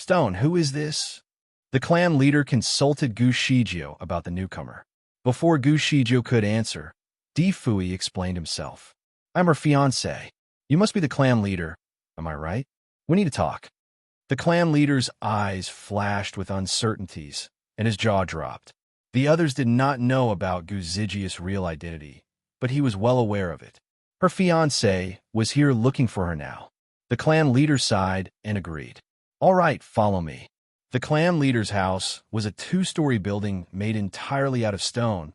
Stone, who is this? The clan leader consulted Gushijio about the newcomer. Before Gushijio could answer, Difui explained himself. I'm her fiancé. You must be the clan leader. Am I right? We need to talk. The clan leader's eyes flashed with uncertainties, and his jaw dropped. The others did not know about Guzigius' real identity, but he was well aware of it. Her fiancé was here looking for her now. The clan leader sighed and agreed. All right, follow me. The clan leader's house was a two-story building made entirely out of stone,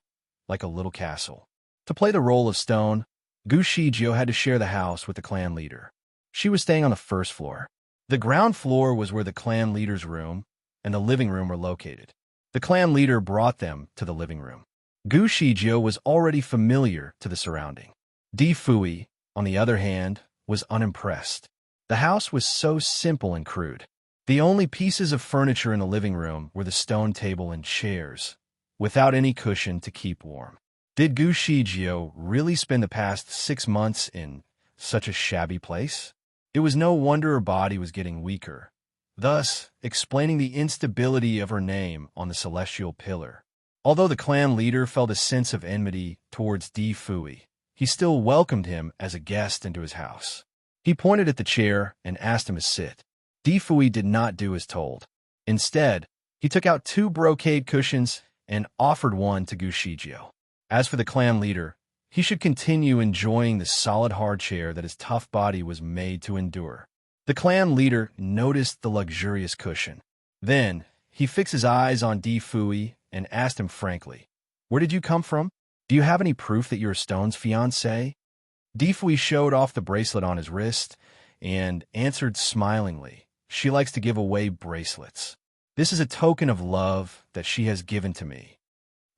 like a little castle. To play the role of Stone, Gushijio had to share the house with the clan leader. She was staying on the first floor. The ground floor was where the clan leader's room and the living room were located. The clan leader brought them to the living room. Gushijio was already familiar to the surrounding. Difui, on the other hand, was unimpressed. The house was so simple and crude. The only pieces of furniture in the living room were the stone table and chairs, without any cushion to keep warm. Did Gushijio really spend the past 6 months in such a shabby place? It was no wonder her body was getting weaker, thus explaining the instability of her name on the celestial pillar. Although the clan leader felt a sense of enmity towards Difui, he still welcomed him as a guest into his house. He pointed at the chair and asked him to sit. Difui did not do as told. Instead, he took out 2 brocade cushions and offered one to Gushijio. As for the clan leader, he should continue enjoying the solid hard chair that his tough body was made to endure. The clan leader noticed the luxurious cushion. Then, he fixed his eyes on Difui and asked him frankly, "Where did you come from? Do you have any proof that you're Stone's fiancé?" Difui showed off the bracelet on his wrist and answered smilingly, "She likes to give away bracelets. This is a token of love that she has given to me."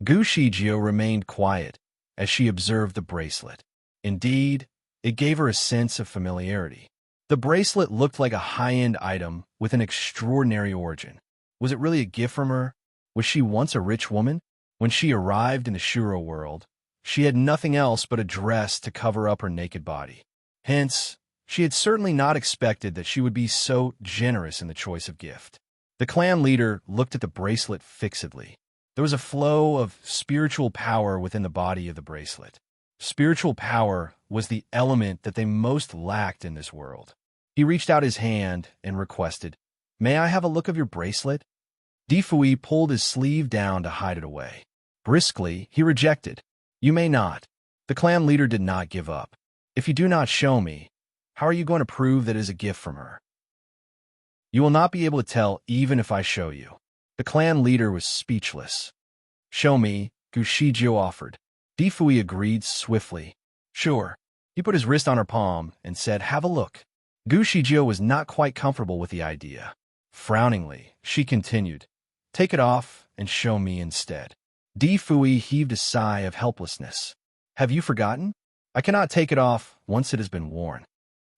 Gushijio remained quiet as she observed the bracelet. Indeed, it gave her a sense of familiarity. The bracelet looked like a high-end item with an extraordinary origin. Was it really a gift from her? Was she once a rich woman? When she arrived in the Shuro world, she had nothing else but a dress to cover up her naked body. Hence, she had certainly not expected that she would be so generous in the choice of gift. The clan leader looked at the bracelet fixedly. There was a flow of spiritual power within the body of the bracelet. Spiritual power was the element that they most lacked in this world. He reached out his hand and requested, "May I have a look of your bracelet?" Difui pulled his sleeve down to hide it away. Briskly, he rejected. "You may not." The clan leader did not give up. "If you do not show me, how are you going to prove that it is a gift from her?" "You will not be able to tell even if I show you." The clan leader was speechless. "Show me," Gushijio offered. Difui agreed swiftly. "Sure." He put his wrist on her palm and said, "Have a look." Gushijio was not quite comfortable with the idea. Frowningly, she continued, "Take it off and show me instead." Difui heaved a sigh of helplessness. "Have you forgotten? I cannot take it off once it has been worn."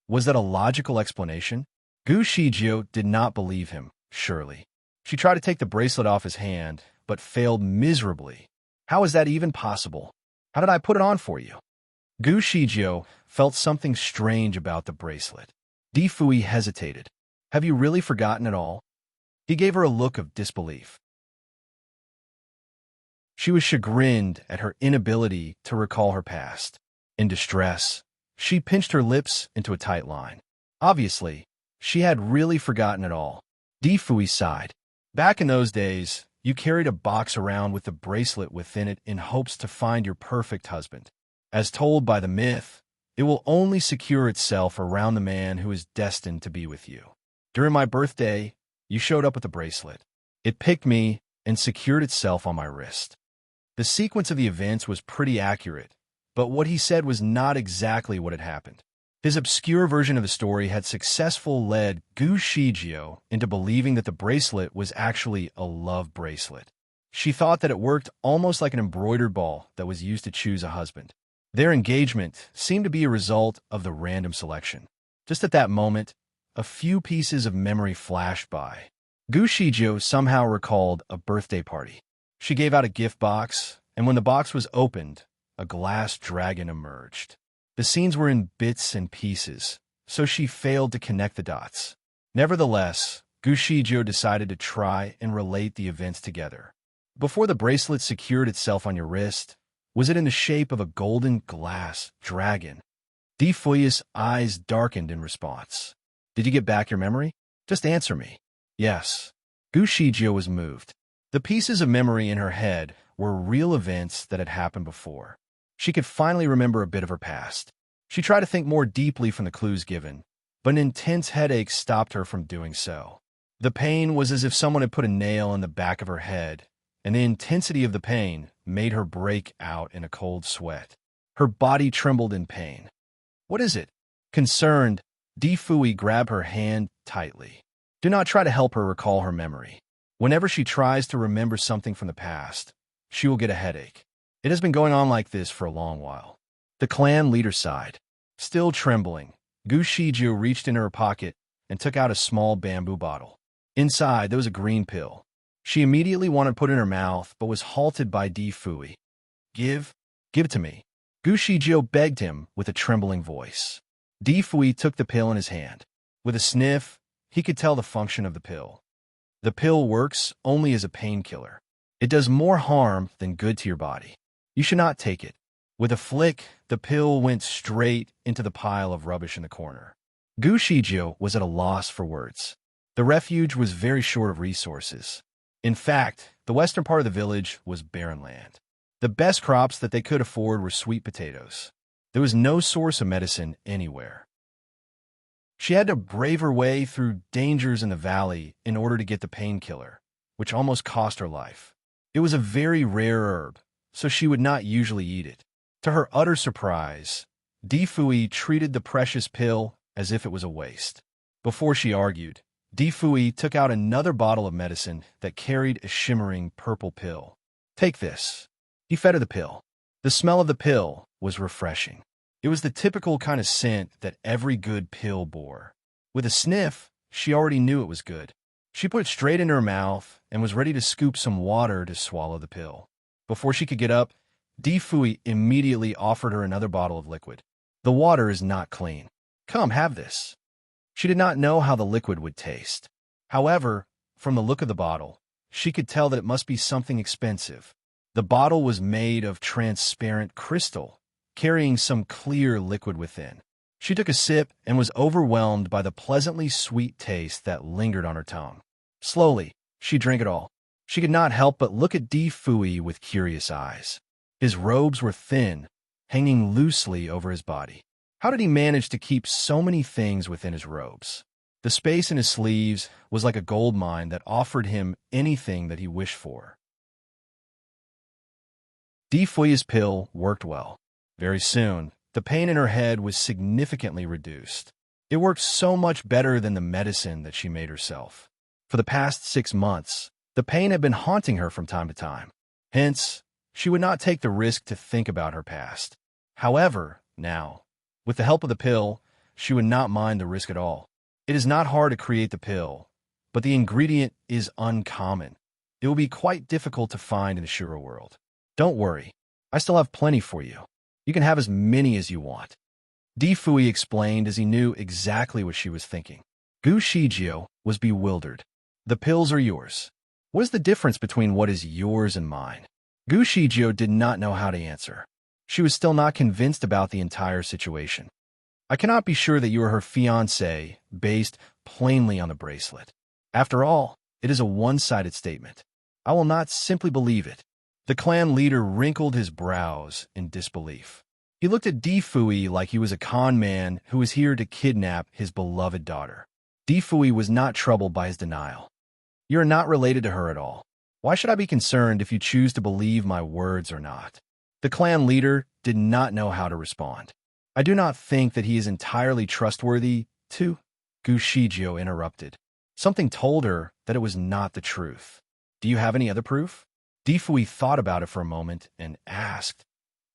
Was that a logical explanation? Gushijio did not believe him, surely. She tried to take the bracelet off his hand, but failed miserably. "How is that even possible? How did I put it on for you?" Gushijio felt something strange about the bracelet. Difui hesitated. "Have you really forgotten it all?" He gave her a look of disbelief. She was chagrined at her inability to recall her past. In distress, she pinched her lips into a tight line. Obviously, she had really forgotten it all. Difui sighed. "Back in those days, you carried a box around with the bracelet within it in hopes to find your perfect husband. As told by the myth, it will only secure itself around the man who is destined to be with you. During my birthday, you showed up with the bracelet. It picked me and secured itself on my wrist." The sequence of the events was pretty accurate, but what he said was not exactly what had happened. His obscure version of the story had successfully led Gushijio into believing that the bracelet was actually a love bracelet. She thought that it worked almost like an embroidered ball that was used to choose a husband. Their engagement seemed to be a result of the random selection. Just at that moment, a few pieces of memory flashed by. Gushijio somehow recalled a birthday party. She gave out a gift box, and when the box was opened, a glass dragon emerged. The scenes were in bits and pieces, so she failed to connect the dots. Nevertheless, Gu Shizhou decided to try and relate the events together. Before the bracelet secured itself on your wrist, was it in the shape of a golden glass dragon? Di Fuyi's eyes darkened in response. Did you get back your memory? Just answer me. Yes. Gu Shizhou was moved. The pieces of memory in her head were real events that had happened before. She could finally remember a bit of her past. She tried to think more deeply from the clues given, but an intense headache stopped her from doing so. The pain was as if someone had put a nail in the back of her head, and the intensity of the pain made her break out in a cold sweat. Her body trembled in pain. What is it? Concerned, Di Fui grabbed her hand tightly. Do not try to help her recall her memory. Whenever she tries to remember something from the past, she will get a headache. It has been going on like this for a long while. The clan leader sighed. Still trembling, Gu Shizhou reached into her pocket and took out a small bamboo bottle. Inside, there was a green pill. She immediately wanted to put it in her mouth, but was halted by Di Fui. Give it to me. Gu Shizhou begged him with a trembling voice. Di Fui took the pill in his hand. With a sniff, he could tell the function of the pill. The pill works only as a painkiller. It does more harm than good to your body. You should not take it. With a flick, the pill went straight into the pile of rubbish in the corner. Gu Shizhou was at a loss for words. The refuge was very short of resources. In fact, the western part of the village was barren land. The best crops that they could afford were sweet potatoes. There was no source of medicine anywhere. She had to brave her way through dangers in the valley in order to get the painkiller, which almost cost her life. It was a very rare herb, so she would not usually eat it. To her utter surprise, Di Fui treated the precious pill as if it was a waste. Before she argued, Di Fui took out another bottle of medicine that carried a shimmering purple pill. Take this. He fed her the pill. The smell of the pill was refreshing. It was the typical kind of scent that every good pill bore. With a sniff, she already knew it was good. She put it straight into her mouth and was ready to scoop some water to swallow the pill. Before she could get up, Di Fui immediately offered her another bottle of liquid. The water is not clean. Come, have this. She did not know how the liquid would taste. However, from the look of the bottle, she could tell that it must be something expensive. The bottle was made of transparent crystal, carrying some clear liquid within. She took a sip and was overwhelmed by the pleasantly sweet taste that lingered on her tongue. Slowly, she drank it all. She could not help but look at Di Fui with curious eyes. His robes were thin, hanging loosely over his body. How did he manage to keep so many things within his robes? The space in his sleeves was like a gold mine that offered him anything that he wished for. Di Fui's pill worked well. Very soon, the pain in her head was significantly reduced. It worked so much better than the medicine that she made herself. For the past 6 months, the pain had been haunting her from time to time. Hence, she would not take the risk to think about her past. However, now, with the help of the pill, she would not mind the risk at all. It is not hard to create the pill, but the ingredient is uncommon. It will be quite difficult to find in the Shiro world. Don't worry, I still have plenty for you. You can have as many as you want. Di Fui explained as he knew exactly what she was thinking. Gu Shizhou was bewildered. The pills are yours. What is the difference between what is yours and mine? Gu Shizhou did not know how to answer. She was still not convinced about the entire situation. I cannot be sure that you are her fiancé based plainly on the bracelet. After all, it is a one-sided statement. I will not simply believe it. The clan leader wrinkled his brows in disbelief. He looked at Di Fui like he was a con man who was here to kidnap his beloved daughter. Di Fui was not troubled by his denial. You are not related to her at all. Why should I be concerned if you choose to believe my words or not? The clan leader did not know how to respond. I do not think that he is entirely trustworthy, too. Gu Shizhou interrupted. Something told her that it was not the truth. Do you have any other proof? Di Fui thought about it for a moment and asked,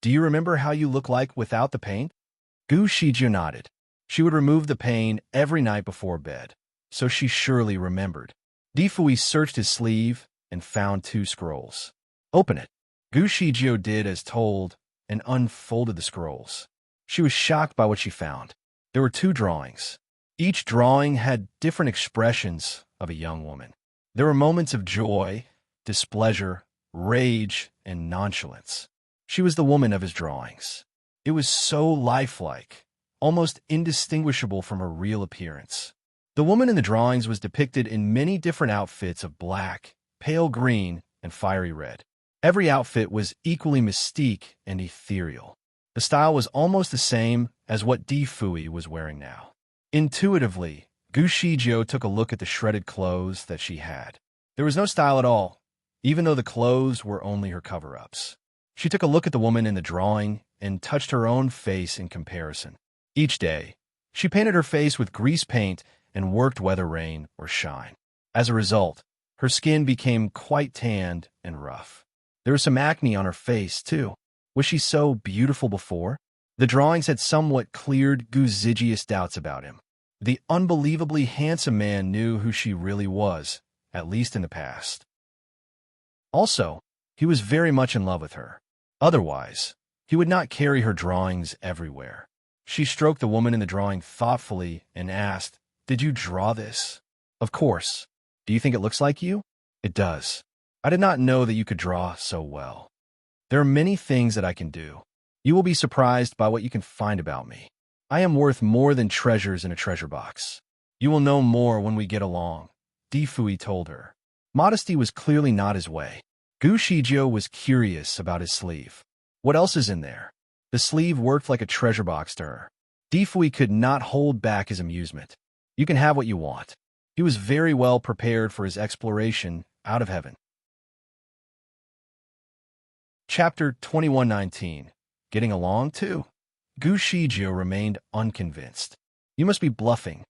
Do you remember how you look like without the pain? Gu Shizhou nodded. She would remove the pain every night before bed, so she surely remembered. Di Fui searched his sleeve and found 2 scrolls. Open it. Gu Shizhou did as told and unfolded the scrolls. She was shocked by what she found. There were 2 drawings. Each drawing had different expressions of a young woman. There were moments of joy, displeasure, rage, and nonchalance. She was the woman of his drawings. It was so lifelike, almost indistinguishable from her real appearance. The woman in the drawings was depicted in many different outfits of black, pale green, and fiery red. Every outfit was equally mystique and ethereal. The style was almost the same as what Difui was wearing now. Intuitively, Gu Shijio took a look at the shredded clothes that she had. There was no style at all, even though the clothes were only her cover-ups. She took a look at the woman in the drawing and touched her own face in comparison. Each day, she painted her face with grease paint and worked whether rain or shine. As a result, her skin became quite tanned and rough. There was some acne on her face, too. Was she so beautiful before? The drawings had somewhat cleared Gu Zijia's doubts about him. The unbelievably handsome man knew who she really was, at least in the past. Also, he was very much in love with her. Otherwise, he would not carry her drawings everywhere. She stroked the woman in the drawing thoughtfully and asked, "Did you draw this?" "Of course. Do you think it looks like you?" "It does. I did not know that you could draw so well. There are many things that I can do. You will be surprised by what you can find about me. I am worth more than treasures in a treasure box. You will know more when we get along," Difui told her. Modesty was clearly not his way. Gu Shijio was curious about his sleeve. What else is in there? The sleeve worked like a treasure box to her. Difui could not hold back his amusement. You can have what you want. He was very well prepared for his exploration out of heaven. Chapter 2119. Getting along, too? Gu Shijio remained unconvinced. "You must be bluffing."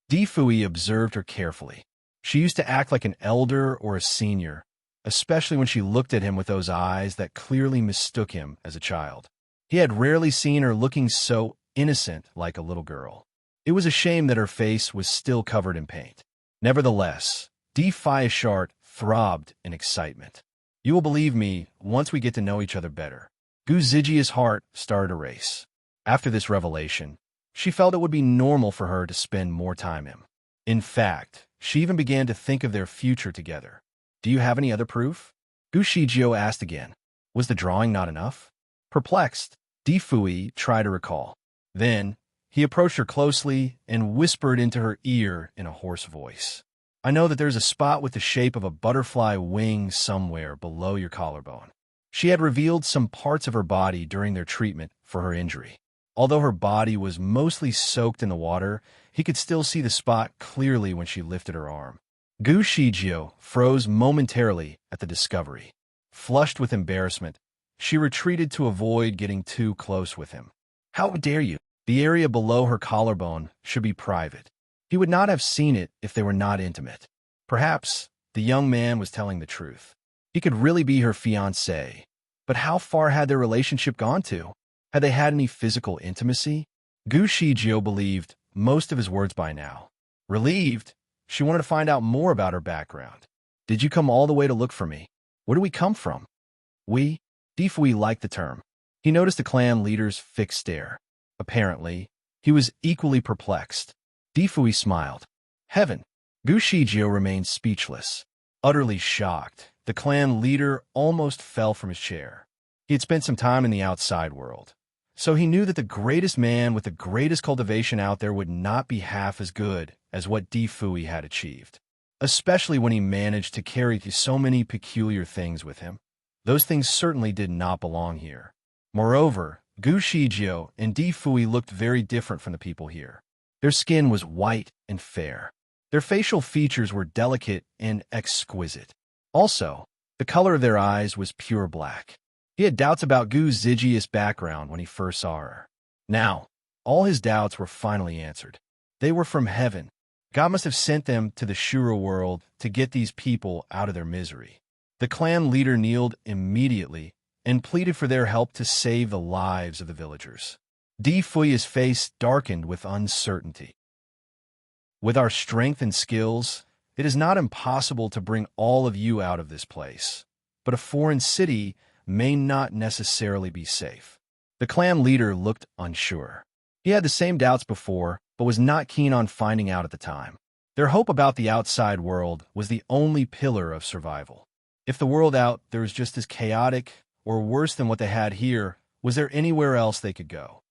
Difui observed her carefully. She used to act like an elder or a senior, especially when she looked at him with those eyes that clearly mistook him as a child. He had rarely seen her looking so innocent like a little girl. It was a shame that her face was still covered in paint. Nevertheless, Difui throbbed in excitement. "You will believe me once we get to know each other better." Gu Zijia's heart started a race. After this revelation, she felt it would be normal for her to spend more time with him. In fact, she even began to think of their future together. "Do you have any other proof?" Gu Shijio asked again. Was the drawing not enough? Perplexed, Difui tried to recall. Then, he approached her closely and whispered into her ear in a hoarse voice. "I know that there's a spot with the shape of a butterfly wing somewhere below your collarbone." She had revealed some parts of her body during their treatment for her injury. Although her body was mostly soaked in the water, he could still see the spot clearly when she lifted her arm. Gu Shijio froze momentarily at the discovery. Flushed with embarrassment, she retreated to avoid getting too close with him. "How dare you? The area below her collarbone should be private." He would not have seen it if they were not intimate. Perhaps the young man was telling the truth. He could really be her fiancé. But how far had their relationship gone to? Had they had any physical intimacy? Gu Shijio believed most of his words by now. Relieved, she wanted to find out more about her background. "Did you come all the way to look for me? Where do we come from?" "We?" Difui liked the term. He noticed the clan leader's fixed stare. Apparently, he was equally perplexed. Difui smiled. "Heaven." Gu Shijio remained speechless. Utterly shocked, the clan leader almost fell from his chair. He had spent some time in the outside world, so he knew that the greatest man with the greatest cultivation out there would not be half as good as what Difui had achieved, especially when he managed to carry so many peculiar things with him. Those things certainly did not belong here. Moreover, Gu Shijio and Difui looked very different from the people here. Their skin was white and fair. Their facial features were delicate and exquisite. Also, the color of their eyes was pure black. He had doubts about Gu Zijia's background when he first saw her. Now, all his doubts were finally answered. They were from heaven. God must have sent them to the Shura world to get these people out of their misery. The clan leader kneeled immediately and pleaded for their help to save the lives of the villagers. Difui's face darkened with uncertainty. "With our strength and skills, it is not impossible to bring all of you out of this place, but a foreign city may not necessarily be safe." The clan leader looked unsure. He had the same doubts before, but was not keen on finding out at the time. Their hope about the outside world was the only pillar of survival. If the world out there was just as chaotic or worse than what they had here, was there anywhere else they could go?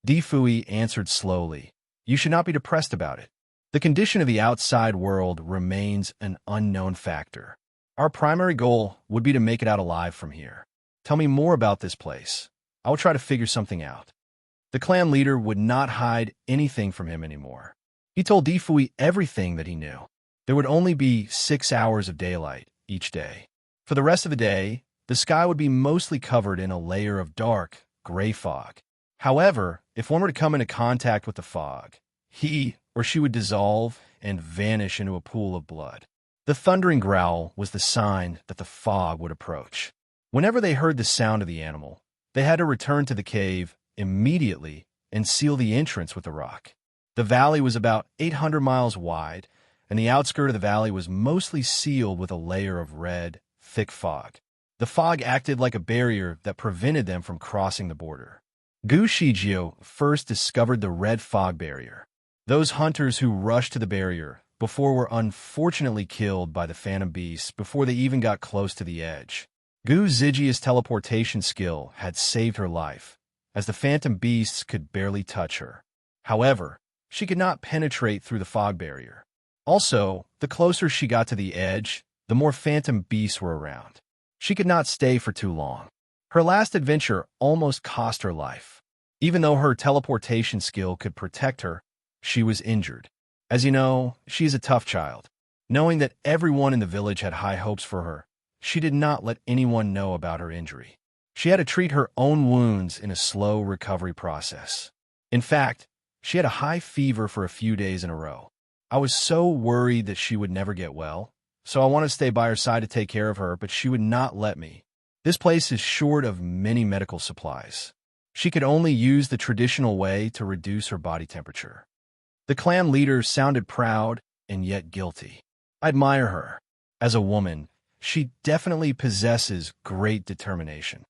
Difui answered slowly, "You should not be depressed about it. The condition of the outside world remains an unknown factor. Our primary goal would be to make it out alive from here. Tell me more about this place. I will try to figure something out." The clan leader would not hide anything from him anymore. He told Difui everything that he knew. There would only be 6 hours of daylight each day. For the rest of the day, the sky would be mostly covered in a layer of dark, gray fog. However, if one were to come into contact with the fog, he or she would dissolve and vanish into a pool of blood. The thundering growl was the sign that the fog would approach. Whenever they heard the sound of the animal, they had to return to the cave immediately and seal the entrance with a rock. The valley was about 800 miles wide, and the outskirt of the valley was mostly sealed with a layer of red, thick fog. The fog acted like a barrier that prevented them from crossing the border. Gu Shijio first discovered the red fog barrier. Those hunters who rushed to the barrier before were unfortunately killed by the phantom beasts before they even got close to the edge. Gu Zijia's teleportation skill had saved her life, as the phantom beasts could barely touch her. However, she could not penetrate through the fog barrier. Also, the closer she got to the edge, the more phantom beasts were around. She could not stay for too long. Her last adventure almost cost her life. Even though her teleportation skill could protect her, she was injured. As you know, she is a tough child. Knowing that everyone in the village had high hopes for her, she did not let anyone know about her injury. She had to treat her own wounds in a slow recovery process. In fact, she had a high fever for a few days in a row. I was so worried that she would never get well, so I wanted to stay by her side to take care of her, but she would not let me. This place is short of many medical supplies. She could only use the traditional way to reduce her body temperature. The clan leader sounded proud and yet guilty. I admire her. As a woman, she definitely possesses great determination.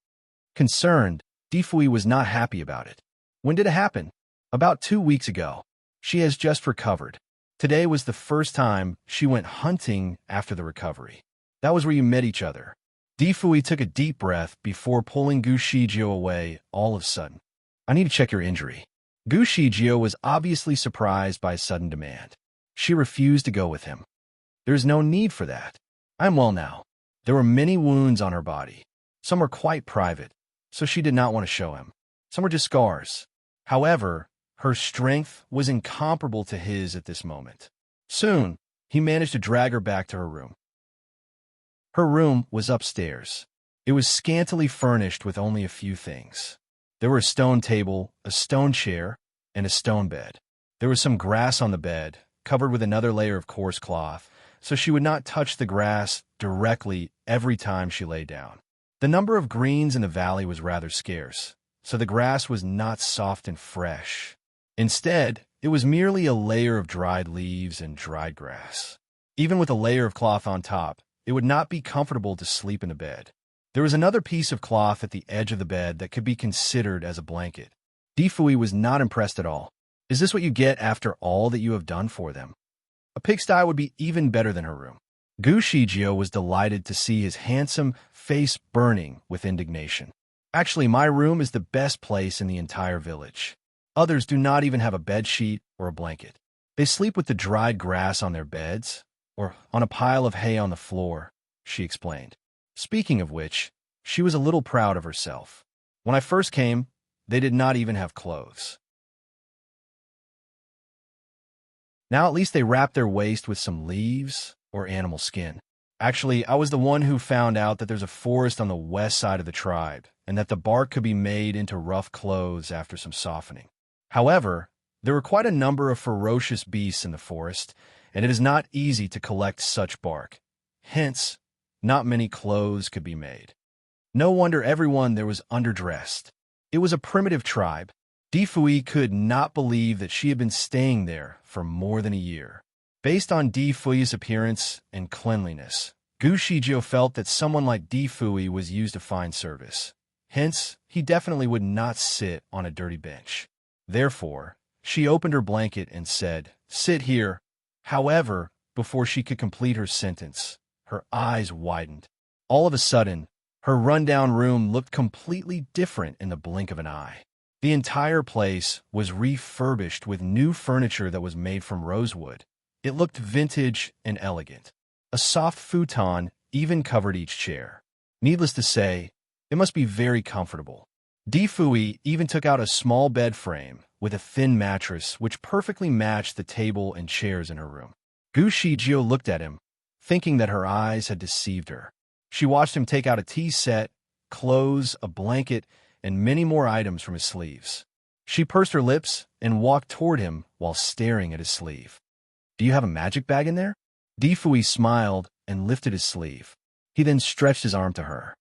Concerned, Difui was not happy about it. When did it happen? About 2 weeks ago. She has just recovered. Today was the first time she went hunting after the recovery. That was where you met each other. Difui took a deep breath before pulling Gu Shijio away all of a sudden. "I need to check your injury." Gu Shijio was obviously surprised by his sudden demand. She refused to go with him. "There is no need for that. I am well now." There were many wounds on her body. Some were quite private, so she did not want to show him. Some were just scars. However, her strength was incomparable to his at this moment. Soon, he managed to drag her back to her room. Her room was upstairs. It was scantily furnished with only a few things. There were a stone table, a stone chair, and a stone bed. There was some grass on the bed, covered with another layer of coarse cloth, so she would not touch the grass directly every time she lay down. The number of greens in the valley was rather scarce, so the grass was not soft and fresh. Instead, it was merely a layer of dried leaves and dried grass. Even with a layer of cloth on top, it would not be comfortable to sleep in the bed. There was another piece of cloth at the edge of the bed that could be considered as a blanket. Difui was not impressed at all. "Is this what you get after all that you have done for them?" A pigsty would be even better than her room. Gu Shijio was delighted to see his handsome face burning with indignation. "Actually, my room is the best place in the entire village. Others do not even have a bed sheet or a blanket. They sleep with the dried grass on their beds, or on a pile of hay on the floor," she explained. Speaking of which, she was a little proud of herself. "When I first came, they did not even have clothes. Now at least they wrap their waist with some leaves or animal skin. Actually, I was the one who found out that there's a forest on the west side of the tribe, and that the bark could be made into rough clothes after some softening. However, there were quite a number of ferocious beasts in the forest, and it is not easy to collect such bark. Hence, not many clothes could be made. No wonder everyone there was underdressed. It was a primitive tribe. Difui could not believe that she had been staying there for more than a year. Based on Difui's appearance and cleanliness, Gu Shijio felt that someone like Difui was used to fine service. Hence, he definitely would not sit on a dirty bench. Therefore, She opened her blanket and said, "Sit here." However, before she could complete her sentence, her eyes widened. All of a sudden, her rundown room looked completely different in the blink of an eye. The entire place was refurbished with new furniture that was made from rosewood. It looked vintage and elegant. A soft futon even covered each chair. Needless to say, it must be very comfortable. Difui even took out a small bed frame with a thin mattress which perfectly matched the table and chairs in her room. Gu Shijio looked at him, thinking that her eyes had deceived her. She watched him take out a tea set, clothes, a blanket, and many more items from his sleeves. She pursed her lips and walked toward him while staring at his sleeve. "Do you have a magic bag in there?" Difui smiled and lifted his sleeve. He then stretched his arm to her.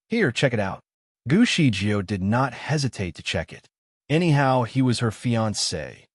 "Here, check it out." Gu Shijio did not hesitate to check it. Anyhow, he was her fiancé.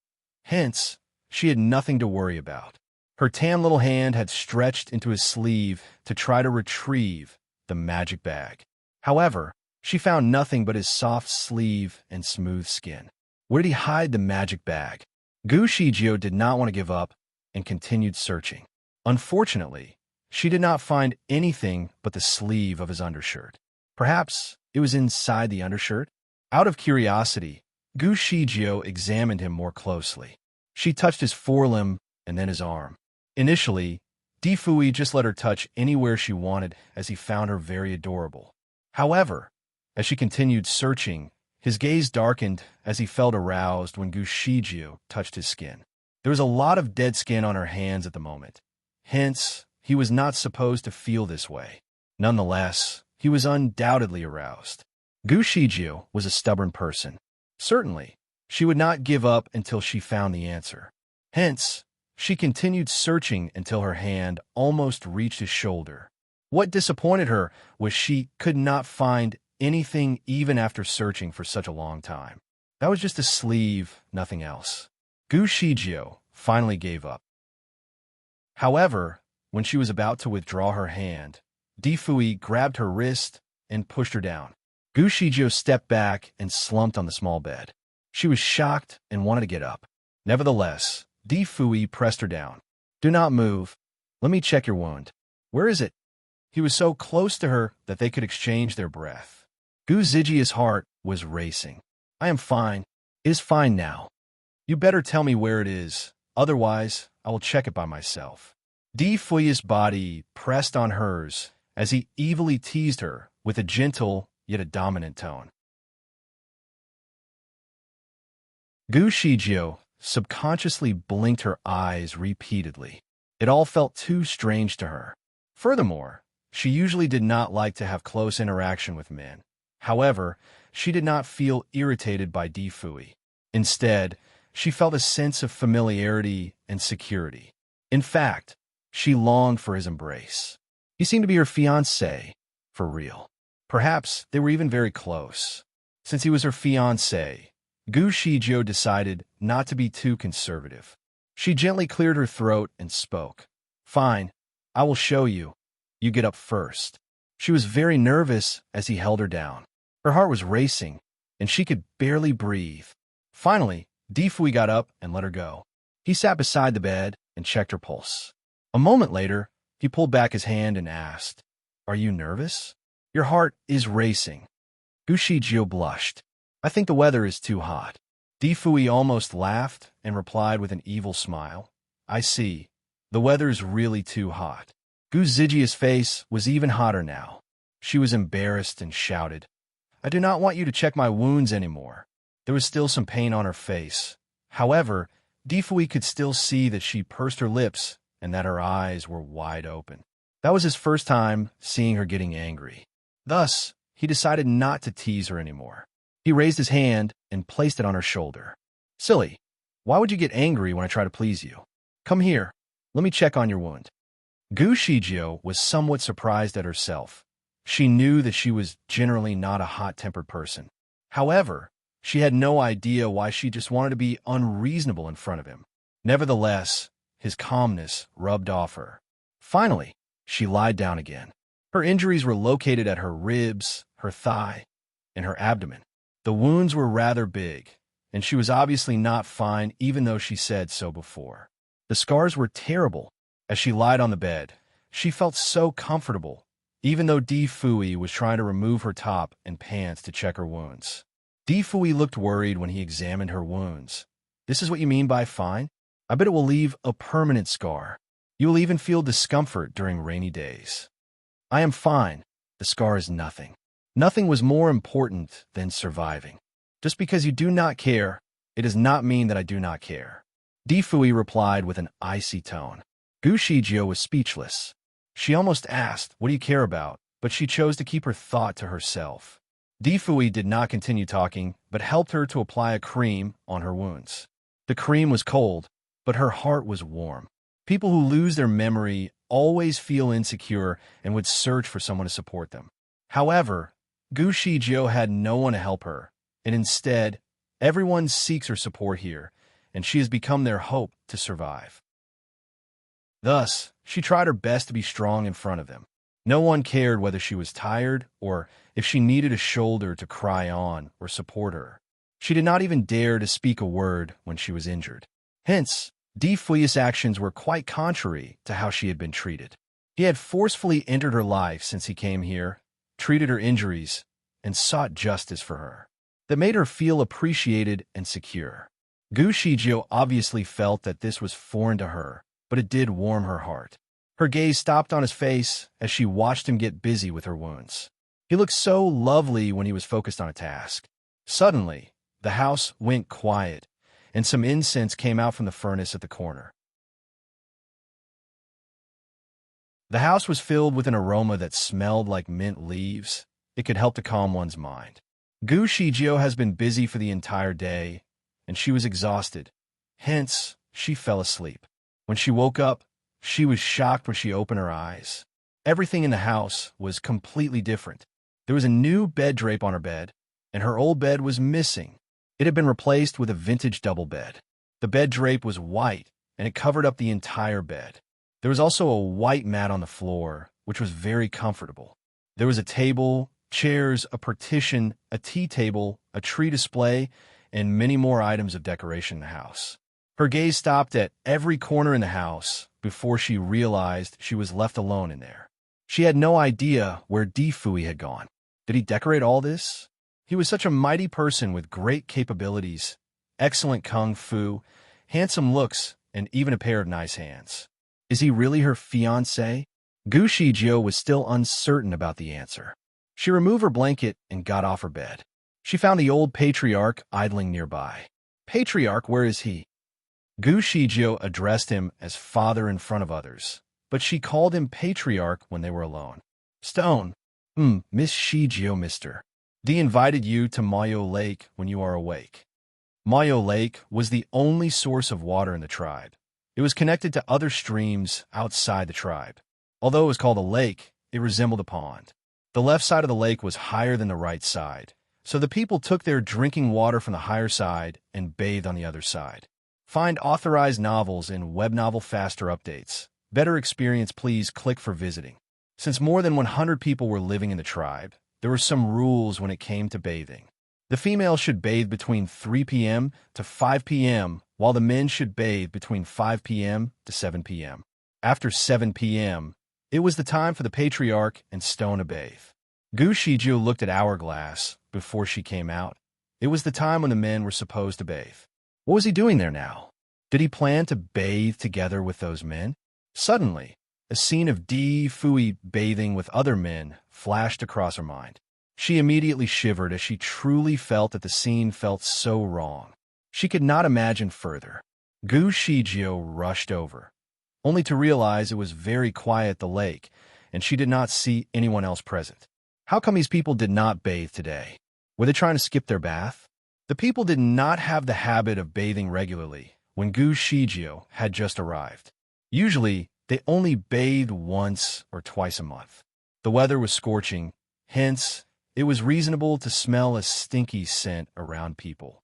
Hence, she had nothing to worry about. Her tan little hand had stretched into his sleeve to try to retrieve the magic bag. However, she found nothing but his soft sleeve and smooth skin. Where did he hide the magic bag? Gu Shijio did not want to give up and continued searching. Unfortunately, she did not find anything but the sleeve of his undershirt. Perhaps it was inside the undershirt? Out of curiosity, Gu Shijio examined him more closely. She touched his forelimb and then his arm. Initially, Difui just let her touch anywhere she wanted as he found her very adorable. However, as she continued searching, his gaze darkened as he felt aroused when Gu Shijio touched his skin. There was a lot of dead skin on her hands at the moment. Hence, he was not supposed to feel this way. Nonetheless, he was undoubtedly aroused. Gu Shijio was a stubborn person. Certainly, she would not give up until she found the answer. Hence, she continued searching until her hand almost reached his shoulder. What disappointed her was she could not find anything even after searching for such a long time. That was just a sleeve, nothing else. Gu Shijio finally gave up. However, when she was about to withdraw her hand, Difui grabbed her wrist and pushed her down. Gu Shijio stepped back and slumped on the small bed. She was shocked and wanted to get up. Nevertheless, Difui pressed her down. "Do not move. Let me check your wound." "Where is it?" He was so close to her that they could exchange their breath. Gu Zijia's heart was racing. "I am fine. It is fine now. You better tell me where it is. Otherwise, I will check it by myself." Difui's body pressed on hers as he evilly teased her with a gentle yet a dominant tone. Gu Shijio subconsciously blinked her eyes repeatedly. It all felt too strange to her. Furthermore, she usually did not like to have close interaction with men. However, she did not feel irritated by Difui. Instead, she felt a sense of familiarity and security. In fact, she longed for his embrace. He seemed to be her fiancé, for real. Perhaps they were even very close. Since he was her fiancé, Gu Shijio decided not to be too conservative. She gently cleared her throat and spoke. "Fine, I will show you. You get up first." She was very nervous as he held her down. Her heart was racing, and she could barely breathe. Finally, Difui got up and let her go. He sat beside the bed and checked her pulse. A moment later, he pulled back his hand and asked, "Are you nervous? Your heart is racing." Gu Shijio blushed. "I think the weather is too hot." Difui almost laughed and replied with an evil smile. "I see. The weather's really too hot." Gu Zijia's face was even hotter now. She was embarrassed and shouted, "I do not want you to check my wounds anymore." There was still some pain on her face. However, Difui could still see that she pursed her lips and that her eyes were wide open. That was his first time seeing her getting angry. Thus, he decided not to tease her anymore. He raised his hand and placed it on her shoulder. "Silly, why would you get angry when I try to please you? Come here, let me check on your wound." Gu Shijio was somewhat surprised at herself. She knew that she was generally not a hot-tempered person. However, she had no idea why she just wanted to be unreasonable in front of him. Nevertheless, his calmness rubbed off her. Finally, she lied down again. Her injuries were located at her ribs, her thigh, and her abdomen. The wounds were rather big, and she was obviously not fine even though she said so before. The scars were terrible. As she lied on the bed, she felt so comfortable, even though Di Fui was trying to remove her top and pants to check her wounds. Di Fui looked worried when he examined her wounds. This is what you mean by fine? I bet it will leave a permanent scar. You will even feel discomfort during rainy days. I am fine. The scar is nothing. Nothing was more important than surviving. Just because you do not care, it does not mean that I do not care. Di Fui replied with an icy tone. Gu Shijio was speechless. She almost asked, what do you care about? But she chose to keep her thought to herself. Di Fui did not continue talking, but helped her to apply a cream on her wounds. The cream was cold, but her heart was warm. People who lose their memory always feel insecure and would search for someone to support them. However, Gu Shijio had no one to help her, and instead, everyone seeks her support here, and she has become their hope to survive. Thus, she tried her best to be strong in front of them. No one cared whether she was tired or if she needed a shoulder to cry on or support her. She did not even dare to speak a word when she was injured. Hence, Di Fui's actions were quite contrary to how she had been treated. He had forcefully entered her life since he came here, treated her injuries, and sought justice for her. That made her feel appreciated and secure. Gu Shijio obviously felt that this was foreign to her, but it did warm her heart. Her gaze stopped on his face as she watched him get busy with her wounds. He looked so lovely when he was focused on a task. Suddenly, the house went quiet, and some incense came out from the furnace at the corner. The house was filled with an aroma that smelled like mint leaves. It could help to calm one's mind. Gu Shijio has been busy for the entire day, and she was exhausted. Hence, she fell asleep. When she woke up, she was shocked when she opened her eyes. Everything in the house was completely different. There was a new bed drape on her bed, and her old bed was missing. It had been replaced with a vintage double bed. The bed drape was white, and it covered up the entire bed. There was also a white mat on the floor, which was very comfortable. There was a table, chairs, a partition, a tea table, a tree display, and many more items of decoration in the house. Her gaze stopped at every corner in the house before she realized she was left alone in there. She had no idea where Di Fui had gone. Did he decorate all this? He was such a mighty person with great capabilities, excellent kung fu, handsome looks, and even a pair of nice hands. Is he really her fiancé? Gu Shijio was still uncertain about the answer. She removed her blanket and got off her bed. She found the old patriarch idling nearby. Patriarch, where is he? Gu Shijio addressed him as father in front of others, but she called him patriarch when they were alone. Stone. Miss Shijio, mister. Dee invited you to Mayo Lake when you are awake. Mayo Lake was the only source of water in the tribe. It was connected to other streams outside the tribe. Although it was called a lake, it resembled a pond. The left side of the lake was higher than the right side, so the people took their drinking water from the higher side and bathed on the other side. Find authorized novels in Web Novel Faster Updates. Better experience, please click for visiting. Since more than 100 people were living in the tribe, there were some rules when it came to bathing. The females should bathe between 3 p.m. to 5 p.m., while the men should bathe between 5 p.m. to 7 p.m. After 7 p.m., it was the time for the patriarch and Stone to bathe. Gu Shijio looked at Hourglass before she came out. It was the time when the men were supposed to bathe. What was he doing there now? Did he plan to bathe together with those men? Suddenly, a scene of Di Fui bathing with other men flashed across her mind. She immediately shivered as she truly felt that the scene felt so wrong. She could not imagine further. Gu Shijio rushed over, only to realize it was very quiet at the lake, and she did not see anyone else present. How come these people did not bathe today? Were they trying to skip their bath? The people did not have the habit of bathing regularly when Gu Shijio had just arrived. Usually, they only bathed once or twice a month. The weather was scorching, hence, it was reasonable to smell a stinky scent around people.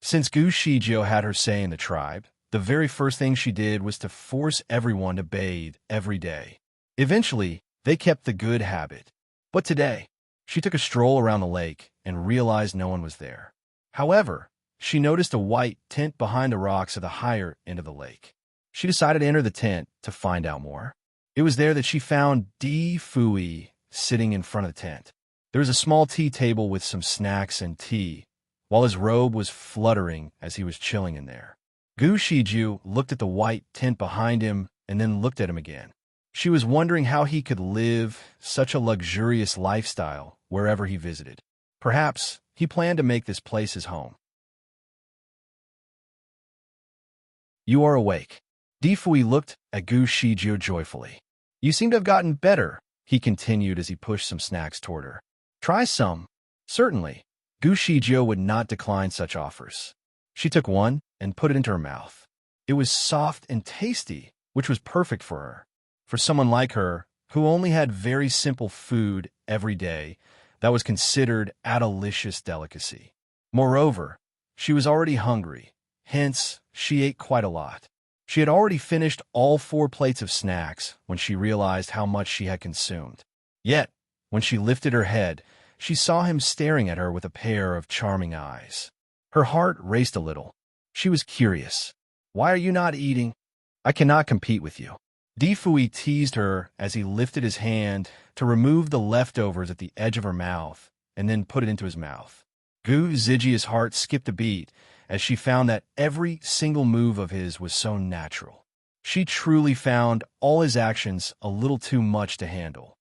Since Gu Shijio had her say in the tribe, the very first thing she did was to force everyone to bathe every day. Eventually, they kept the good habit. But today, she took a stroll around the lake and realized no one was there. However, she noticed a white tent behind the rocks at the higher end of the lake. She decided to enter the tent to find out more. It was there that she found Di Fui sitting in front of the tent. There was a small tea table with some snacks and tea, while his robe was fluttering as he was chilling in there. Gu Shiju looked at the white tent behind him and then looked at him again. She was wondering how he could live such a luxurious lifestyle wherever he visited. Perhaps he planned to make this place his home. You are awake. Di Fui looked at Gu Shiju joyfully. You seem to have gotten better, he continued as he pushed some snacks toward her. Try some. Certainly. Gu Shiju would not decline such offers. She took one and put it into her mouth. It was soft and tasty, which was perfect for her. For someone like her, who only had very simple food every day, that was considered a delicious delicacy. Moreover, she was already hungry, hence she ate quite a lot. She had already finished all 4 plates of snacks when she realized how much she had consumed. Yet, when she lifted her head, she saw him staring at her with a pair of charming eyes. Her heart raced a little. She was curious. Why are you not eating? I cannot compete with you. Di Fui teased her as he lifted his hand to remove the leftovers at the edge of her mouth and then put it into his mouth. Gu Zijia's heart skipped a beat as she found that every single move of his was so natural. She truly found all his actions a little too much to handle.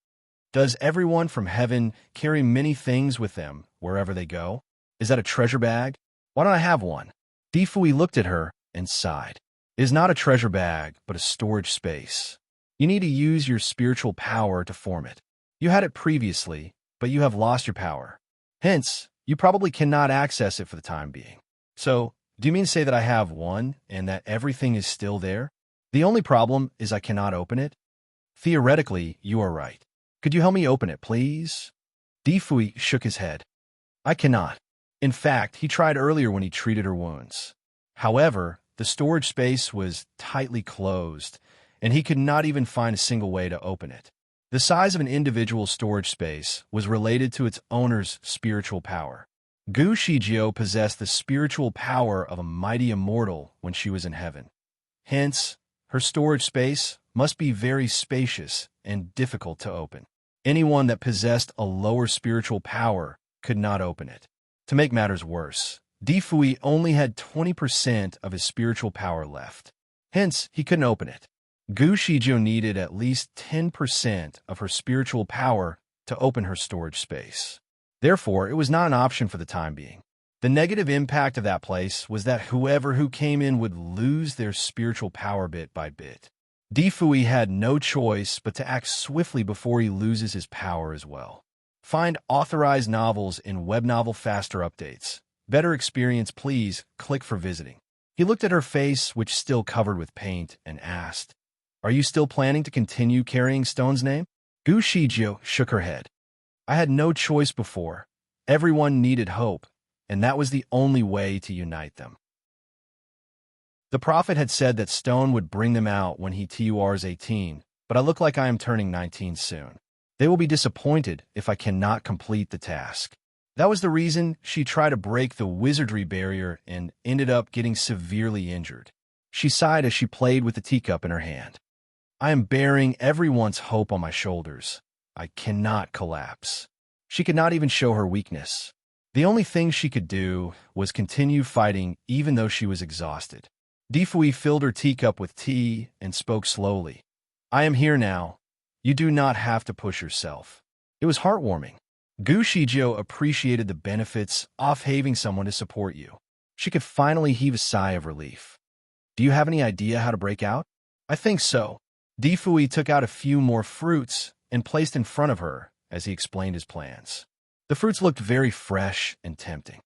Does everyone from heaven carry many things with them wherever they go? Is that a treasure bag? Why don't I have one? Di Fui looked at her and sighed. It is not a treasure bag, but a storage space. You need to use your spiritual power to form it. You had it previously, but you have lost your power. Hence, you probably cannot access it for the time being. So, do you mean to say that I have one and that everything is still there? The only problem is I cannot open it? Theoretically, you are right. Could you help me open it, please? Di Fui shook his head. I cannot. In fact, he tried earlier when he treated her wounds. However, the storage space was tightly closed, and he could not even find a single way to open it. The size of an individual storage space was related to its owner's spiritual power. Gu Shiju possessed the spiritual power of a mighty immortal when she was in heaven. Hence, her storage space must be very spacious and difficult to open. Anyone that possessed a lower spiritual power could not open it. To make matters worse, Di Fui only had 20% of his spiritual power left. Hence, he couldn't open it. Gu Shiju needed at least 10% of her spiritual power to open her storage space. Therefore, it was not an option for the time being. The negative impact of that place was that whoever who came in would lose their spiritual power bit by bit. Di Fui had no choice but to act swiftly before he loses his power as well. Find authorized novels in Web Novel Faster Updates. Better experience, please. Click for visiting. He looked at her face, which still covered with paint, and asked, Are you still planning to continue carrying Stone's name? Gu Shiju shook her head. I had no choice before. Everyone needed hope, and that was the only way to unite them. The prophet had said that Stone would bring them out when he turns 18, but I look like I am turning 19 soon. They will be disappointed if I cannot complete the task. That was the reason she tried to break the wizardry barrier and ended up getting severely injured. She sighed as she played with the teacup in her hand. I am bearing everyone's hope on my shoulders. I cannot collapse. She could not even show her weakness. The only thing she could do was continue fighting even though she was exhausted. Di Fui filled her teacup with tea and spoke slowly. I am here now. You do not have to push yourself. It was heartwarming. Gu Shiju appreciated the benefits of having someone to support you. She could finally heave a sigh of relief. Do you have any idea how to break out? I think so. Di Fui took out a few more fruits and placed in front of her as he explained his plans. The fruits looked very fresh and tempting.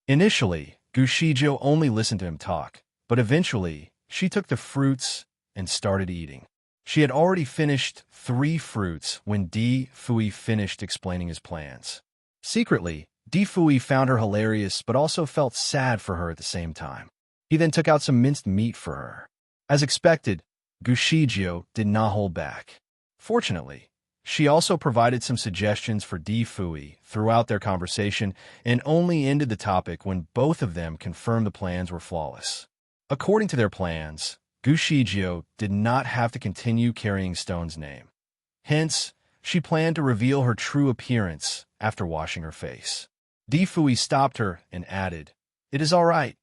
Initially, Gu Shiju only listened to him talk, but eventually, she took the fruits and started eating. She had already finished 3 fruits when Di Fui finished explaining his plans. Secretly, Di Fui found her hilarious but also felt sad for her at the same time. He then took out some minced meat for her. As expected, Gu Shiju did not hold back. Fortunately, She also provided some suggestions for Di Fui throughout their conversation and only ended the topic when both of them confirmed the plans were flawless. According to their plans, Gu Shijio did not have to continue carrying Stone's name. Hence, she planned to reveal her true appearance after washing her face. Di Fui stopped her and added, "It is all right.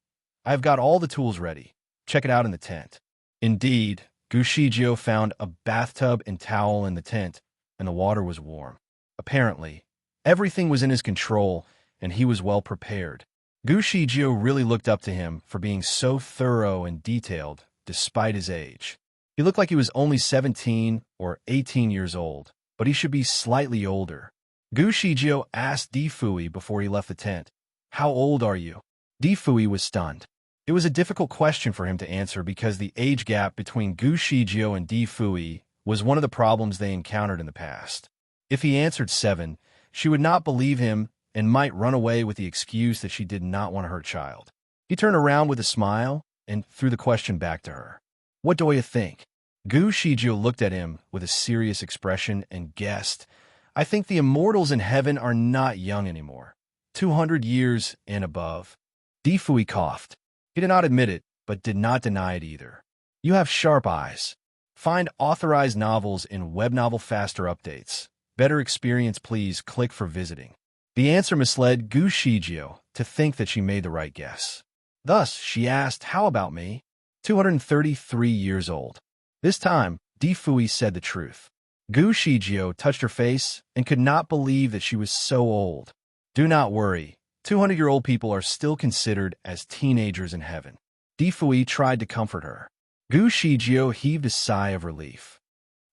I have got all the tools ready. Check it out in the tent." Indeed, Gu Shijio found a bathtub and towel in the tent, and the water was warm. Apparently, everything was in his control, and he was well prepared. Gu Shijio really looked up to him for being so thorough and detailed, despite his age. He looked like he was only 17 or 18 years old, but he should be slightly older. Gu Shijio asked Di Fui before he left the tent, "How old are you?" Di Fui was stunned. It was a difficult question for him to answer because the age gap between Gu Shijio and Di Fui was one of the problems they encountered in the past. If he answered 7, she would not believe him and might run away with the excuse that she did not want to hurt child. He turned around with a smile and threw the question back to her. "What do you think?" Gu Shijio looked at him with a serious expression and guessed, "I think the immortals in heaven are not young anymore. 200 years and above." Di Fui coughed. He did not admit it, but did not deny it either. "You have sharp eyes. Find authorized novels in web novel faster updates. Better experience, please click for visiting." The answer misled Gu Shijio to think that she made the right guess. Thus, she asked, "How about me?" 233 years old. This time, Di Fui said the truth. Gu Shijio touched her face and could not believe that she was so old. "Do not worry. 200-year-old people are still considered as teenagers in heaven." Di Fui tried to comfort her. Gu Shijio heaved a sigh of relief.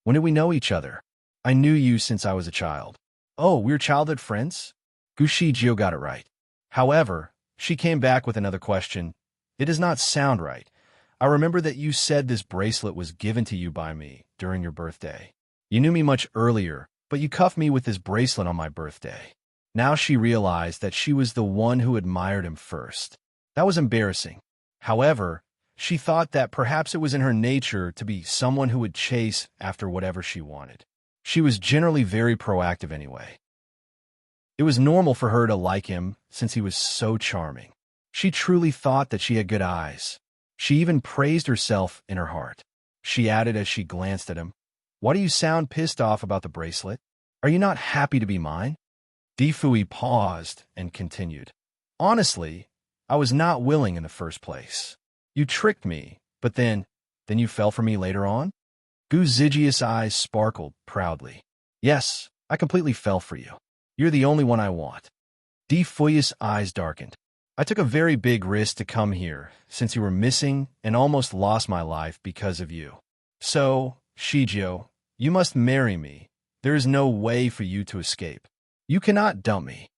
"When did we know each other?" "I knew you since I was a child." "Oh, we're childhood friends?" Gu Shijio got it right. However, she came back with another question. "It does not sound right. I remember that you said this bracelet was given to you by me during your birthday. You knew me much earlier, but you cuffed me with this bracelet on my birthday." Now she realized that she was the one who admired him first. That was embarrassing. However, she thought that perhaps it was in her nature to be someone who would chase after whatever she wanted. She was generally very proactive anyway. It was normal for her to like him since he was so charming. She truly thought that she had good eyes. She even praised herself in her heart. She added as she glanced at him, "Why do you sound pissed off about the bracelet? Are you not happy to be mine?" Di Fui paused and continued, "Honestly, I was not willing in the first place. You tricked me, but then you fell for me later on?" Gu Zijia's eyes sparkled proudly. "Yes, I completely fell for you. You're the only one I want." Di Fui's eyes darkened. "I took a very big risk to come here since you were missing and almost lost my life because of you. So, Shijio, you must marry me. There is no way for you to escape. You cannot dump me."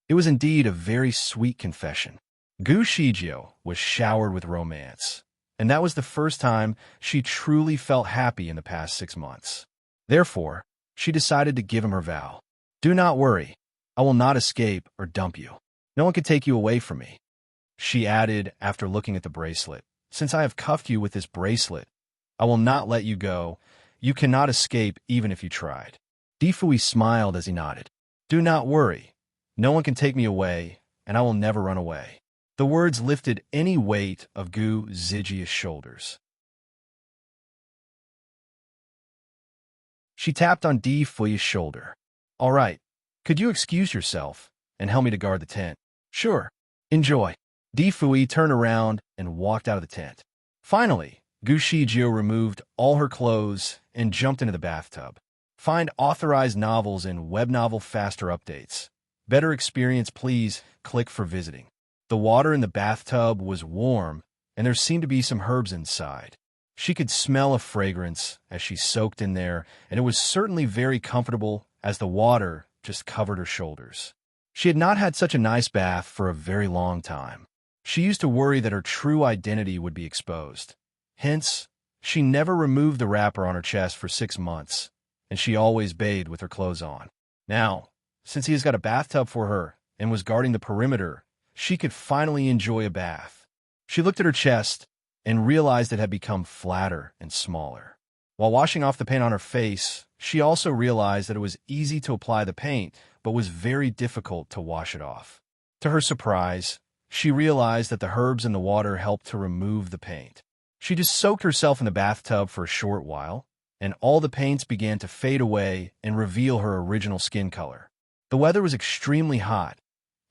It was indeed a very sweet confession. Gu Shijio was showered with romance, and that was the first time she truly felt happy in the past 6 months. Therefore, she decided to give him her vow. "Do not worry. I will not escape or dump you. No one can take you away from me." She added after looking at the bracelet, "Since I have cuffed you with this bracelet, I will not let you go. You cannot escape even if you tried." Di Fui smiled as he nodded. "Do not worry. No one can take me away, and I will never run away." The words lifted any weight of Gu Zijia's shoulders. She tapped on Di Fui's shoulder. "All right, could you excuse yourself and help me to guard the tent?" "Sure. Enjoy." Di Fui turned around and walked out of the tent. Finally, Gu Shijio removed all her clothes and jumped into the bathtub. Find authorized novels in web novel faster updates. Better experience, please click for visiting. The water in the bathtub was warm, and there seemed to be some herbs inside. She could smell a fragrance as she soaked in there, and it was certainly very comfortable as the water just covered her shoulders. She had not had such a nice bath for a very long time. She used to worry that her true identity would be exposed. Hence, she never removed the wrapper on her chest for 6 months, and she always bathed with her clothes on. Now, since he has got a bathtub for her and was guarding the perimeter, she could finally enjoy a bath. She looked at her chest and realized it had become flatter and smaller. While washing off the paint on her face, she also realized that it was easy to apply the paint, but was very difficult to wash it off. To her surprise, she realized that the herbs in the water helped to remove the paint. She just soaked herself in the bathtub for a short while, and all the paints began to fade away and reveal her original skin color. The weather was extremely hot,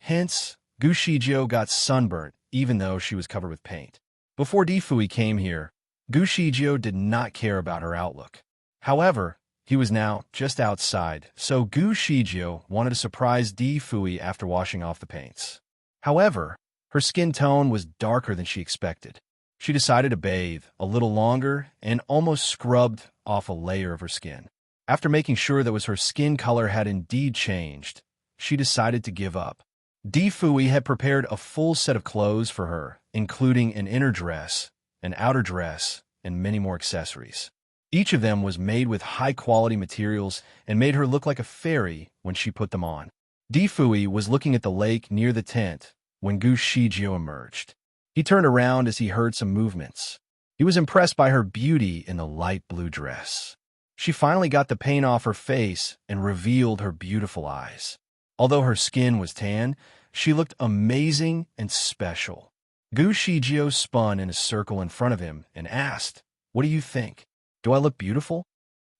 hence, Gu Shijio got sunburnt even though she was covered with paint. Before Difui came here, Gu Shijio did not care about her outlook. However, he was now just outside, so Gu Shijio wanted to surprise Difui after washing off the paints. However, her skin tone was darker than she expected. She decided to bathe a little longer and almost scrubbed off a layer of her skin. After making sure that her skin color had indeed changed, she decided to give up. Difui had prepared a full set of clothes for her, including an inner dress, an outer dress, and many more accessories. Each of them was made with high-quality materials and made her look like a fairy when she put them on. Difui was looking at the lake near the tent when Gu Shijio emerged. He turned around as he heard some movements. He was impressed by her beauty in the light blue dress. She finally got the paint off her face and revealed her beautiful eyes. Although her skin was tan, she looked amazing and special. Gu Shijio spun in a circle in front of him and asked, "What do you think? Do I look beautiful?"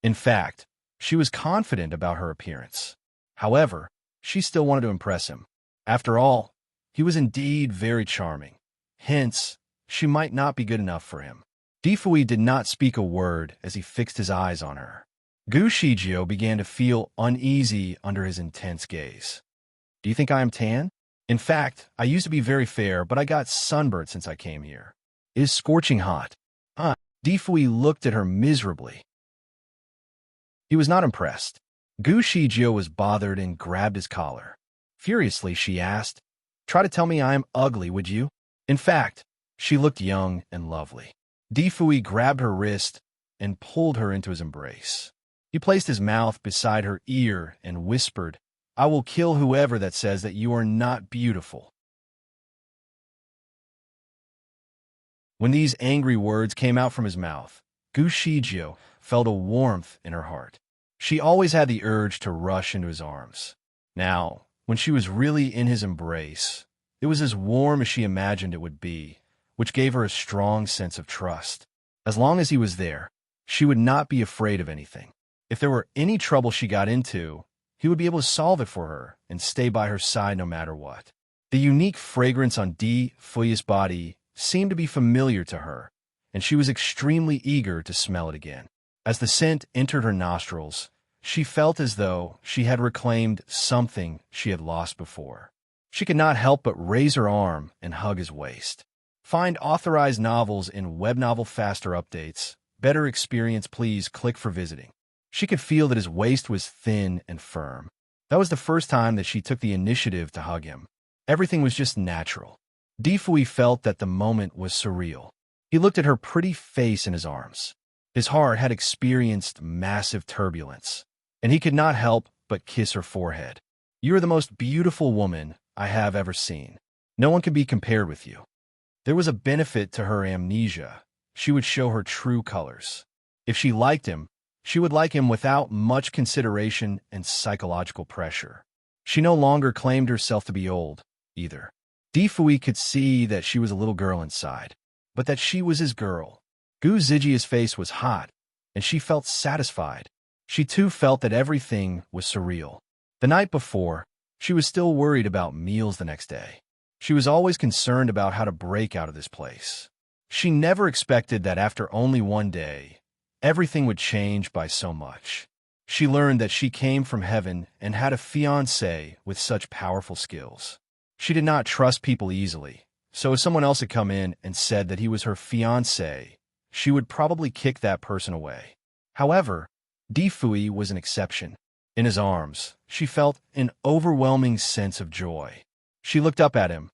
In fact, she was confident about her appearance. However, she still wanted to impress him. After all, he was indeed very charming. Hence, she might not be good enough for him. Difui did not speak a word as he fixed his eyes on her. Gu Shijio began to feel uneasy under his intense gaze. "Do you think I am tan? In fact, I used to be very fair, but I got sunburnt since I came here. It is scorching hot." Difui looked at her miserably. He was not impressed. Gu Shijio was bothered and grabbed his collar. Furiously, she asked, "Try to tell me I am ugly, would you?" In fact, she looked young and lovely. Difui grabbed her wrist and pulled her into his embrace. He placed his mouth beside her ear and whispered, "I will kill whoever that says that you are not beautiful." When these angry words came out from his mouth, Gu Shijio felt a warmth in her heart. She always had the urge to rush into his arms. Now, when she was really in his embrace, it was as warm as she imagined it would be, which gave her a strong sense of trust. As long as he was there, she would not be afraid of anything. If there were any trouble she got into, he would be able to solve it for her and stay by her side no matter what. The unique fragrance on Difui's body seemed to be familiar to her, and she was extremely eager to smell it again. As the scent entered her nostrils, she felt as though she had reclaimed something she had lost before. She could not help but raise her arm and hug his waist. Find authorized novels in Web Novel Faster Updates. Better experience, please click for visiting. She could feel that his waist was thin and firm. That was the first time that she took the initiative to hug him. Everything was just natural. Difui felt that the moment was surreal. He looked at her pretty face in his arms. His heart had experienced massive turbulence, and he could not help but kiss her forehead. "You are the most beautiful woman I have ever seen. No one can be compared with you." There was a benefit to her amnesia. She would show her true colors. If she liked him, she would like him without much consideration and psychological pressure. She no longer claimed herself to be old, either. Difui could see that she was a little girl inside, but that she was his girl. Gu Zijia's face was hot, and she felt satisfied. She too felt that everything was surreal. The night before, she was still worried about meals the next day. She was always concerned about how to break out of this place. She never expected that after only one day, everything would change by so much. She learned that she came from heaven and had a fiancé with such powerful skills. She did not trust people easily, so if someone else had come in and said that he was her fiancé, she would probably kick that person away. However, Difui was an exception. In his arms, she felt an overwhelming sense of joy. She looked up at him,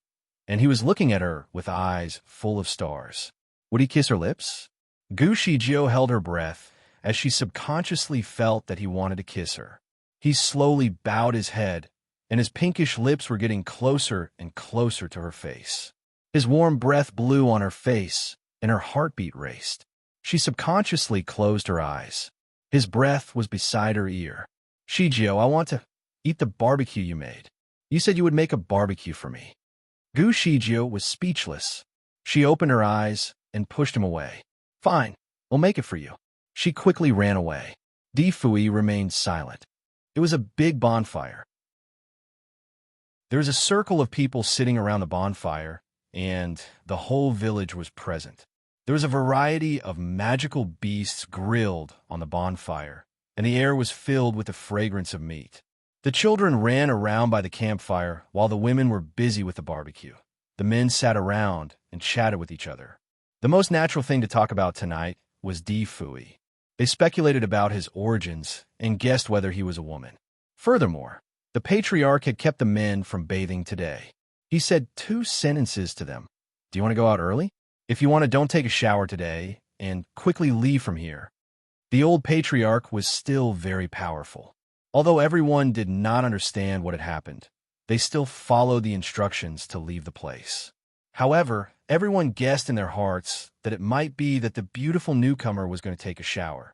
and he was looking at her with eyes full of stars. Would he kiss her lips? Gu Shijio held her breath as she subconsciously felt that he wanted to kiss her. He slowly bowed his head, and his pinkish lips were getting closer and closer to her face. His warm breath blew on her face, and her heartbeat raced. She subconsciously closed her eyes. His breath was beside her ear. Shijio, I want to eat the barbecue you made. You said you would make a barbecue for me. Gu Shijio was speechless. She opened her eyes and pushed him away. Fine, I'll make it for you. She quickly ran away. Di Fui remained silent. It was a big bonfire. There was a circle of people sitting around the bonfire, and the whole village was present. There was a variety of magical beasts grilled on the bonfire, and the air was filled with the fragrance of meat. The children ran around by the campfire while the women were busy with the barbecue. The men sat around and chatted with each other. The most natural thing to talk about tonight was Di Fui. They speculated about his origins and guessed whether he was a woman. Furthermore, the patriarch had kept the men from bathing today. He said 2 sentences to them. Do you want to go out early? If you want to, don't take a shower today and quickly leave from here. The old patriarch was still very powerful. Although everyone did not understand what had happened, they still followed the instructions to leave the place. However, everyone guessed in their hearts that it might be that the beautiful newcomer was going to take a shower.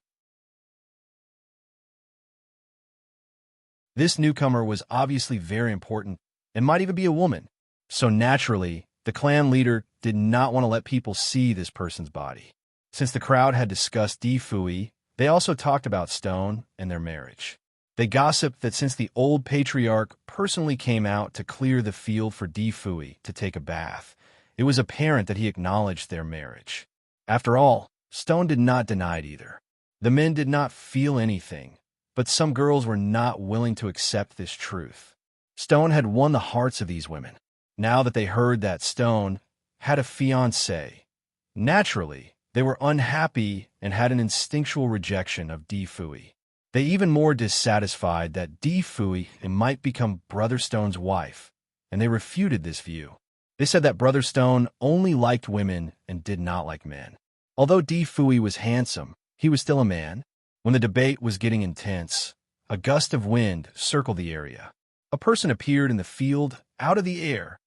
This newcomer was obviously very important and might even be a woman. So naturally, the clan leader did not want to let people see this person's body. Since the crowd had discussed Di Fui, they also talked about Stone and their marriage. They gossiped that since the old patriarch personally came out to clear the field for Di Fui to take a bath, it was apparent that he acknowledged their marriage. After all, Stone did not deny it either. The men did not feel anything, but some girls were not willing to accept this truth. Stone had won the hearts of these women. Now that they heard that Stone had a fiancé, naturally, they were unhappy and had an instinctual rejection of Di Fui. They even more dissatisfied that Di Fui might become Brother Stone's wife, and they refuted this view. They said that Brother Stone only liked women and did not like men. Although Di Fui was handsome, he was still a man. When the debate was getting intense, a gust of wind circled the area. A person appeared in the field out of the air.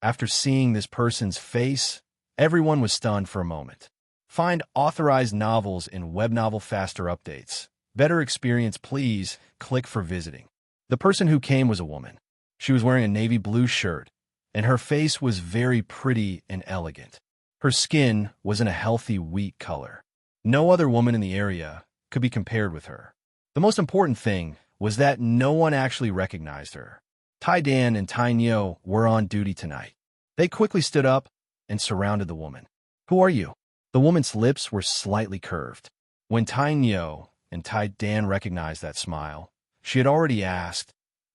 After seeing this person's face, everyone was stunned for a moment. Find authorized novels in Web Novel Faster Updates. Better experience, please click for visiting. The person who came was a woman. She was wearing a navy blue shirt, and her face was very pretty and elegant. Her skin was in a healthy wheat color. No other woman in the area could be compared with her. The most important thing was that no one actually recognized her. Tai Dan and Tai Nyo were on duty tonight. They quickly stood up and surrounded the woman. Who are you? The woman's lips were slightly curved. When Tai Nyo and Tai Dan recognized that smile, she had already asked,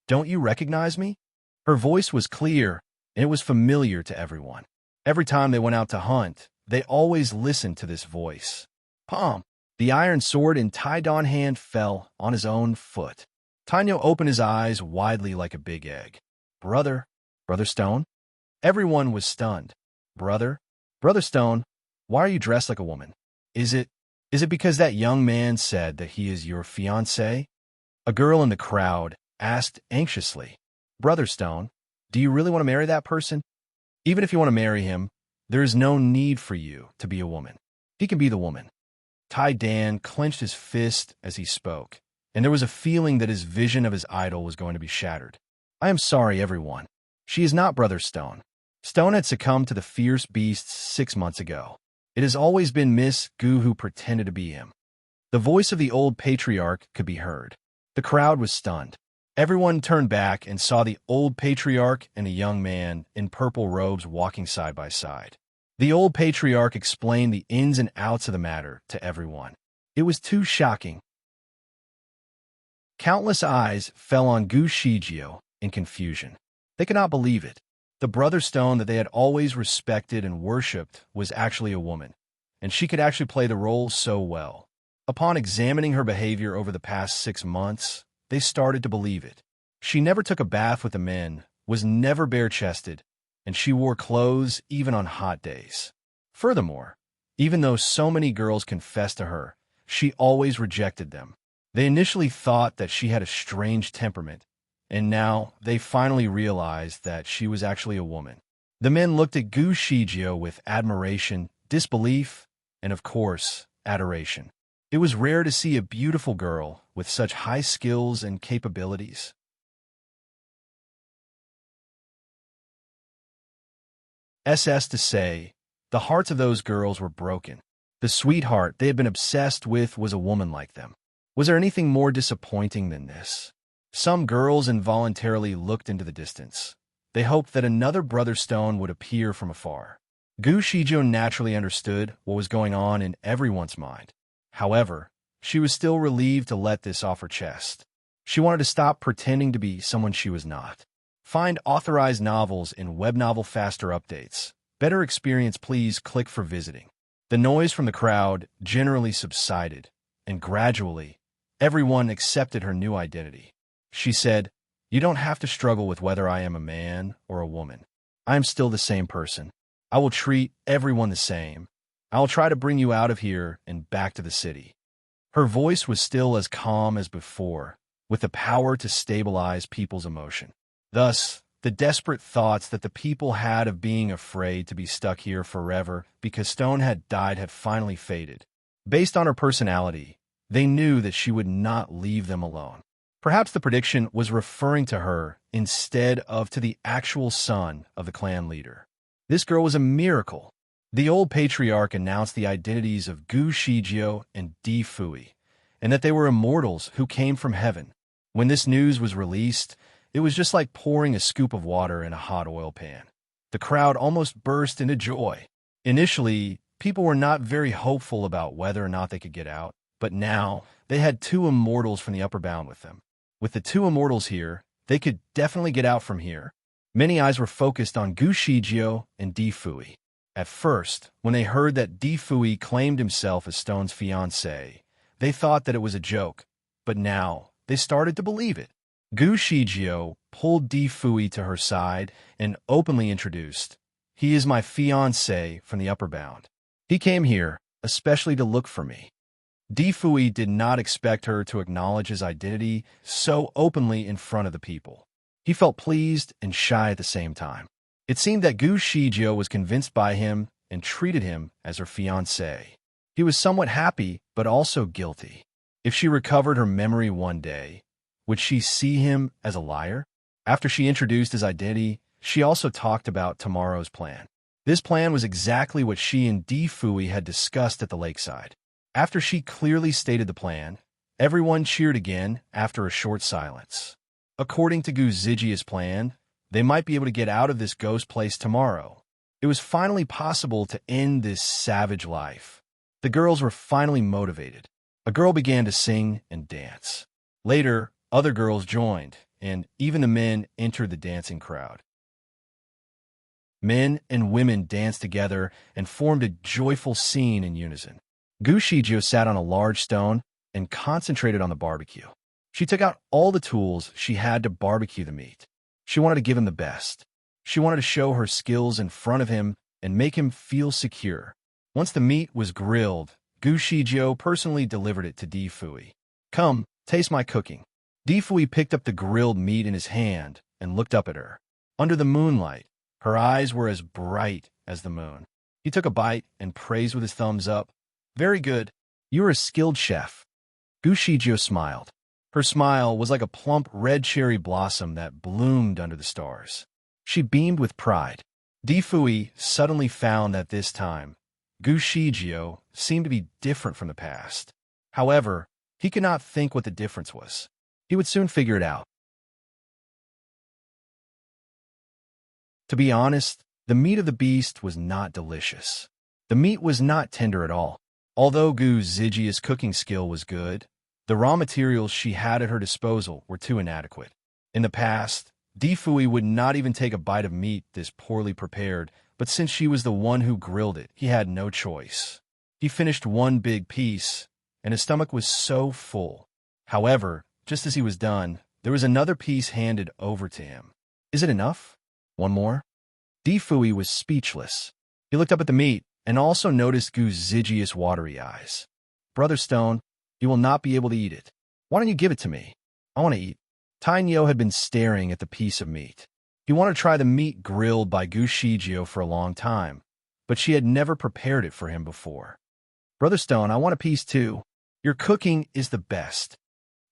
Don't you recognize me? Her voice was clear, and it was familiar to everyone. Every time they went out to hunt, they always listened to this voice. Pom! The iron sword in Tai Dan's hand fell on his own foot. Tai Nyo opened his eyes widely like a big egg. Brother Stone? Everyone was stunned. Brother Stone, why are you dressed like a woman? Is it because that young man said that he is your fiancé? A girl in the crowd asked anxiously. Brother Stone, do you really want to marry that person? Even if you want to marry him, there is no need for you to be a woman. He can be the woman. Tai Dan clenched his fist as he spoke, and there was a feeling that his vision of his idol was going to be shattered. I am sorry, everyone. She is not Brother Stone. Stone had succumbed to the fierce beasts 6 months ago. It has always been Miss Gu who pretended to be him. The voice of the old patriarch could be heard. The crowd was stunned. Everyone turned back and saw the old patriarch and a young man in purple robes walking side by side. The old patriarch explained the ins and outs of the matter to everyone. It was too shocking. Countless eyes fell on Gu Shijio in confusion. They could not believe it. The Brother Stone that they had always respected and worshipped was actually a woman, and she could actually play the role so well. Upon examining her behavior over the past 6 months, they started to believe it. She never took a bath with the men, was never bare-chested, and she wore clothes even on hot days. Furthermore, even though so many girls confessed to her, she always rejected them. They initially thought that she had a strange temperament, and now they finally realized that she was actually a woman. The men looked at Gu Shijio with admiration, disbelief, and of course, adoration. It was rare to see a beautiful girl with such high skills and capabilities. SS to say, the hearts of those girls were broken. The sweetheart they had been obsessed with was a woman like them. Was there anything more disappointing than this? Some girls involuntarily looked into the distance. They hoped that another Brother Stone would appear from afar. Gu Shijiu naturally understood what was going on in everyone's mind. However, she was still relieved to let this off her chest. She wanted to stop pretending to be someone she was not. Find authorized novels in Web Novel Faster Updates. Better experience, please click for visiting. The noise from the crowd generally subsided, and gradually, everyone accepted her new identity. She said, "You don't have to struggle with whether I am a man or a woman. I am still the same person. I will treat everyone the same. I will try to bring you out of here and back to the city." Her voice was still as calm as before, with the power to stabilize people's emotion. Thus, the desperate thoughts that the people had of being afraid to be stuck here forever because Stone had died had finally faded. Based on her personality, they knew that she would not leave them alone. Perhaps the prediction was referring to her instead of to the actual son of the clan leader. This girl was a miracle. The old patriarch announced the identities of Gu Shijiu and Di Fui, and that they were immortals who came from heaven. When this news was released, it was just like pouring a scoop of water in a hot oil pan. The crowd almost burst into joy. Initially, people were not very hopeful about whether or not they could get out, but now they had two immortals from the upper bound with them. With the two immortals here, they could definitely get out from here. Many eyes were focused on Gu Shijiu and Di Fui. At first, when they heard that Di Fui claimed himself as Stone's fiancé, they thought that it was a joke, but now they started to believe it. Gu Shijiu pulled Di Fui to her side and openly introduced, "He is my fiancé from the upper bound. He came here, especially to look for me." Di Fui did not expect her to acknowledge his identity so openly in front of the people. He felt pleased and shy at the same time. It seemed that Gu Shijiu was convinced by him and treated him as her fiancé. He was somewhat happy, but also guilty. If she recovered her memory one day, would she see him as a liar? After she introduced his identity, she also talked about tomorrow's plan. This plan was exactly what she and Di Fui had discussed at the lakeside. After she clearly stated the plan, everyone cheered again after a short silence. According to Gu Zijia's plan, they might be able to get out of this ghost place tomorrow. It was finally possible to end this savage life. The girls were finally motivated. A girl began to sing and dance. Later, other girls joined, and even the men entered the dancing crowd. Men and women danced together and formed a joyful scene in unison. Gu Shijiu sat on a large stone and concentrated on the barbecue. She took out all the tools she had to barbecue the meat. She wanted to give him the best. She wanted to show her skills in front of him and make him feel secure. Once the meat was grilled, Gu Shijiu personally delivered it to Di Fui. "Come, taste my cooking." Di Fui picked up the grilled meat in his hand and looked up at her. Under the moonlight, her eyes were as bright as the moon. He took a bite and praised with his thumbs up. "Very good. You're a skilled chef." Gu Shijiu smiled. Her smile was like a plump red cherry blossom that bloomed under the stars. She beamed with pride. Di Fui suddenly found that this time, Gu Shijiu seemed to be different from the past. However, he could not think what the difference was. He would soon figure it out. To be honest, the meat of the beast was not delicious. The meat was not tender at all. Although Gu Zijia's cooking skill was good, the raw materials she had at her disposal were too inadequate. In the past, Di Fui would not even take a bite of meat this poorly prepared, but since she was the one who grilled it, he had no choice. He finished one big piece, and his stomach was so full. However, just as he was done, there was another piece handed over to him. "Is it enough? One more?" Di Fui was speechless. He looked up at the meat and also noticed Gu Zijia's watery eyes. "Brother Stone, you will not be able to eat it. Why don't you give it to me? I want to eat." Tainyo had been staring at the piece of meat. He wanted to try the meat grilled by Gu Shijiu for a long time, but she had never prepared it for him before. Brother Stone, I want a piece too. Your cooking is the best.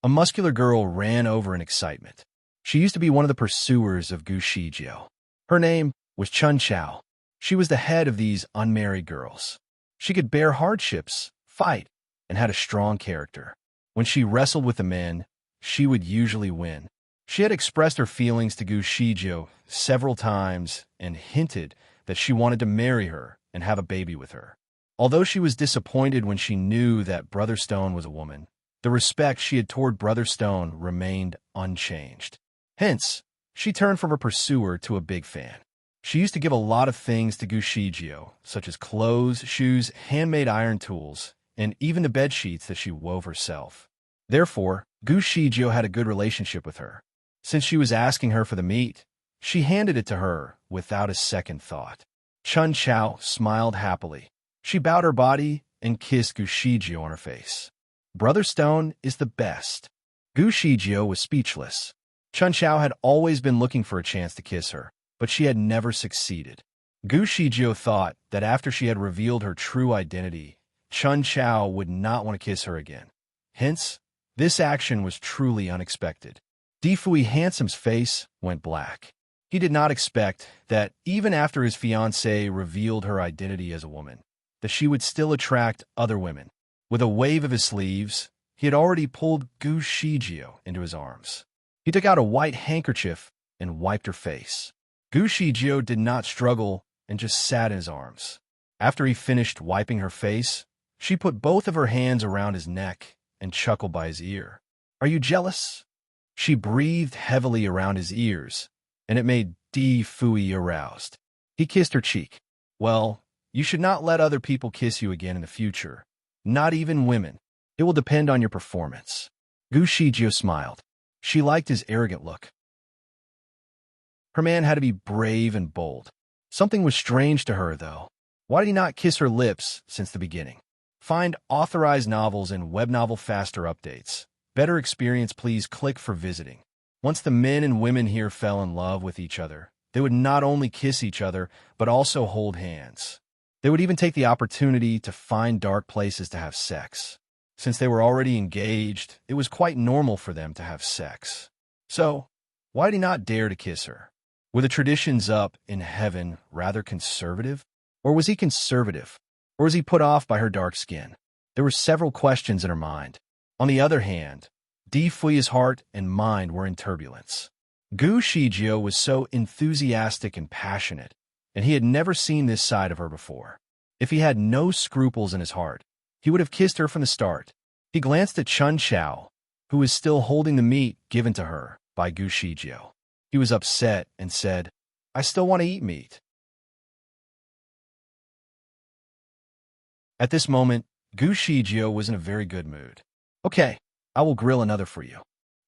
A muscular girl ran over in excitement. She used to be one of the pursuers of Gu Shijio. Her name was Chun Chao. She was the head of these unmarried girls. She could bear hardships, fight, and had a strong character. When she wrestled with the men, she would usually win. She had expressed her feelings to Gu Shijio several times and hinted that she wanted to marry her and have a baby with her. Although she was disappointed when she knew that Brother Stone was a woman, the respect she had toward Brother Stone remained unchanged. Hence, she turned from a pursuer to a big fan. She used to give a lot of things to Gu Shijio, such as clothes, shoes, handmade iron tools, and even the bed sheets that she wove herself. Therefore, Gu Shijio had a good relationship with her. Since she was asking her for the meat, she handed it to her without a second thought. Chun Chao smiled happily. She bowed her body and kissed Gu Shijio on her face. Brother Stone is the best. Gu Shijio was speechless. Chun Chao had always been looking for a chance to kiss her, but she had never succeeded. Gu Shijio thought that after she had revealed her true identity, Chun Chao would not want to kiss her again. Hence, this action was truly unexpected. Difui Handsome's face went black. He did not expect that even after his fiancée revealed her identity as a woman, that she would still attract other women. With a wave of his sleeves, he had already pulled Gu Shijio into his arms. He took out a white handkerchief and wiped her face. Gu Shijio did not struggle and just sat in his arms. After he finished wiping her face, she put both of her hands around his neck and chuckled by his ear. "Are you jealous?" She breathed heavily around his ears, and it made Difui aroused. He kissed her cheek. "Well, you should not let other people kiss you again in the future, not even women. It will depend on your performance." Gu Shijio smiled. She liked his arrogant look. Her man had to be brave and bold. Something was strange to her, though. Why did he not kiss her lips since the beginning? Find authorized novels and web novel faster updates. Better experience, please click for visiting. Once the men and women here fell in love with each other, they would not only kiss each other, but also hold hands. They would even take the opportunity to find dark places to have sex. Since they were already engaged, it was quite normal for them to have sex. So, why did he not dare to kiss her? Were the traditions up in heaven rather conservative? Or was he conservative? Or was he put off by her dark skin? There were several questions in her mind. On the other hand, Difui's heart and mind were in turbulence. Gu Shijio was so enthusiastic and passionate, and he had never seen this side of her before. If he had no scruples in his heart, he would have kissed her from the start. He glanced at Chun Chao, who was still holding the meat given to her by Gu Shijio. He was upset and said, "I still want to eat meat." At this moment, Gu Shijio was in a very good mood. "Okay, I will grill another for you."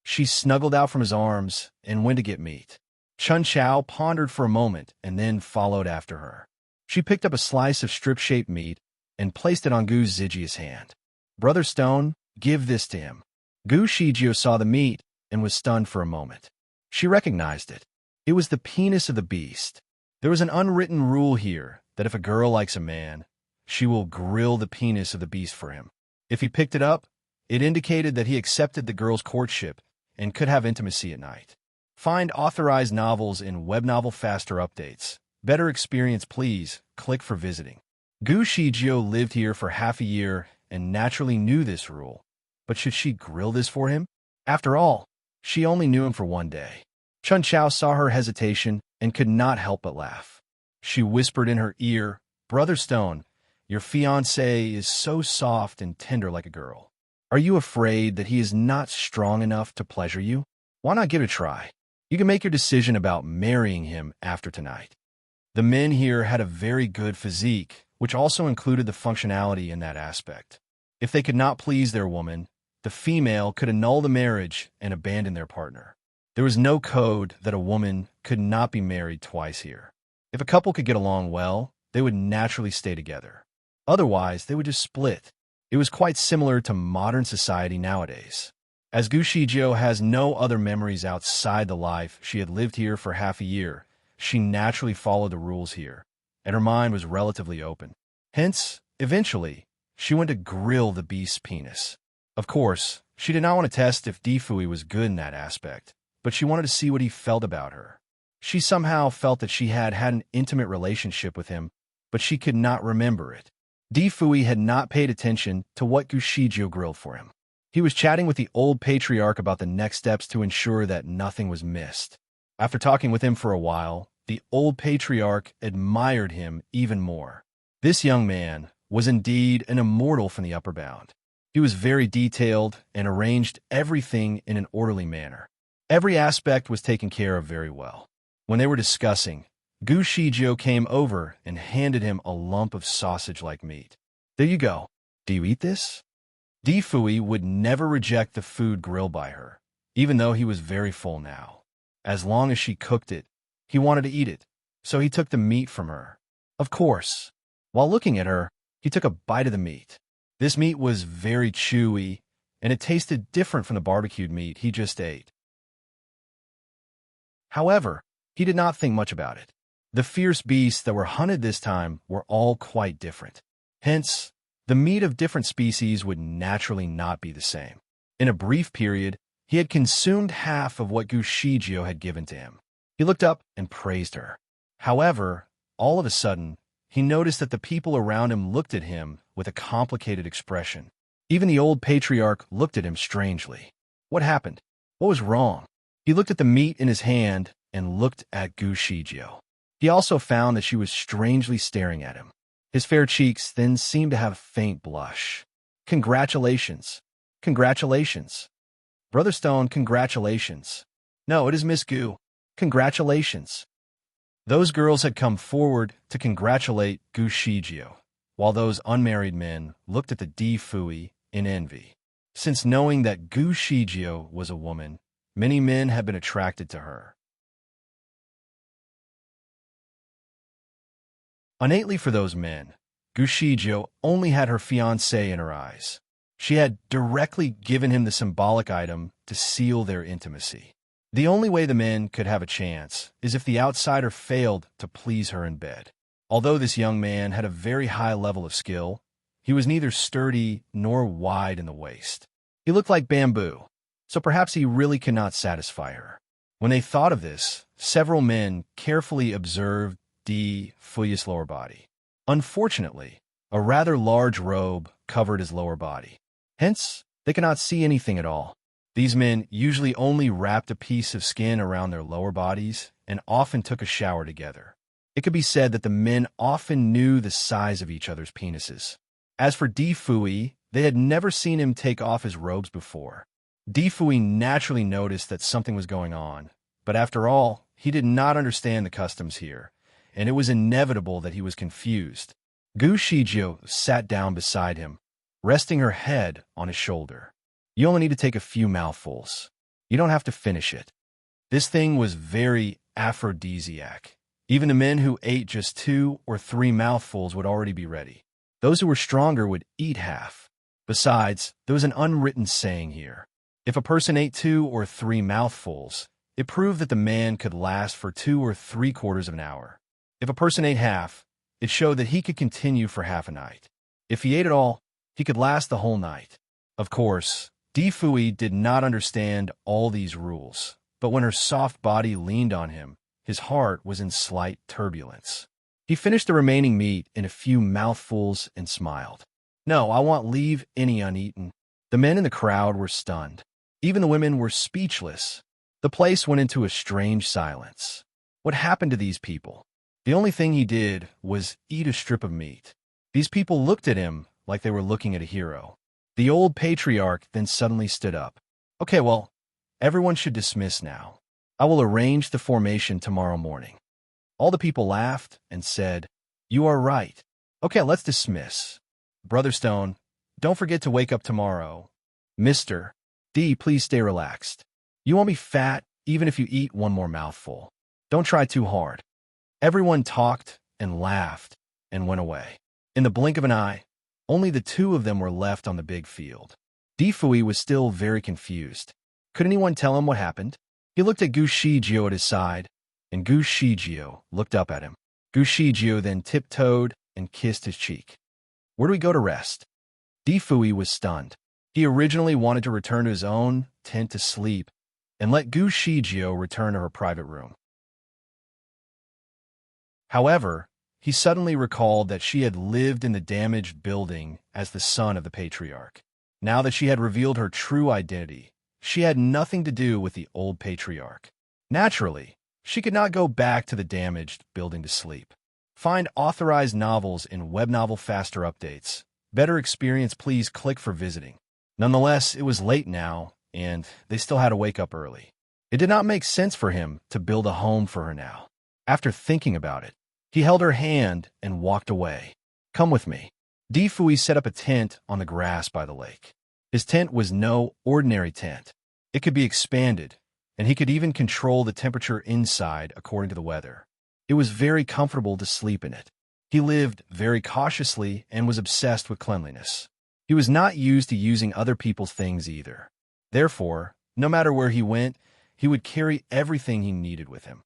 She snuggled out from his arms and went to get meat. Chun Chao pondered for a moment and then followed after her. She picked up a slice of strip-shaped meat and placed it on Gu Zijia's hand. "Brother Stone, give this to him." Gu Shijio saw the meat and was stunned for a moment. She recognized it. It was the penis of the beast. There was an unwritten rule here that if a girl likes a man, she will grill the penis of the beast for him. If he picked it up, it indicated that he accepted the girl's courtship and could have intimacy at night. Find authorized novels in web novel faster updates. Better experience, please click for visiting. Gu Shijio lived here for half a year and naturally knew this rule. But should she grill this for him? After all, she only knew him for one day. Chun Chao saw her hesitation and could not help but laugh. She whispered in her ear, "Brother Stone, your fiancé is so soft and tender like a girl. Are you afraid that he is not strong enough to pleasure you? Why not give it a try? You can make your decision about marrying him after tonight." The men here had a very good physique, which also included the functionality in that aspect. If they could not please their woman, the female could annul the marriage and abandon their partner. There was no code that a woman could not be married twice here. If a couple could get along well, they would naturally stay together. Otherwise, they would just split. It was quite similar to modern society nowadays. As Gu Shijio has no other memories outside the life she had lived here for half a year, she naturally followed the rules here, and her mind was relatively open. Hence, eventually, she went to grill the beast's penis. Of course, she did not want to test if Difui was good in that aspect, but she wanted to see what he felt about her. She somehow felt that she had had an intimate relationship with him, but she could not remember it. Difui had not paid attention to what Gushijio grilled for him. He was chatting with the old patriarch about the next steps to ensure that nothing was missed. After talking with him for a while, the old patriarch admired him even more. This young man was indeed an immortal from the upper bound. He was very detailed and arranged everything in an orderly manner. Every aspect was taken care of very well. When they were discussing, Gushijio came over and handed him a lump of sausage-like meat. There you go. Do you eat this? Difui would never reject the food grilled by her, even though he was very full now. As long as she cooked it, he wanted to eat it, so he took the meat from her. Of course, while looking at her, he took a bite of the meat. This meat was very chewy, and it tasted different from the barbecued meat he just ate. However, he did not think much about it. The fierce beasts that were hunted this time were all quite different. Hence, the meat of different species would naturally not be the same. In a brief period, he had consumed half of what Gushijio had given to him. He looked up and praised her. However, all of a sudden, he noticed that the people around him looked at him with a complicated expression. Even the old patriarch looked at him strangely. What happened? What was wrong? He looked at the meat in his hand and looked at Gushijio. He also found that she was strangely staring at him. His fair cheeks then seemed to have a faint blush. Congratulations. Congratulations. Brother Stone, congratulations. No, it is Miss Gu. Congratulations. Those girls had come forward to congratulate Gushijio, while those unmarried men looked at the Difui in envy. Since knowing that Gushijio was a woman, many men had been attracted to her. Innately for those men, Gushijio only had her fiancé in her eyes. She had directly given him the symbolic item to seal their intimacy. The only way the men could have a chance is if the outsider failed to please her in bed. Although this young man had a very high level of skill, he was neither sturdy nor wide in the waist. He looked like bamboo, so perhaps he really could not satisfy her. When they thought of this, several men carefully observed Difui's lower body. Unfortunately, a rather large robe covered his lower body. Hence, they could not see anything at all. These men usually only wrapped a piece of skin around their lower bodies and often took a shower together. It could be said that the men often knew the size of each other's penises. As for Difui, they had never seen him take off his robes before. Difui naturally noticed that something was going on, but after all, he did not understand the customs here, and it was inevitable that he was confused. Gushijio sat down beside him, resting her head on his shoulder. You only need to take a few mouthfuls. You don't have to finish it. This thing was very aphrodisiac. Even the men who ate just 2 or 3 mouthfuls would already be ready. Those who were stronger would eat half. Besides, there was an unwritten saying here. If a person ate 2 or 3 mouthfuls, it proved that the man could last for 2 or 3/4 of an hour. If a person ate half, it showed that he could continue for half a night. If he ate it all, he could last the whole night. Of course, Difui did not understand all these rules, but when her soft body leaned on him, his heart was in slight turbulence. He finished the remaining meat in a few mouthfuls and smiled. No, I won't leave any uneaten. The men in the crowd were stunned. Even the women were speechless. The place went into a strange silence. What happened to these people? The only thing he did was eat a strip of meat. These people looked at him like they were looking at a hero. The old patriarch then suddenly stood up. Okay, well, everyone should dismiss now. I will arrange the formation tomorrow morning. All the people laughed and said, You are right. Okay, let's dismiss. Brother Stone, don't forget to wake up tomorrow. Mr. D, please stay relaxed. You won't be fat even if you eat one more mouthful. Don't try too hard. Everyone talked and laughed and went away. In the blink of an eye, only the 2 of them were left on the big field. Difui was still very confused. Could anyone tell him what happened? He looked at Gushijio at his side, and Gushijio looked up at him. Gushijio then tiptoed and kissed his cheek. Where do we go to rest? Difui was stunned. He originally wanted to return to his own tent to sleep and let Gu Shijio return to her private room. However, he suddenly recalled that she had lived in the damaged building as the son of the patriarch. Now that she had revealed her true identity, she had nothing to do with the old patriarch. Naturally, she could not go back to the damaged building to sleep. Find authorized novels in web novel faster updates. Better experience, please click for visiting. Nonetheless, it was late now, and they still had to wake up early. It did not make sense for him to build a home for her now. After thinking about it, he held her hand and walked away. Come with me. Difui set up a tent on the grass by the lake. His tent was no ordinary tent. It could be expanded, and he could even control the temperature inside according to the weather. It was very comfortable to sleep in it. He lived very cautiously and was obsessed with cleanliness. He was not used to using other people's things either. Therefore, no matter where he went, he would carry everything he needed with him.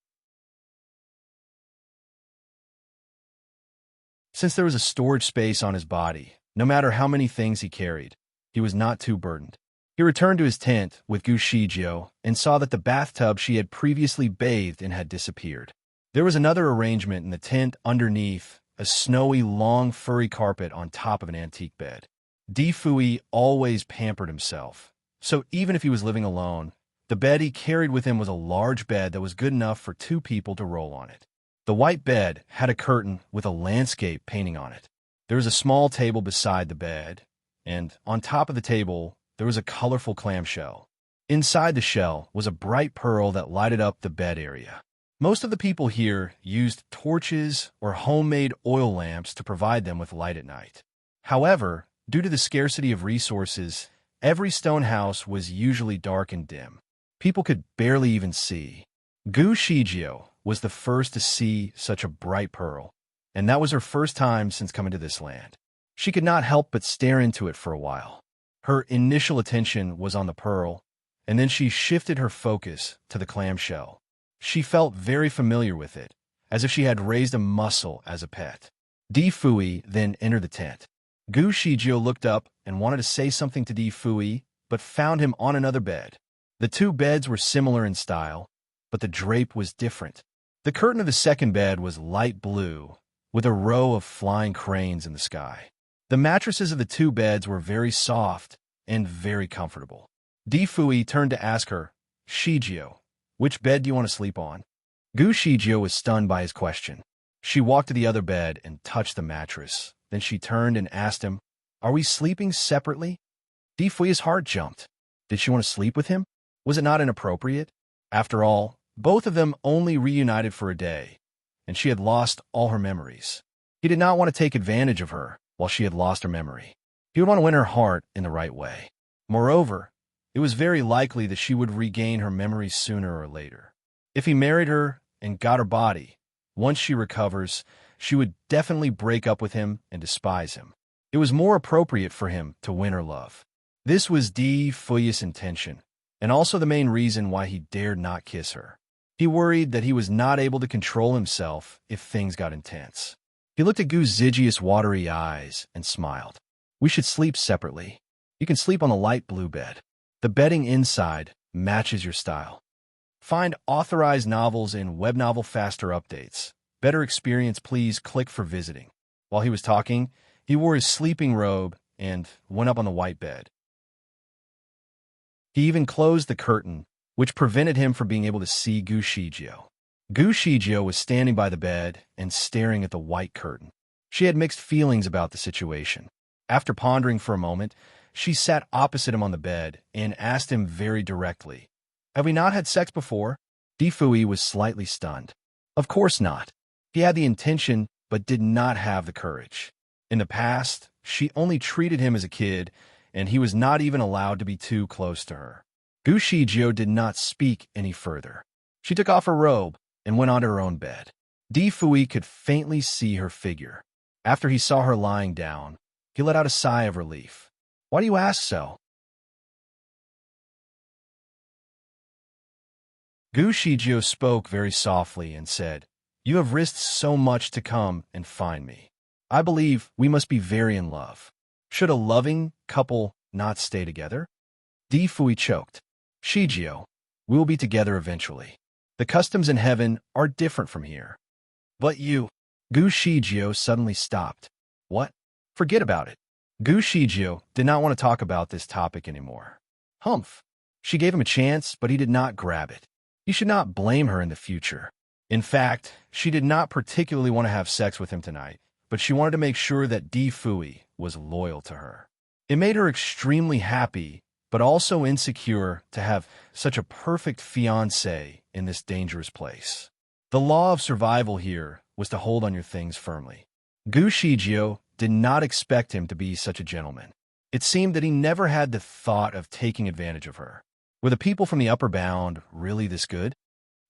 Since there was a storage space on his body, no matter how many things he carried, he was not too burdened. He returned to his tent with Gu Shijio and saw that the bathtub she had previously bathed in had disappeared. There was another arrangement in the tent underneath, a snowy, long, furry carpet on top of an antique bed. Difui always pampered himself, so even if he was living alone, the bed he carried with him was a large bed that was good enough for 2 people to roll on it. The white bed had a curtain with a landscape painting on it. There was a small table beside the bed, and on top of the table, there was a colorful clamshell. Inside the shell was a bright pearl that lighted up the bed area. Most of the people here used torches or homemade oil lamps to provide them with light at night. However, due to the scarcity of resources, every stone house was usually dark and dim. People could barely even see. Gu Shijio was the first to see such a bright pearl, and that was her first time since coming to this land. She could not help but stare into it for a while. Her initial attention was on the pearl, and then she shifted her focus to the clamshell. She felt very familiar with it, as if she had raised a mussel as a pet. Difui then entered the tent. Gu Shijio looked up and wanted to say something to Difui, but found him on another bed. The 2 beds were similar in style, but the drape was different. The curtain of the second bed was light blue, with a row of flying cranes in the sky. The mattresses of the 2 beds were very soft and very comfortable. Difui turned to ask her, Shijio, which bed do you want to sleep on? Gu Shijio was stunned by his question. She walked to the other bed and touched the mattress. Then she turned and asked him, Are we sleeping separately? Difui's heart jumped. Did she want to sleep with him? Was it not inappropriate? After all, both of them only reunited for a day, and she had lost all her memories. He did not want to take advantage of her while she had lost her memory. He would want to win her heart in the right way. Moreover, it was very likely that she would regain her memories sooner or later. If he married her and got her body, once she recovers, she would definitely break up with him and despise him. It was more appropriate for him to win her love. This was Difui's intention, and also the main reason why he dared not kiss her. He worried that he was not able to control himself if things got intense. He looked at Gu Zijia's watery eyes and smiled. We should sleep separately. You can sleep on the light blue bed. The bedding inside matches your style. Find authorized novels in web novel faster updates. Better experience, please click for visiting. While he was talking, he wore his sleeping robe and went up on the white bed. He even closed the curtain, which prevented him from being able to see Gu Shijio. Gu Shijio was standing by the bed and staring at the white curtain. She had mixed feelings about the situation. After pondering for a moment, she sat opposite him on the bed and asked him very directly, Have we not had sex before? Difui was slightly stunned. Of course not. He had the intention, but did not have the courage. In the past, she only treated him as a kid, and he was not even allowed to be too close to her. Gu Shijio did not speak any further. She took off her robe and went onto her own bed. Difui could faintly see her figure. After he saw her lying down, he let out a sigh of relief. Why do you ask so? Gu Shijio spoke very softly and said, You have risked so much to come and find me. I believe we must be very in love. Should a loving couple not stay together? Di Fui choked. Shijio, we will be together eventually. The customs in heaven are different from here. But you. Gu Shijio suddenly stopped. What? Forget about it. Gu Shijio did not want to talk about this topic anymore. Humph. She gave him a chance, but he did not grab it. He should not blame her in the future. In fact, she did not particularly want to have sex with him tonight, but she wanted to make sure that Di Fui was loyal to her. It made her extremely happy, but also insecure to have such a perfect fiancé in this dangerous place. The law of survival here was to hold on your things firmly. Gu Shijio did not expect him to be such a gentleman. It seemed that he never had the thought of taking advantage of her. Were the people from the upper bound really this good?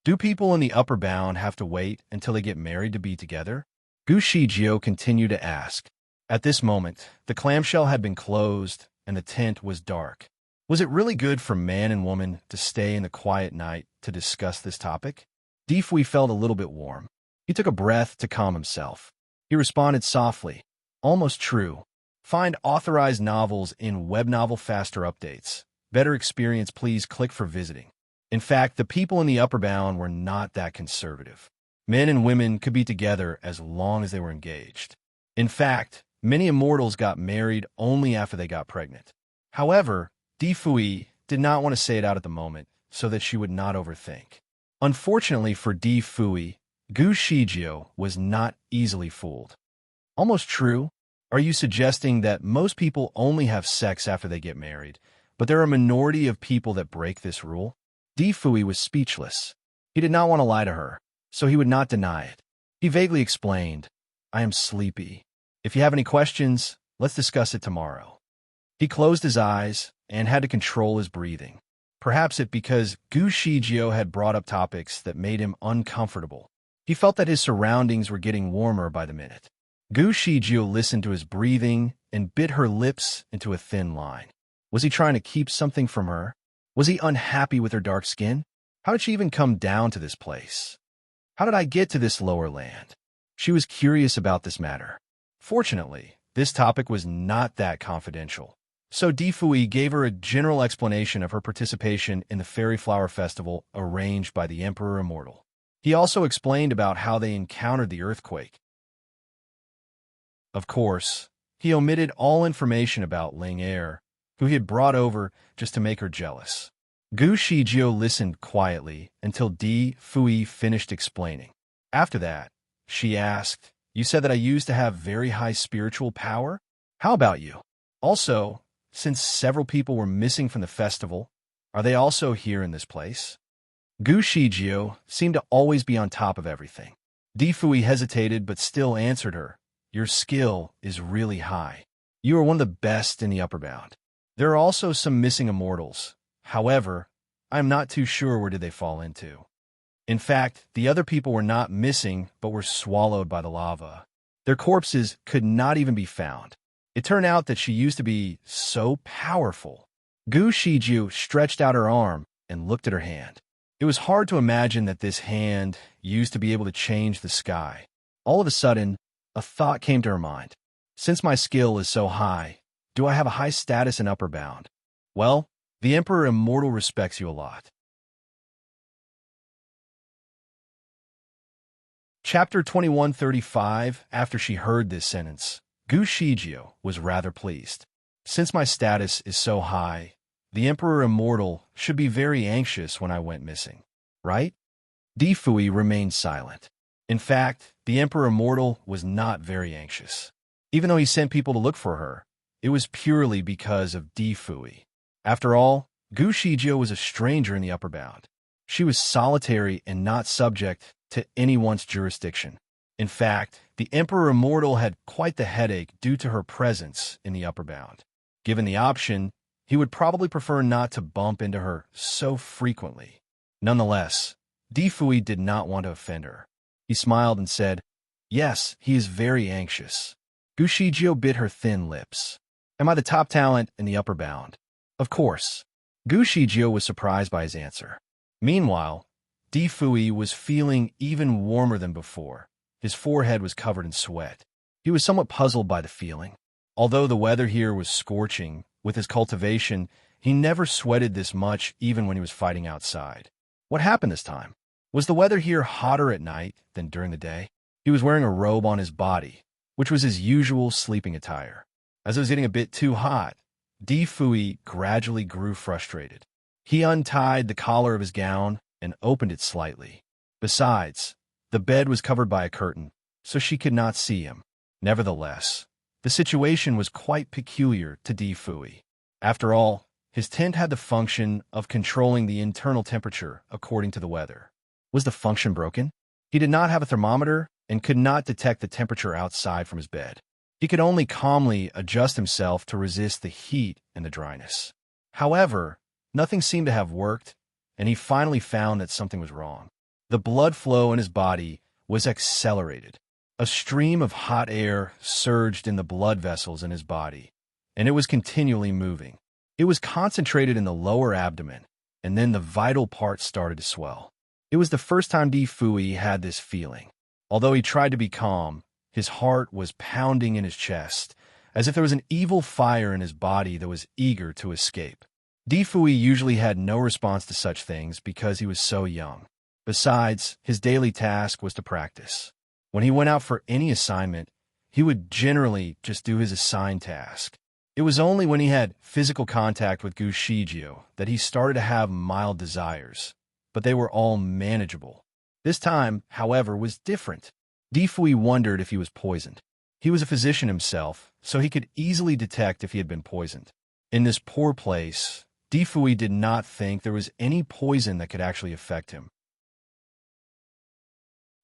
Do people in the upper bound have to wait until they get married to be together? Gu Shijio continued to ask. At this moment, the clamshell had been closed and the tent was dark. Was it really good for man and woman to stay in the quiet night to discuss this topic? Di Fui felt a little bit warm. He took a breath to calm himself. He responded softly. Almost true. Find authorized novels in web novel faster updates. Better experience, please click for visiting. In fact, the people in the upper bound were not that conservative. Men and women could be together as long as they were engaged. In fact, many immortals got married only after they got pregnant. However, Di Fui did not want to say it out at the moment so that she would not overthink. Unfortunately for Di Fui, Gu Shijio was not easily fooled. Almost true. Are you suggesting that most people only have sex after they get married, but there are a minority of people that break this rule? Di Fui was speechless. He did not want to lie to her, so he would not deny it. He vaguely explained, I am sleepy. If you have any questions, let's discuss it tomorrow. He closed his eyes and had to control his breathing. Perhaps it because Gu Shijio had brought up topics that made him uncomfortable. He felt that his surroundings were getting warmer by the minute. Gu Shijio listened to his breathing and bit her lips into a thin line. Was he trying to keep something from her? Was he unhappy with her dark skin? How did she even come down to this place? How did I get to this lower land? She was curious about this matter. Fortunately, this topic was not that confidential. So Di Fui gave her a general explanation of her participation in the Fairy Flower Festival arranged by the Emperor Immortal. He also explained about how they encountered the earthquake. Of course, he omitted all information about Ling Er, who he had brought over just to make her jealous. Gu Shijio listened quietly until Di Fui finished explaining. After that, she asked, You said that I used to have very high spiritual power? How about you? Also, since several people were missing from the festival, are they also here in this place? Gu Shijio seemed to always be on top of everything. Di Fui hesitated but still answered her. Your skill is really high. You are one of the best in the upper bound. There are also some missing immortals. However, I am not too sure where did they fall into. In fact, the other people were not missing but were swallowed by the lava. Their corpses could not even be found. It turned out that she used to be so powerful. Gu Shijio stretched out her arm and looked at her hand. It was hard to imagine that this hand used to be able to change the sky. All of a sudden, a thought came to her mind. Since my skill is so high, do I have a high status in upper bound? Well, the Emperor Immortal respects you a lot. Chapter 2135. After she heard this sentence, Gu Shijio was rather pleased. Since my status is so high, the Emperor Immortal should be very anxious when I went missing, right? Di Fui remained silent. In fact, the Emperor Immortal was not very anxious. Even though he sent people to look for her, it was purely because of Di Fui. After all, Gu Shijio was a stranger in the upper bound. She was solitary and not subject to anyone's jurisdiction. In fact, the Emperor Immortal had quite the headache due to her presence in the upper bound. Given the option, he would probably prefer not to bump into her so frequently. Nonetheless, Di Fui did not want to offend her. He smiled and said, Yes, he is very anxious. Gu Shijio bit her thin lips. Am I the top talent in the upper bound? Of course. Gu Shijio was surprised by his answer. Meanwhile, Di Fui was feeling even warmer than before. His forehead was covered in sweat. He was somewhat puzzled by the feeling. Although the weather here was scorching, with his cultivation, he never sweated this much even when he was fighting outside. What happened this time? Was the weather here hotter at night than during the day? He was wearing a robe on his body, which was his usual sleeping attire. As it was getting a bit too hot, Di Fui gradually grew frustrated. He untied the collar of his gown and opened it slightly. Besides, the bed was covered by a curtain, so she could not see him. Nevertheless, the situation was quite peculiar to Di Fui. After all, his tent had the function of controlling the internal temperature according to the weather. Was the function broken? He did not have a thermometer and could not detect the temperature outside from his bed. He could only calmly adjust himself to resist the heat and the dryness. However, nothing seemed to have worked, and he finally found that something was wrong. The blood flow in his body was accelerated. A stream of hot air surged in the blood vessels in his body, and it was continually moving. It was concentrated in the lower abdomen, and then the vital parts started to swell. It was the first time Di Fui had this feeling. Although he tried to be calm, his heart was pounding in his chest, as if there was an evil fire in his body that was eager to escape. Di Fui usually had no response to such things because he was so young. Besides, his daily task was to practice. When he went out for any assignment, he would generally just do his assigned task. It was only when he had physical contact with Gu Shijio that he started to have mild desires, but they were all manageable. This time, however, was different. Di Fui wondered if he was poisoned. He was a physician himself, so he could easily detect if he had been poisoned. In this poor place, Di Fui did not think there was any poison that could actually affect him.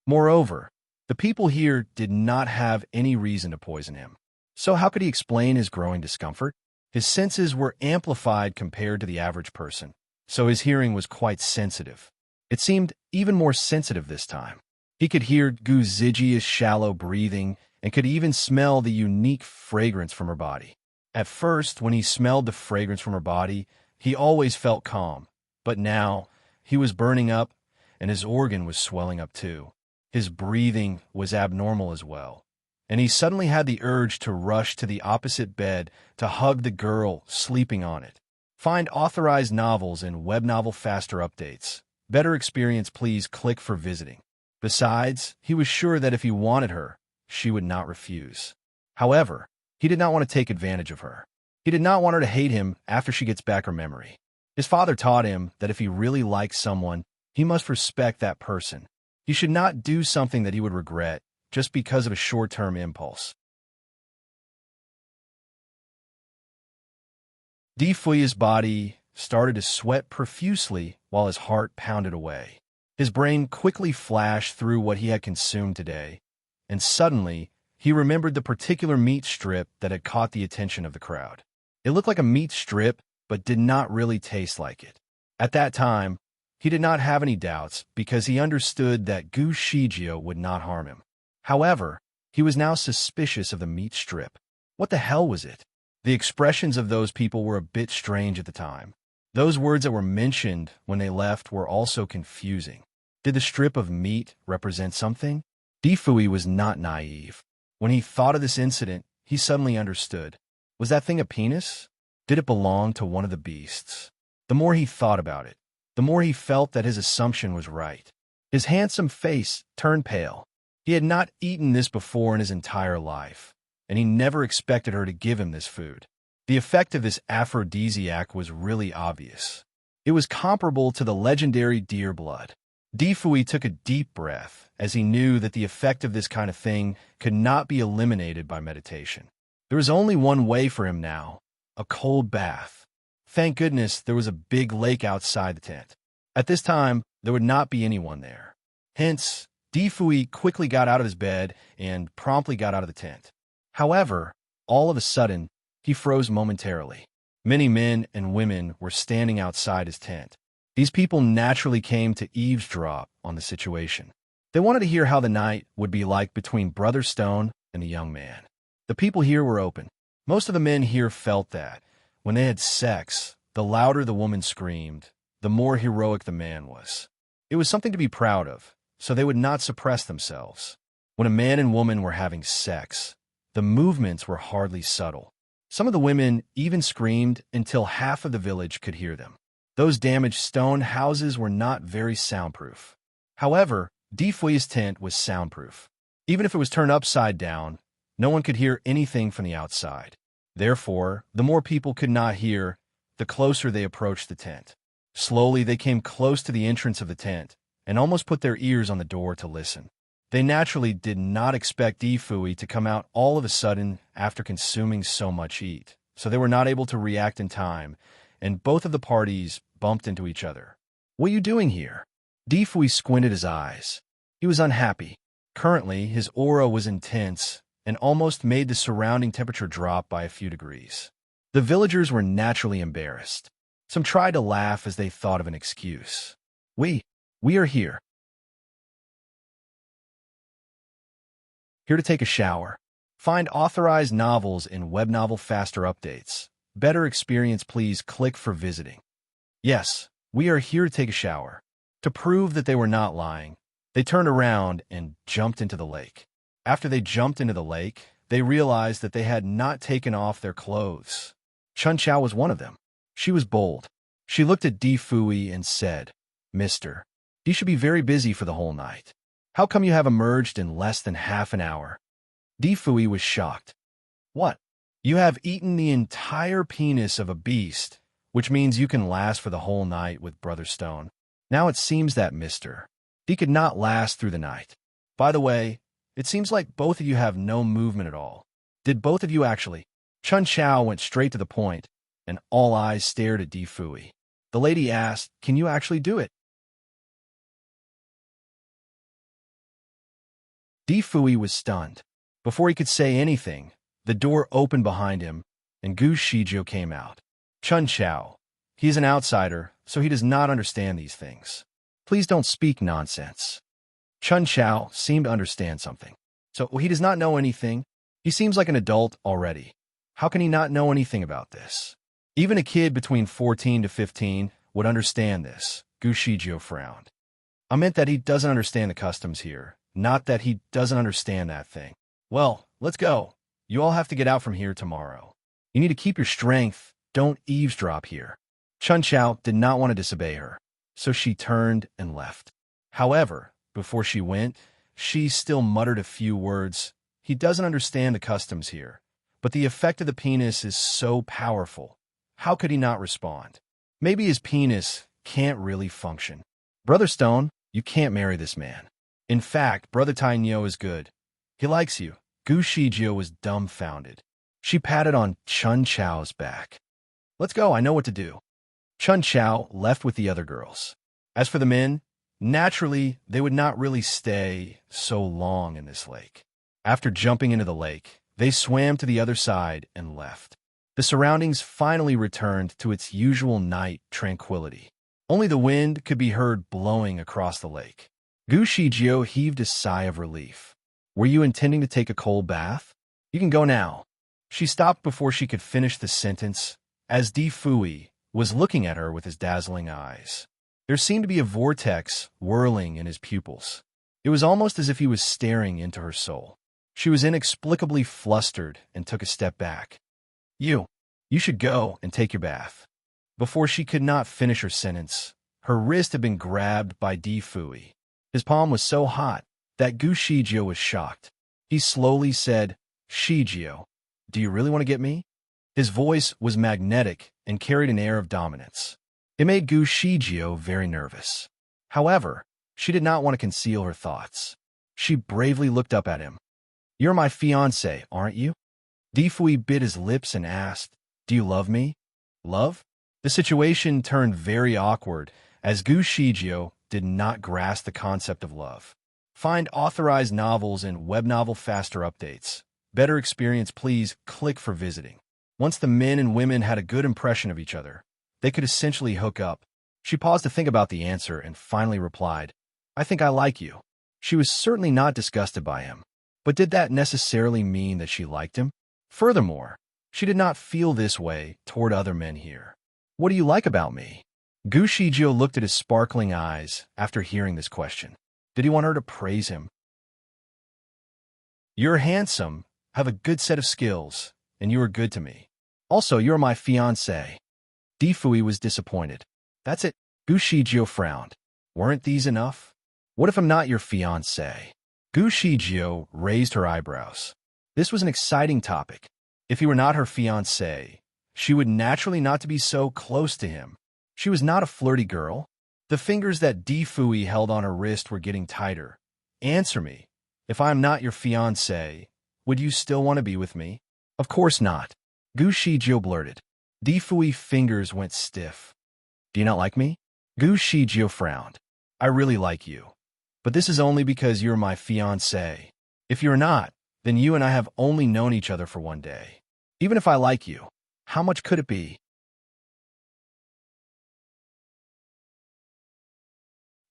Moreover, the people here did not have any reason to poison him. So how could he explain his growing discomfort? His senses were amplified compared to the average person, so his hearing was quite sensitive. It seemed even more sensitive this time. He could hear Gu Zijia's shallow breathing and could even smell the unique fragrance from her body. At first, when he smelled the fragrance from her body, he always felt calm, but now he was burning up and his organ was swelling up too. His breathing was abnormal as well, and he suddenly had the urge to rush to the opposite bed to hug the girl sleeping on it. Find authorized novels and web novel faster updates. Better experience, please click for visiting. Besides, he was sure that if he wanted her, she would not refuse. However, he did not want to take advantage of her. He did not want her to hate him after she gets back her memory. His father taught him that if he really likes someone, he must respect that person. He should not do something that he would regret just because of a short-term impulse. Di Fui's body started to sweat profusely while his heart pounded away. His brain quickly flashed through what he had consumed today, and suddenly he remembered the particular meat strip that had caught the attention of the crowd. It looked like a meat strip, but did not really taste like it. At that time, he did not have any doubts because he understood that Gu Shijio would not harm him. However, he was now suspicious of the meat strip. What the hell was it? The expressions of those people were a bit strange at the time. Those words that were mentioned when they left were also confusing. Did the strip of meat represent something? Di Fui was not naive. When he thought of this incident, he suddenly understood. Was that thing a penis? Did it belong to one of the beasts? The more he thought about it, the more he felt that his assumption was right. His handsome face turned pale. He had not eaten this before in his entire life, and he never expected her to give him this food. The effect of this aphrodisiac was really obvious. It was comparable to the legendary deer blood. Di Fui took a deep breath as he knew that the effect of this kind of thing could not be eliminated by meditation. There was only one way for him now, a cold bath. Thank goodness there was a big lake outside the tent. At this time, there would not be anyone there. Hence, Di Fui quickly got out of his bed and promptly got out of the tent. However, all of a sudden, he froze momentarily. Many men and women were standing outside his tent. These people naturally came to eavesdrop on the situation. They wanted to hear how the night would be like between Brother Stone and the young man. The people here were open. Most of the men here felt that when they had sex, the louder the woman screamed, the more heroic the man was. It was something to be proud of, so they would not suppress themselves. When a man and woman were having sex, The movements were hardly subtle. Some of the women even screamed until half of the village could hear them. Those damaged stone houses were not very soundproof. However, Difui's tent was soundproof. Even if it was turned upside down, no one could hear anything from the outside. Therefore, the more people could not hear, the closer they approached the tent. Slowly, they came close to the entrance of the tent and almost put their ears on the door to listen. They naturally did not expect Difui to come out all of a sudden after consuming so much heat, so they were not able to react in time, and both of the parties bumped into each other. "What are you doing here?" Difui squinted his eyes. He was unhappy. Currently, his aura was intense and almost made the surrounding temperature drop by a few degrees. The villagers were naturally embarrassed. Some tried to laugh as they thought of an excuse. We are here to take a shower. Find authorized novels in web novel faster updates. Better experience, please click for visiting. Yes, we are here to take a shower. To prove that they were not lying, they turned around and jumped into the lake. After they jumped into the lake, they realized that they had not taken off their clothes. Chun Chao was one of them. She was bold. She looked at Difui and said, "Mister, you should be very busy for the whole night. How come you have emerged in less than half an hour?" Difui was shocked. "What? You have eaten the entire penis of a beast, which means you can last for the whole night with Brother Stone. Now it seems that Mr. D could not last through the night. By the way, it seems like both of you have no movement at all. Did both of you actually?" Chun Chao went straight to the point, and all eyes stared at Difui. The lady asked, "Can you actually do it?" Difui was stunned. Before he could say anything, the door opened behind him, and Gu Shizhou came out. "Chun Chao. He is an outsider, so he does not understand these things. Please don't speak nonsense." Chun Chao seemed to understand something. "So he does not know anything? He seems like an adult already. How can he not know anything about this? Even a kid between 14 to 15 would understand this." Gu Shizhou frowned. "I meant that he doesn't understand the customs here, not that he doesn't understand that thing. Well, let's go. You all have to get out from here tomorrow. You need to keep your strength. Don't eavesdrop here." Chun Chao did not want to disobey her, so she turned and left. However, before she went, she still muttered a few words. He doesn't understand the customs here, but the effect of the penis is so powerful. How could he not respond? Maybe his penis can't really function. "Brother Stone, you can't marry this man. In fact, Brother Tainyo is good. He likes you." Gu Shizhou was dumbfounded. She patted on Chun Chao's back. "Let's go, I know what to do." Chun Chao left with the other girls. As for the men, naturally, they would not really stay so long in this lake. After jumping into the lake, they swam to the other side and left. The surroundings finally returned to its usual night tranquility. Only the wind could be heard blowing across the lake. Gu Shizhou heaved a sigh of relief. "Were you intending to take a cold bath? You can go now." She stopped before she could finish the sentence, as Difui was looking at her with his dazzling eyes. There seemed to be a vortex whirling in his pupils. It was almost as if he was staring into her soul. She was inexplicably flustered and took a step back. You should go and take your bath." Before she could not finish her sentence, her wrist had been grabbed by Difui. His palm was so hot that Gu Shizhou was shocked. He slowly said, "Shizhou, do you really want to get me?" His voice was magnetic and carried an air of dominance. It made Gu Shizhou very nervous. However, she did not want to conceal her thoughts. She bravely looked up at him. "You're my fiancé, aren't you?" Difui bit his lips and asked, "Do you love me?" Love? The situation turned very awkward, as Gu Shizhou did not grasp the concept of love. Find authorized novels in web novel faster updates. Better experience, please click for visiting. Once the men and women had a good impression of each other, they could essentially hook up. She paused to think about the answer and finally replied, "I think I like you." She was certainly not disgusted by him, but did that necessarily mean that she liked him? Furthermore, she did not feel this way toward other men here. "What do you like about me?" Gu Shizhou looked at his sparkling eyes after hearing this question. Did he want her to praise him? "You're handsome. have a good set of skills, and you are good to me. Also, you're my fiancé. Difui was disappointed. That's it. Gu Shijio frowned. Weren't these enough? What if I'm not your fiancé? Gu Shijio raised her eyebrows. This was an exciting topic. If he were not her fiancé, she would naturally not to be so close to him. She was not a flirty girl. The fingers that Difui held on her wrist were getting tighter. Answer me. If I am not your fiancé, would you still want to be with me? Of course not. Gu Shijio blurted. Difui's fingers went stiff. Do you not like me? Gu Shijio frowned. I really like you. But this is only because you're my fiancé. If you're not, then you and I have only known each other for one day. Even if I like you, how much could it be?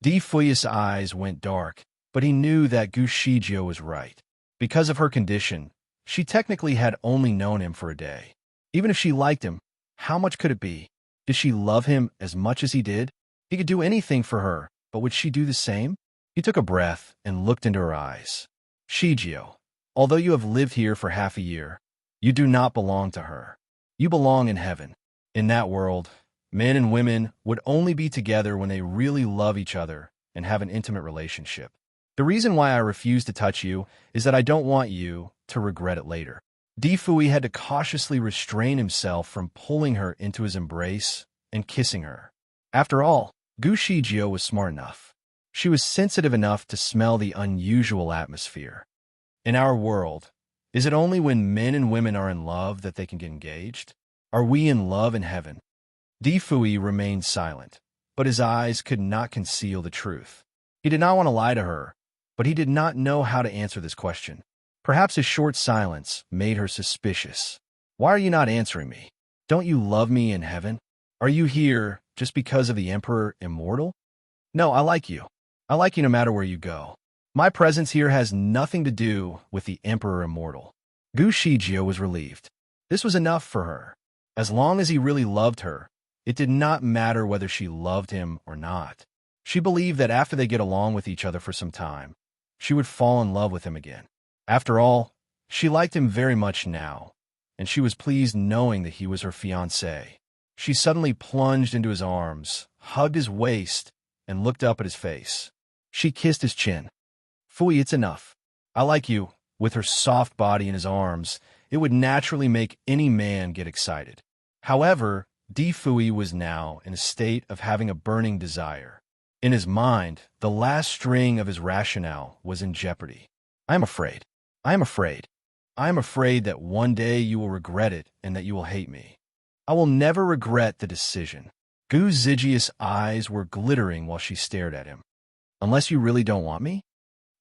Difui's eyes went dark, but he knew that Gu Shijio was right. Because of her condition, she technically had only known him for a day. Even if she liked him, how much could it be? Did she love him as much as he did? He could do anything for her, but would she do the same? He took a breath and looked into her eyes. Shijio, although you have lived here for half a year, you do not belong to her. You belong in heaven. In that world, men and women would only be together when they really love each other and have an intimate relationship. The reason why I refuse to touch you is that I don't want you to regret it later. Difui had to cautiously restrain himself from pulling her into his embrace and kissing her. After all, Gu Shijio was smart enough. She was sensitive enough to smell the unusual atmosphere. In our world, is it only when men and women are in love that they can get engaged? Are we in love in heaven? Difui remained silent, but his eyes could not conceal the truth. He did not want to lie to her, but he did not know how to answer this question. Perhaps his short silence made her suspicious. Why are you not answering me? Don't you love me in heaven? Are you here just because of the Emperor Immortal? No, I like you. I like you no matter where you go. My presence here has nothing to do with the Emperor Immortal. Gu Shijio was relieved. This was enough for her. As long as he really loved her, it did not matter whether she loved him or not. She believed that after they get along with each other for some time, she would fall in love with him again. After all, she liked him very much now, and she was pleased knowing that he was her fiancé. She suddenly plunged into his arms, hugged his waist, and looked up at his face. She kissed his chin. Fui, it's enough. I like you. With her soft body in his arms, it would naturally make any man get excited. However, Difui was now in a state of having a burning desire. In his mind, the last string of his rationale was in jeopardy. I am afraid. I am afraid. I am afraid that one day you will regret it and that you will hate me. I will never regret the decision. Gu Zijia's eyes were glittering while she stared at him. Unless you really don't want me?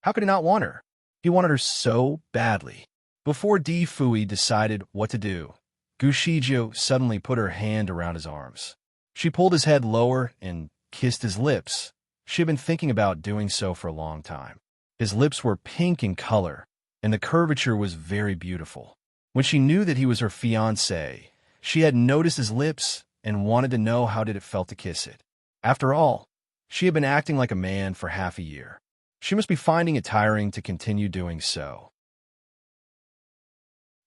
How could he not want her? He wanted her so badly. Before Difui decided what to do, Gu Shijio suddenly put her hand around his arms. She pulled his head lower and kissed his lips. She had been thinking about doing so for a long time. His lips were pink in color, and the curvature was very beautiful. When she knew that he was her fiancé, she had noticed his lips and wanted to know how did it felt to kiss it. After all, she had been acting like a man for half a year. She must be finding it tiring to continue doing so.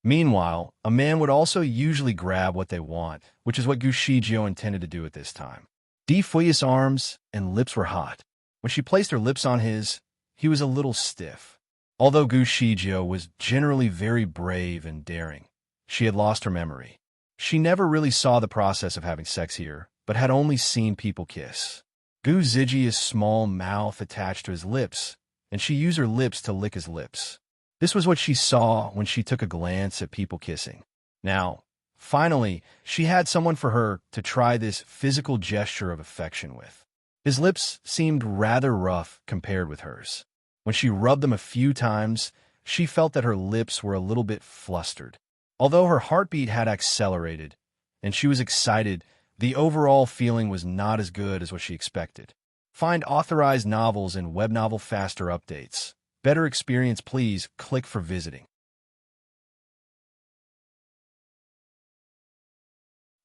Meanwhile, a man would also usually grab what they want, which is what Gu Shijio intended to do at this time. Difui's arms and lips were hot. When she placed her lips on his, he was a little stiff. Although Gu Shijio was generally very brave and daring, she had lost her memory. She never really saw the process of having sex here, but had only seen people kiss. Gu Zijia's small mouth attached to his lips, and she used her lips to lick his lips. This was what she saw when she took a glance at people kissing. Now, finally, she had someone for her to try this physical gesture of affection with. His lips seemed rather rough compared with hers. When she rubbed them a few times, she felt that her lips were a little bit flustered. Although her heartbeat had accelerated, and she was excited, the overall feeling was not as good as what she expected. Find authorized novels and web novel faster updates. Better experience, please click for visiting.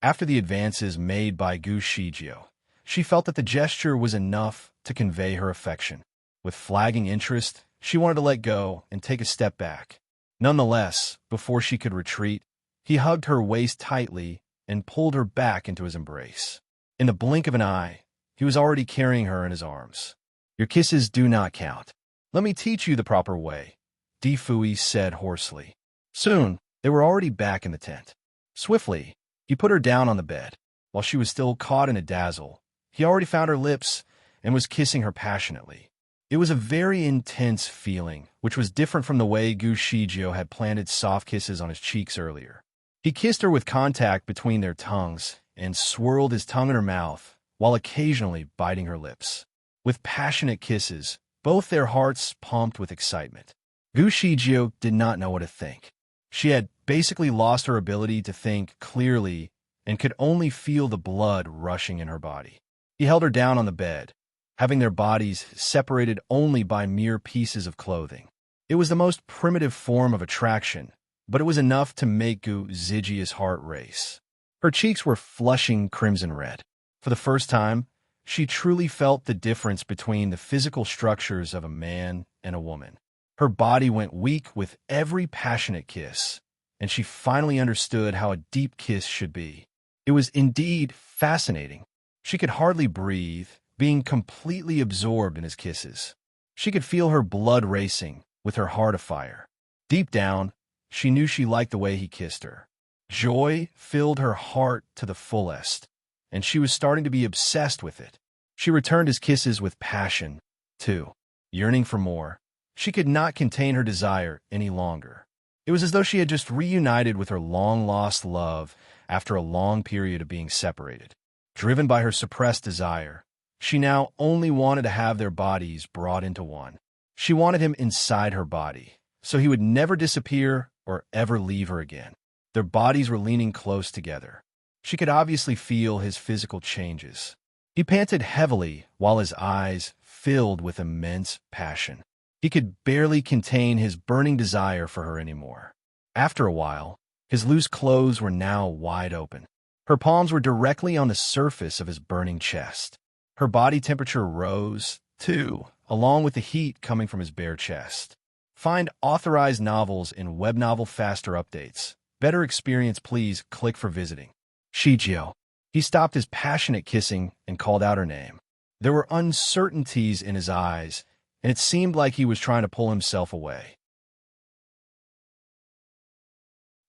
After the advances made by Gu Shijio, she felt that the gesture was enough to convey her affection. With flagging interest, she wanted to let go and take a step back. Nonetheless, before she could retreat, he hugged her waist tightly and pulled her back into his embrace. In the blink of an eye, he was already carrying her in his arms. Your kisses do not count. Let me teach you the proper way, Difui said hoarsely. Soon, they were already back in the tent. Swiftly, he put her down on the bed. While she was still caught in a dazzle, he already found her lips and was kissing her passionately. It was a very intense feeling, which was different from the way Gu Shijio had planted soft kisses on his cheeks earlier. He kissed her with contact between their tongues and swirled his tongue in her mouth, while occasionally biting her lips. With passionate kisses, both their hearts pumped with excitement. Gu Shijio did not know what to think. She had basically lost her ability to think clearly and could only feel the blood rushing in her body. He held her down on the bed, having their bodies separated only by mere pieces of clothing. It was the most primitive form of attraction, but it was enough to make Gu Zijia's heart race. Her cheeks were flushing crimson red. For the first time, she truly felt the difference between the physical structures of a man and a woman. Her body went weak with every passionate kiss, and she finally understood how a deep kiss should be. It was indeed fascinating. She could hardly breathe, being completely absorbed in his kisses. She could feel her blood racing, with her heart afire. Deep down, she knew she liked the way he kissed her. Joy filled her heart to the fullest, and she was starting to be obsessed with it. She returned his kisses with passion, too. Yearning for more, she could not contain her desire any longer. It was as though she had just reunited with her long-lost love after a long period of being separated. Driven by her suppressed desire, she now only wanted to have their bodies brought into one. She wanted him inside her body, so he would never disappear or ever leave her again. Their bodies were leaning close together. She could obviously feel his physical changes. He panted heavily while his eyes filled with immense passion. He could barely contain his burning desire for her anymore. After a while, his loose clothes were now wide open. Her palms were directly on the surface of his burning chest. Her body temperature rose, too, along with the heat coming from his bare chest. Find authorized novels in web novel faster updates. Better experience, please click for visiting. Shijio. He stopped his passionate kissing and called out her name. There were uncertainties in his eyes, and it seemed like he was trying to pull himself away.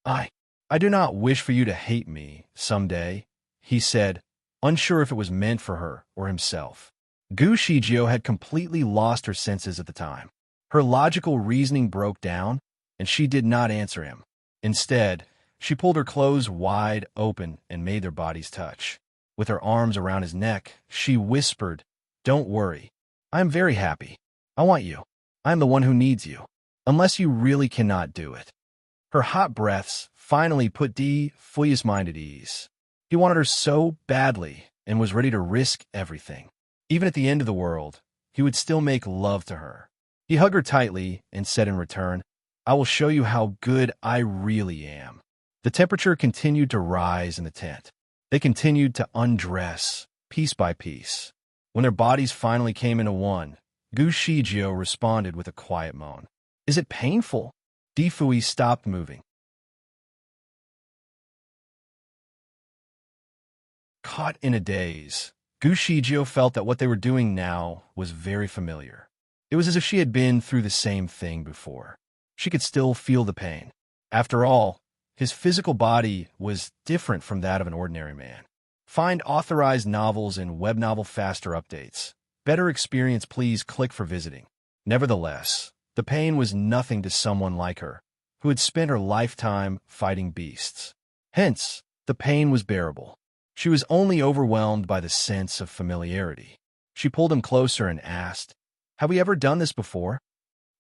I do not wish for you to hate me someday, he said, unsure if it was meant for her or himself. Gu Shijio had completely lost her senses at the time. Her logical reasoning broke down, and she did not answer him. Instead, she pulled her clothes wide open and made their bodies touch. With her arms around his neck, she whispered, "Don't worry. I am very happy. I want you. I am the one who needs you. Unless you really cannot do it." Her hot breaths finally put Fui's mind at ease. He wanted her so badly and was ready to risk everything. Even at the end of the world, he would still make love to her. He hugged her tightly and said in return, "I will show you how good I really am." The temperature continued to rise in the tent. They continued to undress, piece by piece. When their bodies finally came into one, Gu Shijio responded with a quiet moan. "Is it painful?" Difui stopped moving. Caught in a daze, Gu Shijio felt that what they were doing now was very familiar. It was as if she had been through the same thing before. She could still feel the pain. After all, his physical body was different from that of an ordinary man. Find authorized novels in web novel faster updates. Better experience, please click for visiting. Nevertheless, the pain was nothing to someone like her, who had spent her lifetime fighting beasts. Hence, the pain was bearable. She was only overwhelmed by the sense of familiarity. She pulled him closer and asked, "Have we ever done this before?"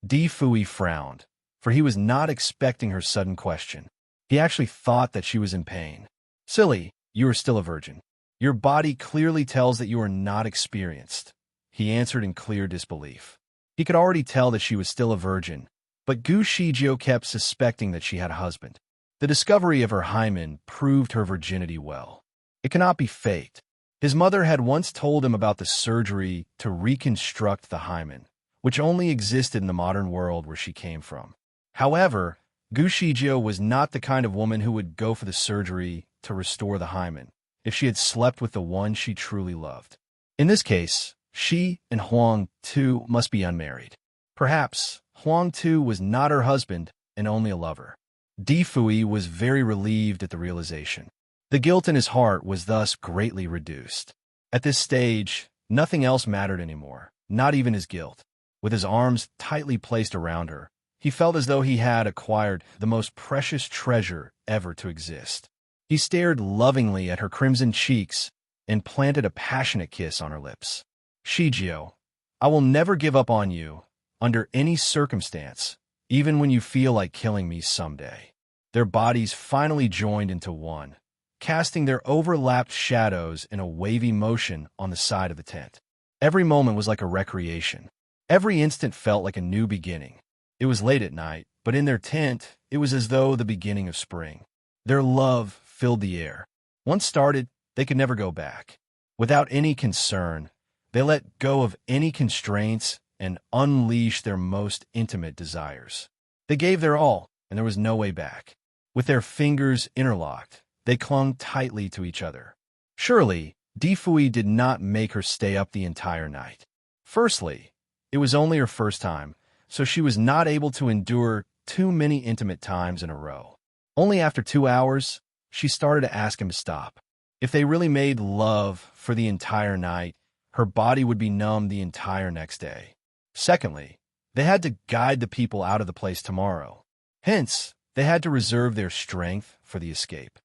Difui frowned, for he was not expecting her sudden question. He actually thought that she was in pain. "Silly, you are still a virgin. Your body clearly tells that you are not experienced," he answered in clear disbelief. He could already tell that she was still a virgin, but Gu Shijio kept suspecting that she had a husband. The discovery of her hymen proved her virginity well. It cannot be faked. His mother had once told him about the surgery to reconstruct the hymen, which only existed in the modern world where she came from. However, Gu Shijio was not the kind of woman who would go for the surgery to restore the hymen if she had slept with the one she truly loved. In this case, she and Huang Tu must be unmarried. Perhaps Huang Tu was not her husband and only a lover. Di Fui was very relieved at the realization. The guilt in his heart was thus greatly reduced. At this stage, nothing else mattered anymore, not even his guilt. With his arms tightly placed around her, he felt as though he had acquired the most precious treasure ever to exist. He stared lovingly at her crimson cheeks and planted a passionate kiss on her lips. Shijio, I will never give up on you, under any circumstance, even when you feel like killing me someday. Their bodies finally joined into one, casting their overlapped shadows in a wavy motion on the side of the tent. Every moment was like a recreation. Every instant felt like a new beginning. It was late at night, but in their tent, it was as though the beginning of spring. Their love filled the air. Once started, they could never go back. Without any concern, they let go of any constraints and unleashed their most intimate desires. They gave their all, and there was no way back. With their fingers interlocked, they clung tightly to each other. Surely, Di Fui did not make her stay up the entire night. Firstly, it was only her first time, so she was not able to endure too many intimate times in a row. Only after 2 hours, she started to ask him to stop. If they really made love for the entire night, her body would be numb the entire next day. Secondly, they had to guide the people out of the place tomorrow. Hence, they had to reserve their strength for the escape.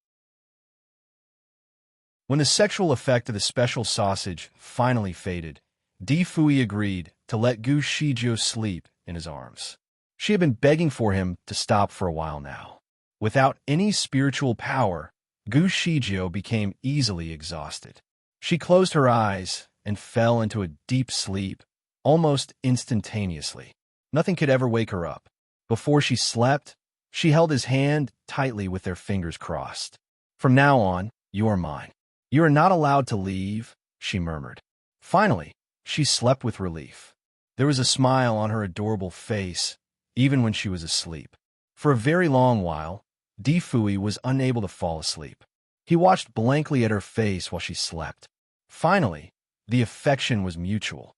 When the sexual effect of the special sausage finally faded, Di Fui agreed to let Gu Shijio sleep in his arms. She had been begging for him to stop for a while now. Without any spiritual power, Gu Shijio became easily exhausted. She closed her eyes and fell into a deep sleep almost instantaneously. Nothing could ever wake her up. Before she slept, she held his hand tightly with their fingers crossed. From now on, you are mine. You are not allowed to leave, she murmured. Finally, she slept with relief. There was a smile on her adorable face, even when she was asleep. For a very long while, Di Fui was unable to fall asleep. He watched blankly at her face while she slept. Finally, the affection was mutual.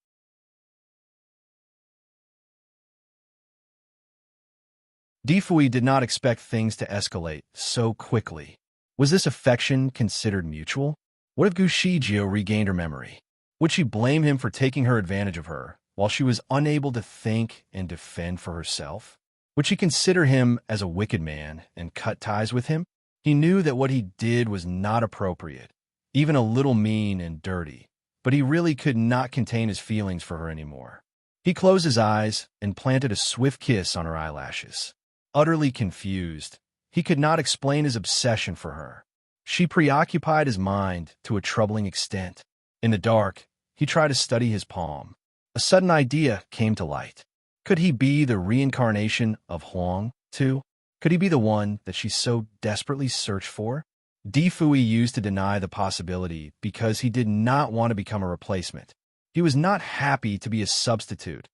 Di Fui did not expect things to escalate so quickly. Was this affection considered mutual? What if Gu Shijio regained her memory? Would she blame him for taking her advantage of her, while she was unable to think and defend for herself? Would she consider him as a wicked man and cut ties with him? He knew that what he did was not appropriate, even a little mean and dirty, but he really could not contain his feelings for her anymore. He closed his eyes and planted a swift kiss on her eyelashes. Utterly confused, he could not explain his obsession for her. She preoccupied his mind to a troubling extent. In the dark, he tried to study his palm. A sudden idea came to light. Could he be the reincarnation of Huang Tu? Could he be the one that she so desperately searched for? Di Fui used to deny the possibility because he did not want to become a replacement. He was not happy to be a substitute,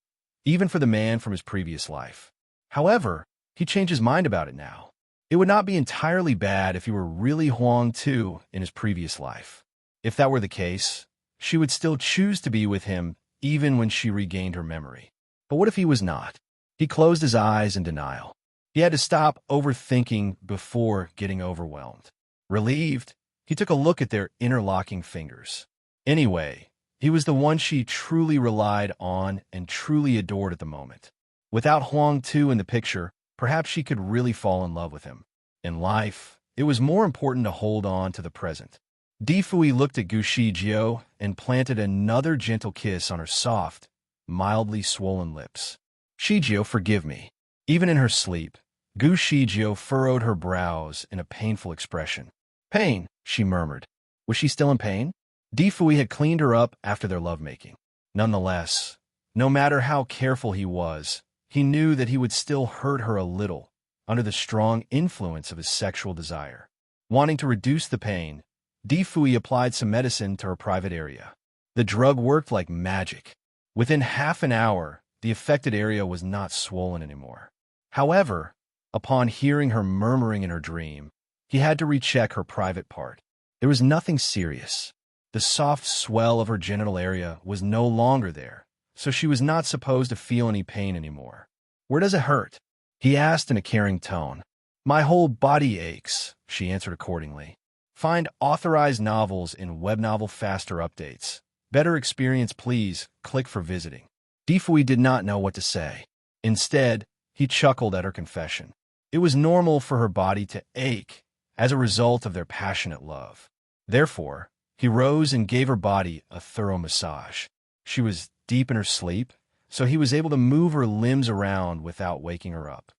even for the man from his previous life. However, he changed his mind about it now. It would not be entirely bad if he were really Huang Tu in his previous life. If that were the case, she would still choose to be with him even when she regained her memory. But what if he was not? He closed his eyes in denial. He had to stop overthinking before getting overwhelmed. Relieved, he took a look at their interlocking fingers. Anyway, he was the one she truly relied on and truly adored at the moment. Without Huang Tu in the picture, perhaps she could really fall in love with him. In life, it was more important to hold on to the present. Di Fui looked at Gu Shijio and planted another gentle kiss on her soft, mildly swollen lips. Shijio, forgive me. Even in her sleep, Gu Shijio furrowed her brows in a painful expression. Pain, she murmured. Was she still in pain? Di Fui had cleaned her up after their lovemaking. Nonetheless, no matter how careful he was, he knew that he would still hurt her a little under the strong influence of his sexual desire. Wanting to reduce the pain, Di Fui applied some medicine to her private area. The drug worked like magic. Within half an hour, the affected area was not swollen anymore. However, Upon hearing her murmuring in her dream, he had to recheck her private part. There was nothing serious. The soft swell of her genital area was no longer there, so she was not supposed to feel any pain anymore. Where does it hurt? He asked in a caring tone. My whole body aches, she answered accordingly. Find authorized novels in web novel faster updates. Better experience, please. Click for visiting. Difui did not know what to say. Instead, he chuckled at her confession. It was normal for her body to ache as a result of their passionate love. Therefore, he rose and gave her body a thorough massage. She was deep in her sleep, so he was able to move her limbs around without waking her up.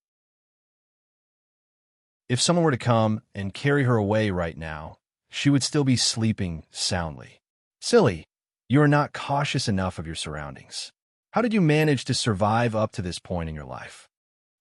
If someone were to come and carry her away right now, she would still be sleeping soundly. Silly, you are not cautious enough of your surroundings. How did you manage to survive up to this point in your life?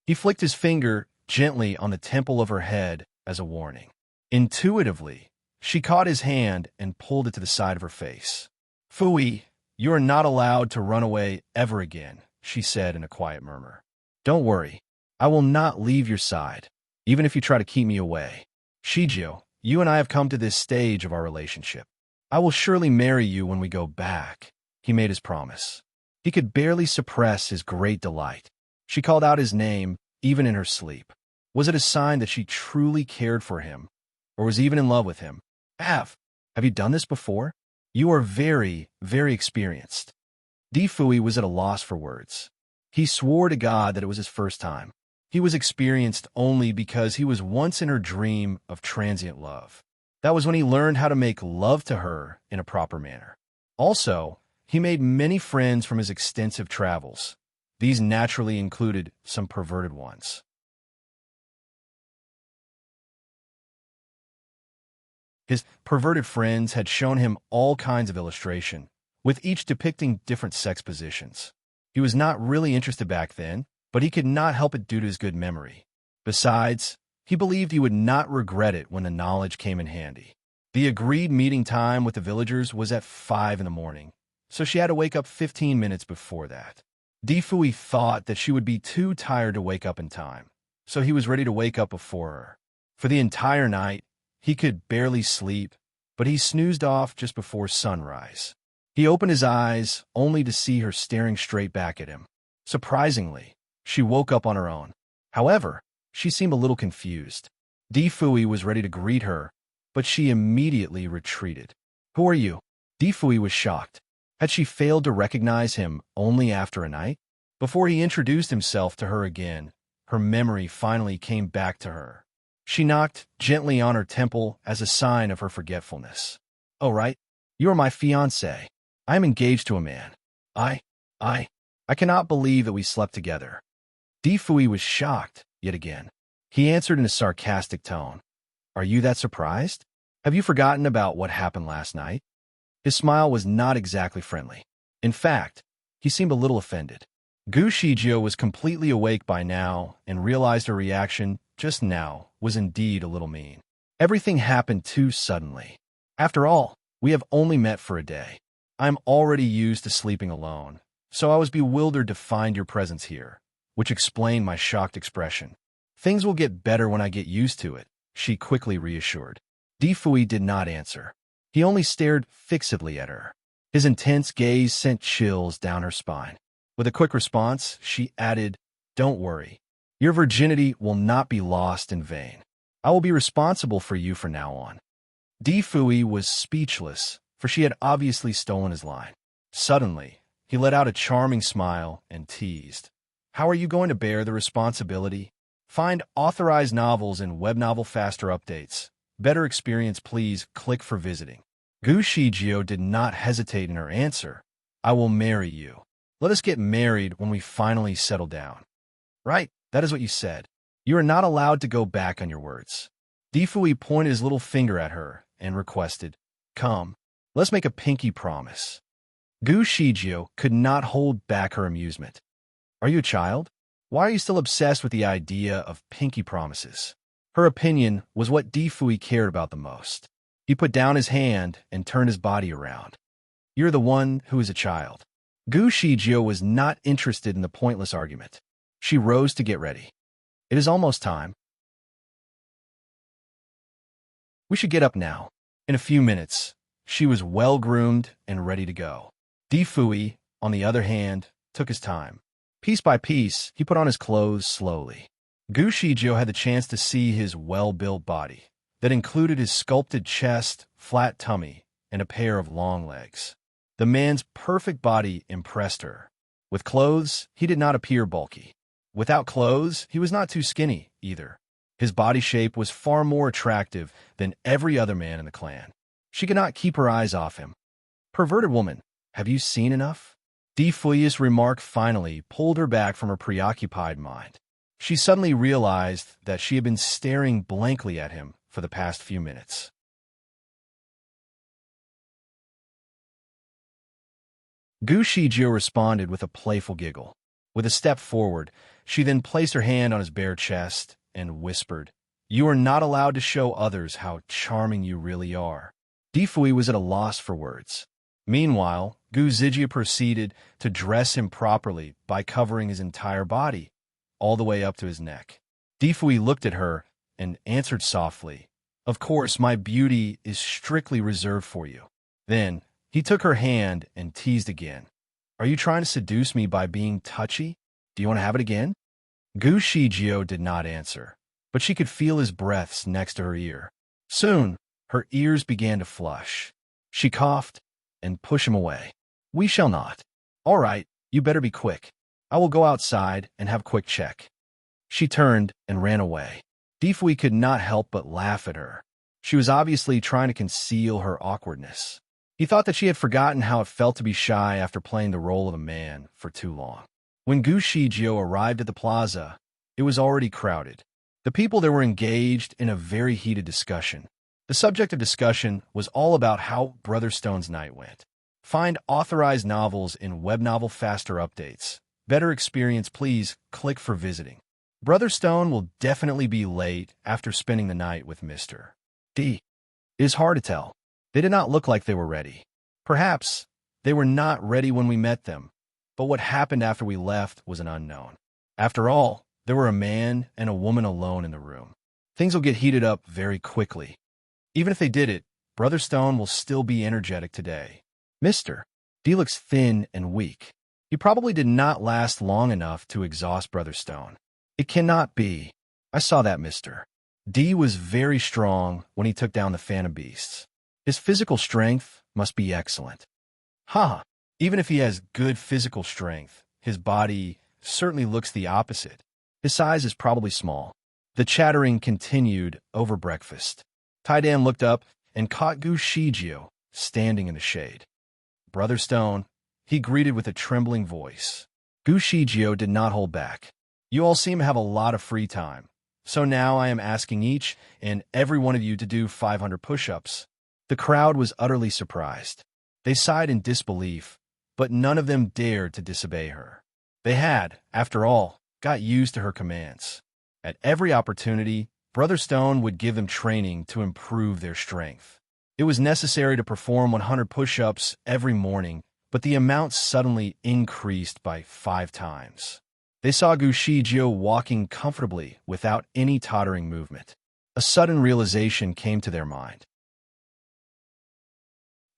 He flicked his finger gently on the temple of her head as a warning. Intuitively, she caught his hand and pulled it to the side of her face. Fui, you are not allowed to run away ever again, she said in a quiet murmur. Don't worry, I will not leave your side, even if you try to keep me away. Shijio, you and I have come to this stage of our relationship. I will surely marry you when we go back. He made his promise. He could barely suppress his great delight. She called out his name, even in her sleep. Was it a sign that she truly cared for him, or was even in love with him? Have you done this before? You are very, very experienced. Difui was at a loss for words. He swore to God that it was his first time. He was experienced only because he was once in her dream of transient love. That was when he learned how to make love to her in a proper manner. Also, he made many friends from his extensive travels. These naturally included some perverted ones. His perverted friends had shown him all kinds of illustration, with each depicting different sex positions. He was not really interested back then, but he could not help it due to his good memory. Besides, he believed he would not regret it when the knowledge came in handy. The agreed meeting time with the villagers was at 5 in the morning, so she had to wake up 15 minutes before that. Difui thought that she would be too tired to wake up in time, so he was ready to wake up before her. For the entire night, he could barely sleep, but he snoozed off just before sunrise. He opened his eyes, only to see her staring straight back at him. Surprisingly, she woke up on her own. However, she seemed a little confused. Difui was ready to greet her, but she immediately retreated. Who are you? Difui was shocked. Had she failed to recognize him only after a night? Before he introduced himself to her again, her memory finally came back to her. She knocked gently on her temple as a sign of her forgetfulness. Oh, right. You are my fiancé. I am engaged to a man. I cannot believe that we slept together. Difui was shocked, yet again. He answered in a sarcastic tone. Are you that surprised? Have you forgotten about what happened last night? His smile was not exactly friendly. In fact, he seemed a little offended. Gu Shijio was completely awake by now and realized her reaction just now was indeed a little mean. Everything happened too suddenly. After all, we have only met for a day. I'm already used to sleeping alone, so I was bewildered to find your presence here, which explained my shocked expression. Things will get better when I get used to it, she quickly reassured. Difui did not answer. He only stared fixedly at her. His intense gaze sent chills down her spine. With a quick response, she added, Don't worry. Your virginity will not be lost in vain. I will be responsible for you from now on. Difui was speechless, for she had obviously stolen his line. Suddenly, he let out a charming smile and teased. How are you going to bear the responsibility? Find authorized novels in web novel faster updates. Better experience, please. Click for visiting. Gu Shijio did not hesitate in her answer. I will marry you. Let us get married when we finally settle down. Right, that is what you said. You are not allowed to go back on your words. Difui pointed his little finger at her and requested, Come, let's make a pinky promise. Gu Shijio could not hold back her amusement. Are you a child? Why are you still obsessed with the idea of pinky promises? Her opinion was what Difui cared about the most. He put down his hand and turned his body around. You're the one who is a child. Gu Shijio was not interested in the pointless argument. She rose to get ready. It is almost time. We should get up now. In a few minutes, she was well-groomed and ready to go. Di Fui, on the other hand, took his time. Piece by piece, he put on his clothes slowly. Gu Shizhou had the chance to see his well-built body that included his sculpted chest, flat tummy, and a pair of long legs. The man's perfect body impressed her. With clothes, he did not appear bulky. Without clothes, he was not too skinny, either. His body shape was far more attractive than every other man in the clan. She could not keep her eyes off him. "Perverted woman, have you seen enough?" Di Fui's remark finally pulled her back from her preoccupied mind. She suddenly realized that she had been staring blankly at him for the past few minutes. Gu Shizhou responded with a playful giggle. With a step forward, she then placed her hand on his bare chest and whispered, "You are not allowed to show others how charming you really are." Di Fui was at a loss for words. Meanwhile, Gu Zhijiu proceeded to dress him properly by covering his entire body, all the way up to his neck. Di Fui looked at her and answered softly, "Of course, my beauty is strictly reserved for you." Then, he took her hand and teased again. "Are you trying to seduce me by being touchy? Do you want to have it again?" Gu Shizhou did not answer, but she could feel his breaths next to her ear. Soon, her ears began to flush. She coughed and pushed him away. "We shall not." "All right, you better be quick. I will go outside and have a quick check." She turned and ran away. Di Fui could not help but laugh at her. She was obviously trying to conceal her awkwardness. He thought that she had forgotten how it felt to be shy after playing the role of a man for too long. When Gu Shizhou arrived at the plaza, it was already crowded. The people there were engaged in a very heated discussion. The subject of discussion was all about how Brother Stone's night went. Find authorized novels in Web Novel Faster Updates. Better experience, please click for visiting. Brother Stone will definitely be late after spending the night with Mr. D. It is hard to tell. They did not look like they were ready. Perhaps they were not ready when we met them, but what happened after we left was an unknown. After all, there were a man and a woman alone in the room. Things will get heated up very quickly. Even if they did it, Brother Stone will still be energetic today. Mr. D looks thin and weak. He probably did not last long enough to exhaust Brother Stone. It cannot be. I saw that Mr. D was very strong when he took down the Phantom Beasts. His physical strength must be excellent. Ha! Even if he has good physical strength, his body certainly looks the opposite. His size is probably small. The chattering continued over breakfast. Taidan looked up and caught Gu Shizhou standing in the shade. "Brother Stone," he greeted with a trembling voice. Gu Shizhou did not hold back. "You all seem to have a lot of free time, so now I am asking each and every one of you to do 500 push-ups." The crowd was utterly surprised. They sighed in disbelief, but none of them dared to disobey her. They had, after all, got used to her commands. At every opportunity, Brother Stone would give them training to improve their strength. It was necessary to perform 100 push-ups every morning, but the amount suddenly increased by 5 times. They saw Gu Shizhou walking comfortably without any tottering movement. A sudden realization came to their mind.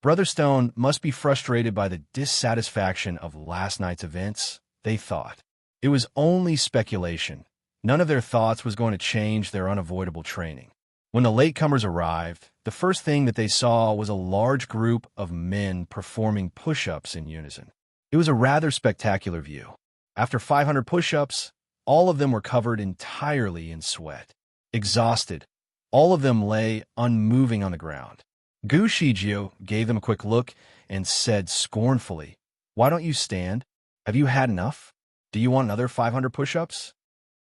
Brother Stone must be frustrated by the dissatisfaction of last night's events, they thought. It was only speculation. None of their thoughts was going to change their unavoidable training. When the latecomers arrived, the first thing that they saw was a large group of men performing push-ups in unison. It was a rather spectacular view. After 500 push-ups, all of them were covered entirely in sweat. Exhausted, all of them lay unmoving on the ground. Gu Shizhou gave them a quick look and said scornfully, "Why don't you stand? Have you had enough? Do you want another 500 push-ups?"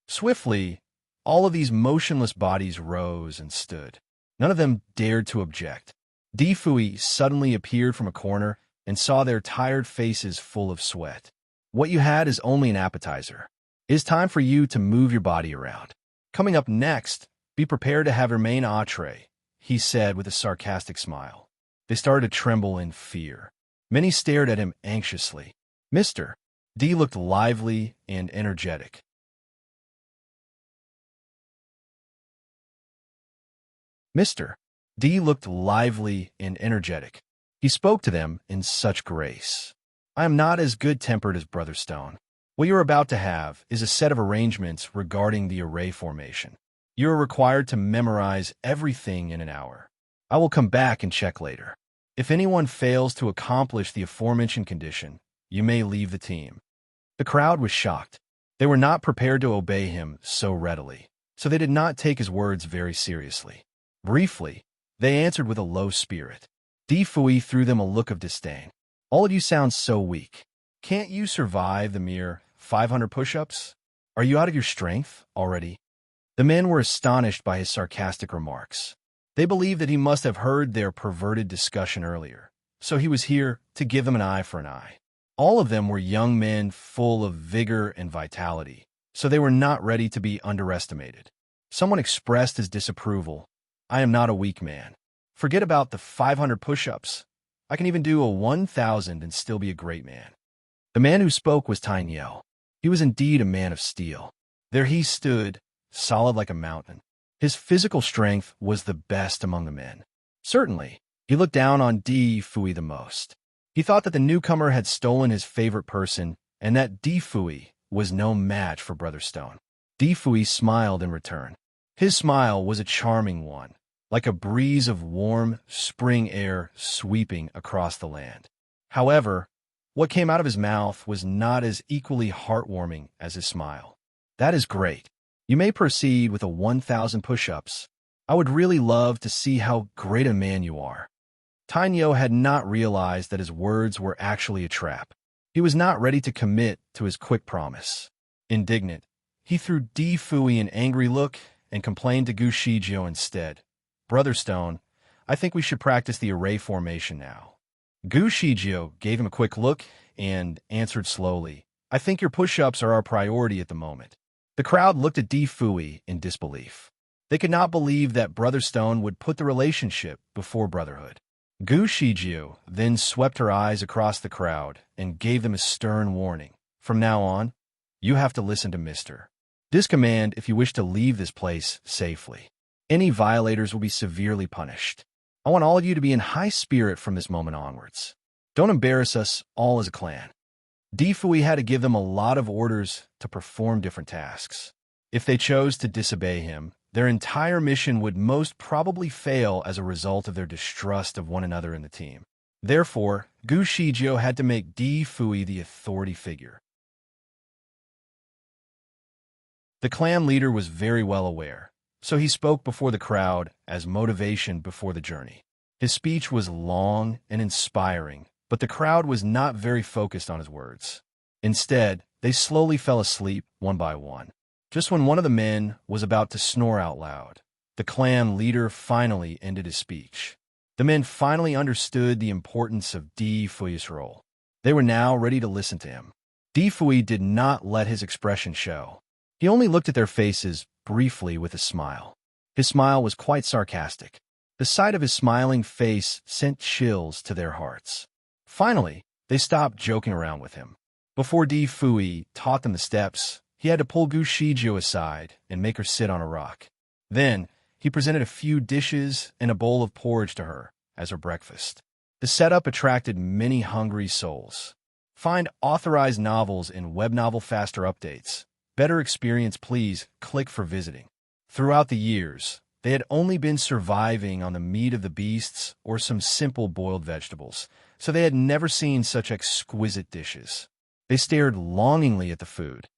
Swiftly, all of these motionless bodies rose and stood. None of them dared to object. Di Fui suddenly appeared from a corner and saw their tired faces full of sweat. "What you had is only an appetizer. It is time for you to move your body around. Coming up next, be prepared to have your main entree," he said with a sarcastic smile. They started to tremble in fear. Many stared at him anxiously. Mr. D looked lively and energetic. Mr. D looked lively and energetic. He spoke to them in such grace. I am not as good-tempered as Brother Stone. What you are about to have is a set of arrangements regarding the array formation. You are required to memorize everything in an hour. I will come back and check later. If anyone fails to accomplish the aforementioned condition, you may leave the team. The crowd was shocked. They were not prepared to obey him so readily, so they did not take his words very seriously. Briefly, they answered with a low spirit. Di Fui threw them a look of disdain. All of you sound so weak. Can't you survive the mere 500 push-ups? Are you out of your strength already? The men were astonished by his sarcastic remarks. They believed that he must have heard their perverted discussion earlier, so he was here to give them an eye for an eye. All of them were young men full of vigor and vitality, so they were not ready to be underestimated. Someone expressed his disapproval. I am not a weak man. Forget about the 500 push-ups. I can even do a 1,000 and still be a great man. The man who spoke was Tynyo. He was indeed a man of steel. There he stood, solid like a mountain. His physical strength was the best among the men. Certainly, he looked down on Di Fui the most. He thought that the newcomer had stolen his favorite person and that Di Fui was no match for Brother Stone. Di Fui smiled in return. His smile was a charming one, like a breeze of warm spring air sweeping across the land. However, what came out of his mouth was not as equally heartwarming as his smile. That is great. You may proceed with a 1,000 push-ups. I would really love to see how great a man you are. Tynyo had not realized that his words were actually a trap. He was not ready to commit to his quick promise. Indignant, he threw Di Fui an angry look and complained to Gu Shijio instead. Brother Stone, I think we should practice the array formation now. Gu Shijio gave him a quick look and answered slowly. I think your push-ups are our priority at the moment. The crowd looked at Di Fui in disbelief. They could not believe that Brother Stone would put the relationship before brotherhood. Gu Shijio then swept her eyes across the crowd and gave them a stern warning. From now on, you have to listen to Mr. This command if you wish to leave this place safely. Any violators will be severely punished. I want all of you to be in high spirit from this moment onwards. Don't embarrass us all as a clan. Di Fui had to give them a lot of orders to perform different tasks. If they chose to disobey him, their entire mission would most probably fail as a result of their distrust of one another in the team. Therefore, Gu Shijio had to make Di Fui the authority figure. The clan leader was very well aware, so he spoke before the crowd as motivation before the journey. His speech was long and inspiring, but the crowd was not very focused on his words. Instead, they slowly fell asleep one by one. Just when one of the men was about to snore out loud, the clan leader finally ended his speech. The men finally understood the importance of Di Fui's role. They were now ready to listen to him. Di Fui did not let his expression show. He only looked at their faces briefly with a smile. His smile was quite sarcastic. The sight of his smiling face sent chills to their hearts. Finally, they stopped joking around with him. Before Di Fui taught them the steps, he had to pull Gu Shijio aside and make her sit on a rock. Then, he presented a few dishes and a bowl of porridge to her as her breakfast. The setup attracted many hungry souls. Find authorized novels in Web Novel Faster Updates. Better experience, please click for visiting. Throughout the years, they had only been surviving on the meat of the beasts or some simple boiled vegetables, so they had never seen such exquisite dishes. They stared longingly at the food.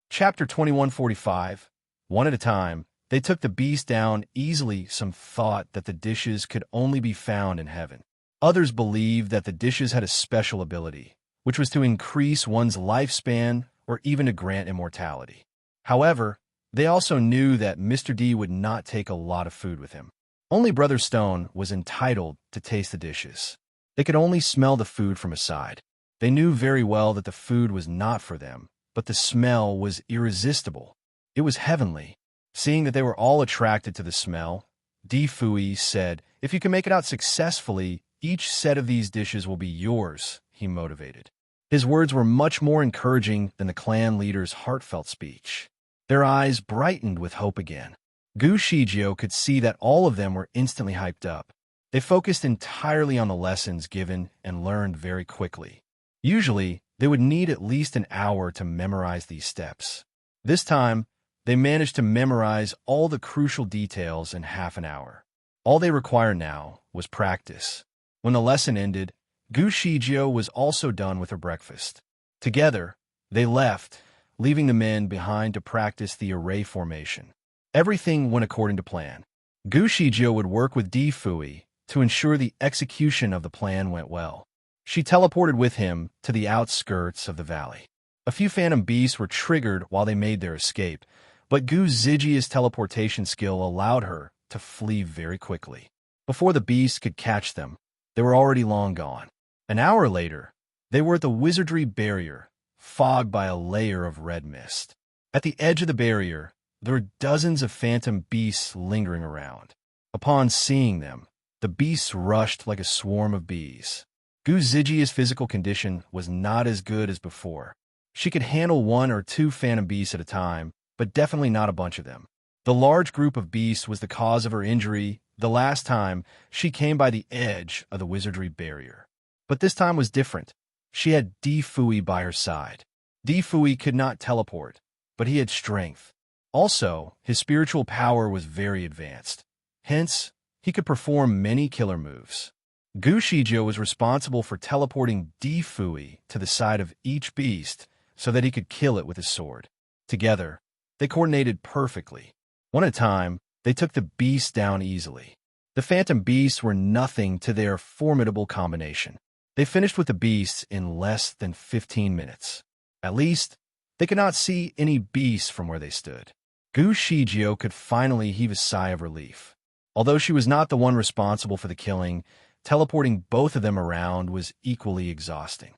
Chapter 2145. One at a time, they took the beast down easily. Some thought that the dishes could only be found in heaven. Others believed that the dishes had a special ability, which was to increase one's lifespan or even to grant immortality. However, they also knew that Mr. D would not take a lot of food with him. Only Brother Stone was entitled to taste the dishes. They could only smell the food from a side. They knew very well that the food was not for them, but the smell was irresistible. It was heavenly. Seeing that they were all attracted to the smell, Di Fui said, "If you can make it out successfully, each set of these dishes will be yours," he motivated. His words were much more encouraging than the clan leader's heartfelt speech. Their eyes brightened with hope again. Gu Shijio could see that all of them were instantly hyped up. They focused entirely on the lessons given and learned very quickly. Usually, they would need at least an hour to memorize these steps. This time, they managed to memorize all the crucial details in half an hour. All they required now was practice. When the lesson ended, Gu Shijio was also done with her breakfast. Together, they left, leaving the men behind to practice the array formation. Everything went according to plan. Gu Shijio would work with Di Fui to ensure the execution of the plan went well. She teleported with him to the outskirts of the valley. A few phantom beasts were triggered while they made their escape, but Gu Zijia's teleportation skill allowed her to flee very quickly. Before the beasts could catch them, they were already long gone. An hour later, they were at the wizardry barrier, fogged by a layer of red mist. At the edge of the barrier, there were dozens of phantom beasts lingering around. Upon seeing them, the beasts rushed like a swarm of bees. Gu Zijia's physical condition was not as good as before. She could handle 1 or 2 phantom beasts at a time, but definitely not a bunch of them. The large group of beasts was the cause of her injury the last time she came by the edge of the wizardry barrier. But this time was different. She had Di Fui by her side. Di Fui could not teleport, but he had strength. Also, his spiritual power was very advanced. Hence, he could perform many killer moves. Gu Shijio was responsible for teleporting Di Fui to the side of each beast so that he could kill it with his sword. Together, they coordinated perfectly. One at a time, they took the beasts down easily. The phantom beasts were nothing to their formidable combination. They finished with the beasts in less than 15 minutes. At least, they could not see any beasts from where they stood. Gu Shijio could finally heave a sigh of relief. Although she was not the one responsible for the killing, teleporting both of them around was equally exhausting.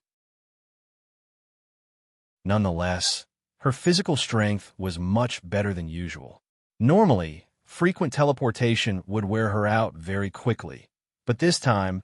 Nonetheless, her physical strength was much better than usual. Normally, frequent teleportation would wear her out very quickly, but this time,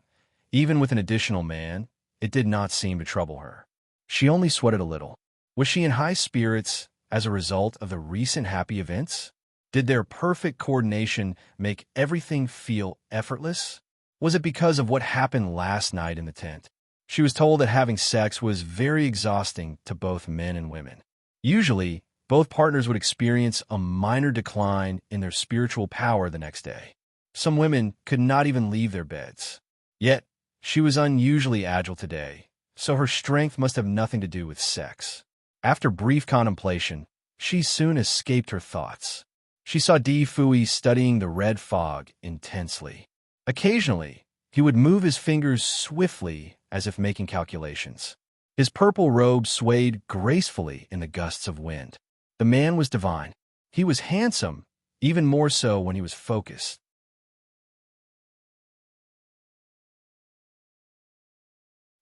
even with an additional man, it did not seem to trouble her. She only sweated a little. Was she in high spirits as a result of the recent happy events? Did their perfect coordination make everything feel effortless? Was it because of what happened last night in the tent? She was told that having sex was very exhausting to both men and women. Usually, both partners would experience a minor decline in their spiritual power the next day. Some women could not even leave their beds. Yet, she was unusually agile today, so her strength must have nothing to do with sex. After brief contemplation, she soon escaped her thoughts. She saw Di Fui studying the red fog intensely. Occasionally, he would move his fingers swiftly as if making calculations. His purple robe swayed gracefully in the gusts of wind. The man was divine. He was handsome, even more so when he was focused.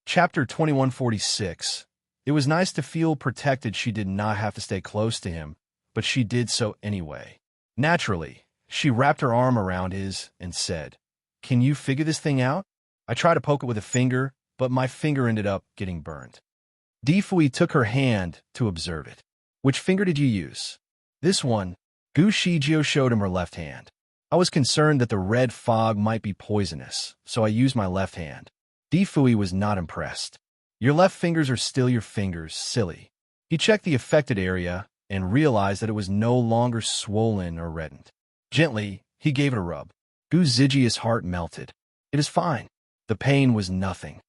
Chapter 2146. It was nice to feel protected. She did not have to stay close to him, but she did so anyway. Naturally, she wrapped her arm around his and said, "Can you figure this thing out?" I tried to poke it with a finger, but my finger ended up getting burned. Di Fui took her hand to observe it. "Which finger did you use?" "This one." Gu Shijio showed him her left hand. I was concerned that the red fog might be poisonous, so I used my left hand. Di Fui was not impressed. "Your left fingers are still your fingers, silly." He checked the affected area and realized that it was no longer swollen or reddened. Gently, he gave it a rub. Gu Zijia's heart melted. "It is fine." The pain was nothing.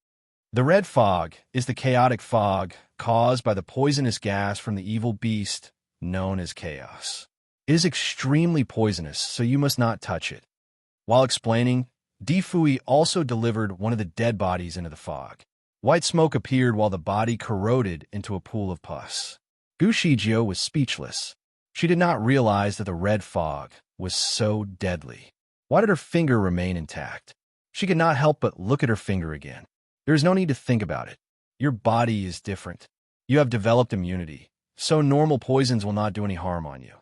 The red fog is the chaotic fog caused by the poisonous gas from the evil beast known as Chaos. It is extremely poisonous, so you must not touch it. While explaining, Di Fui also delivered one of the dead bodies into the fog. White smoke appeared while the body corroded into a pool of pus. Gu Shijio was speechless. She did not realize that the red fog was so deadly. Why did her finger remain intact? She could not help but look at her finger again. There is no need to think about it. Your body is different. You have developed immunity, so normal poisons will not do any harm on you.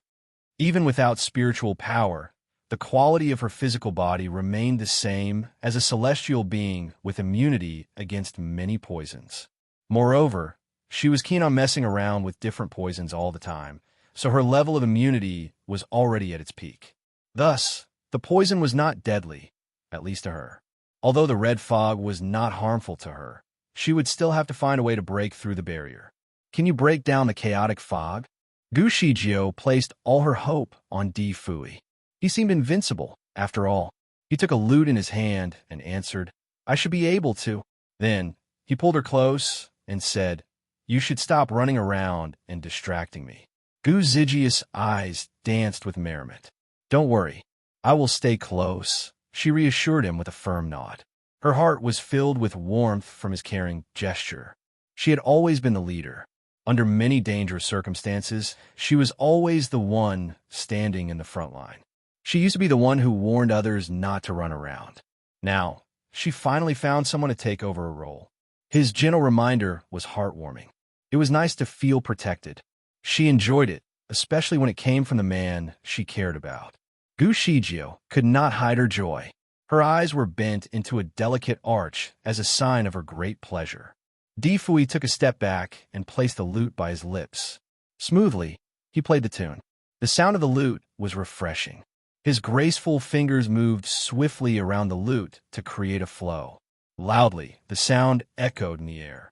Even without spiritual power, the quality of her physical body remained the same as a celestial being with immunity against many poisons. Moreover, she was keen on messing around with different poisons all the time, so her level of immunity was already at its peak. Thus, the poison was not deadly, at least to her. Although the red fog was not harmful to her, she would still have to find a way to break through the barrier. Can you break down the chaotic fog? Gu Shijio placed all her hope on Di Fui. He seemed invincible, after all. He took a lute in his hand and answered, I should be able to. Then, he pulled her close and said, You should stop running around and distracting me. Gu Zijia's eyes danced with merriment. Don't worry, I will stay close, she reassured him with a firm nod. Her heart was filled with warmth from his caring gesture. She had always been the leader. Under many dangerous circumstances, she was always the one standing in the front line. She used to be the one who warned others not to run around. Now, she finally found someone to take over her role. His gentle reminder was heartwarming. It was nice to feel protected. She enjoyed it, especially when it came from the man she cared about. Gu Shijio could not hide her joy. Her eyes were bent into a delicate arch as a sign of her great pleasure. Di Fui took a step back and placed the lute by his lips. Smoothly, he played the tune. The sound of the lute was refreshing. His graceful fingers moved swiftly around the lute to create a flow. Loudly, the sound echoed in the air.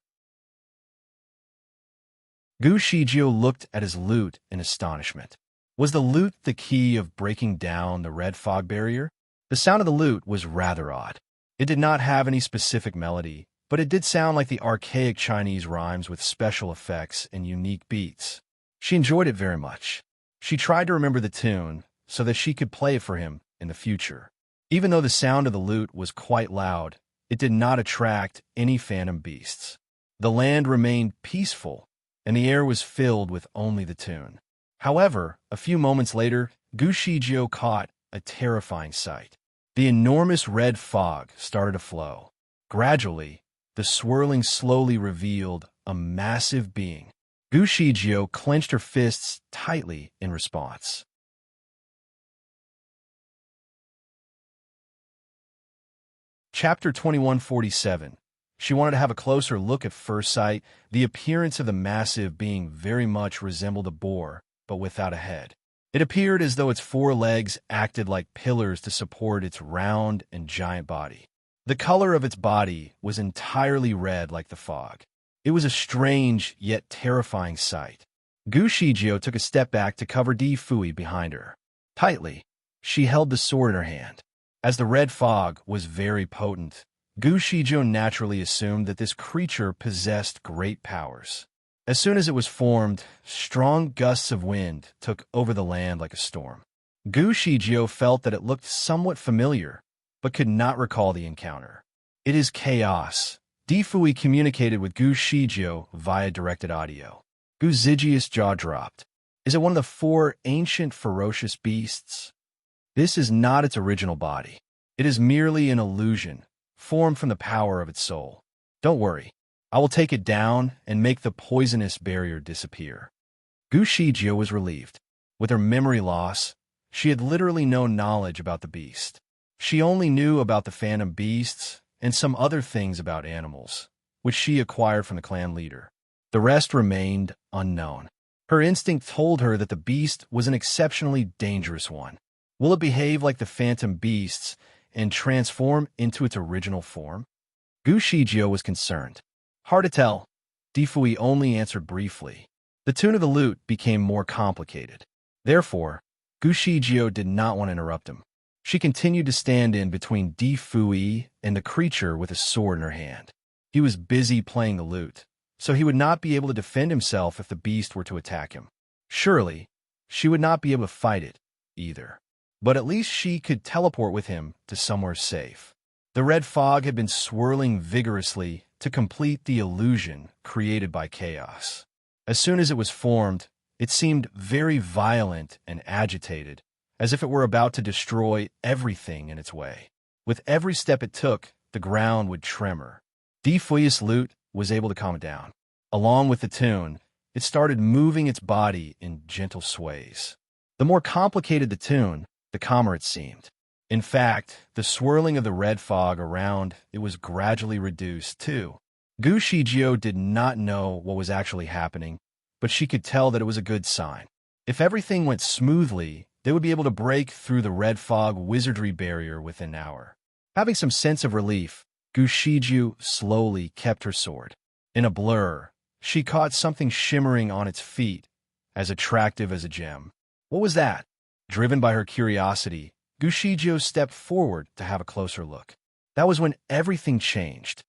Gu Shijio looked at his lute in astonishment. Was the lute the key of breaking down the red fog barrier? The sound of the lute was rather odd. It did not have any specific melody, but it did sound like the archaic Chinese rhymes with special effects and unique beats. She enjoyed it very much. She tried to remember the tune so that she could play it for him in the future. Even though the sound of the lute was quite loud, it did not attract any phantom beasts. The land remained peaceful, and the air was filled with only the tune. However, a few moments later, Gu Shijio caught a terrifying sight. The enormous red fog started to flow. Gradually, the swirling slowly revealed a massive being. Gu Shijio clenched her fists tightly in response. Chapter 2147. She wanted to have a closer look at first sight. The appearance of the massive being very much resembled a boar, but without a head. It appeared as though its four legs acted like pillars to support its round and giant body. The color of its body was entirely red like the fog. It was a strange yet terrifying sight. Gu Shijio took a step back to cover Di Fui behind her. Tightly, she held the sword in her hand. As the red fog was very potent, Gu Shijio naturally assumed that this creature possessed great powers. As soon as it was formed, strong gusts of wind took over the land like a storm. Gu Shijio felt that it looked somewhat familiar, but could not recall the encounter. It is chaos. Di Fui communicated with Gu Shijio via directed audio. Gu Zijia's jaw dropped. Is it one of the four ancient ferocious beasts? This is not its original body. It is merely an illusion, formed from the power of its soul. Don't worry. I will take it down and make the poisonous barrier disappear. Gu Shijio was relieved. With her memory loss, she had literally no knowledge about the beast. She only knew about the phantom beasts and some other things about animals, which she acquired from the clan leader. The rest remained unknown. Her instinct told her that the beast was an exceptionally dangerous one. Will it behave like the phantom beasts and transform into its original form? Gu Shijio was concerned. Hard to tell. Di Fui only answered briefly. The tune of the lute became more complicated. Therefore, Gu Shijio did not want to interrupt him. She continued to stand in between Di Fui and the creature with a sword in her hand. He was busy playing the lute, so he would not be able to defend himself if the beast were to attack him. Surely, she would not be able to fight it, either. But at least she could teleport with him to somewhere safe. The red fog had been swirling vigorously to complete the illusion created by chaos. As soon as it was formed, it seemed very violent and agitated, as if it were about to destroy everything in its way. With every step it took, the ground would tremor. Di Fui's lute was able to calm it down. Along with the tune, it started moving its body in gentle sways. The more complicated the tune, the calmer it seemed. In fact, the swirling of the red fog around it was gradually reduced, too. Gu Shijio did not know what was actually happening, but she could tell that it was a good sign. If everything went smoothly, they would be able to break through the red fog wizardry barrier within an hour. Having some sense of relief, Gushiju slowly kept her sword. In a blur, she caught something shimmering on its feet, as attractive as a gem. What was that? Driven by her curiosity, Gushiju stepped forward to have a closer look. That was when everything changed.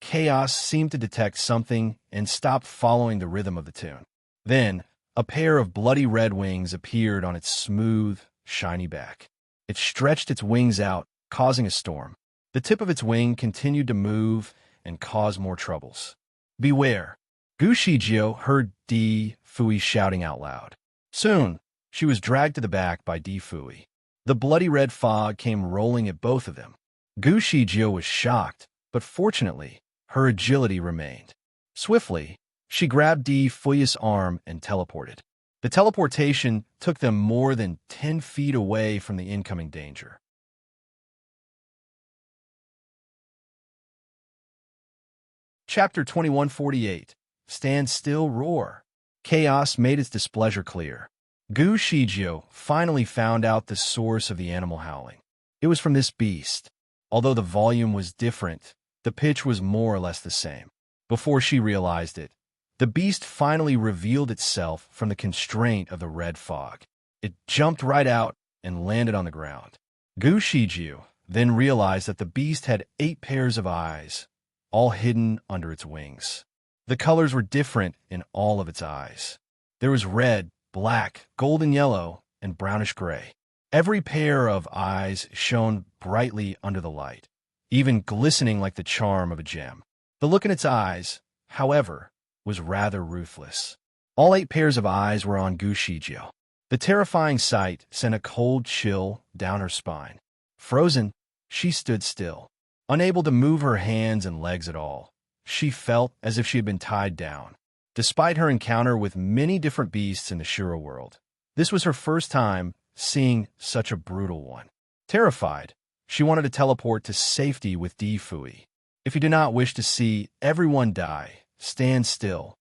Chaos seemed to detect something and stopped following the rhythm of the tune. Then, a pair of bloody red wings appeared on its smooth, shiny back. It stretched its wings out, causing a storm. The tip of its wing continued to move and cause more troubles. Beware! Gushiju heard Di Fui shouting out loud. Soon, she was dragged to the back by Di Fui. The bloody red fog came rolling at both of them. Gushiju was shocked, but fortunately, her agility remained. Swiftly, she grabbed Di Fui's arm and teleported. The teleportation took them more than 10 feet away from the incoming danger. Chapter 2148. Stand Still, Roar. Chaos made its displeasure clear. Gushiju finally found out the source of the animal howling. It was from this beast. Although the volume was different, the pitch was more or less the same. Before she realized it, the beast finally revealed itself from the constraint of the red fog. It jumped right out and landed on the ground. Gushiju then realized that the beast had 8 pairs of eyes, all hidden under its wings. The colors were different in all of its eyes. There was red, black, golden yellow, and brownish gray. Every pair of eyes shone brightly under the light, even glistening like the charm of a gem. The look in its eyes, however, was rather ruthless. All 8 pairs of eyes were on Gushiju. The terrifying sight sent a cold chill down her spine. Frozen, she stood still, unable to move her hands and legs at all. She felt as if she had been tied down. Despite her encounter with many different beasts in the Shiro world, this was her first time seeing such a brutal one. Terrified, she wanted to teleport to safety with Di Fui. If you do not wish to see everyone die, stand still.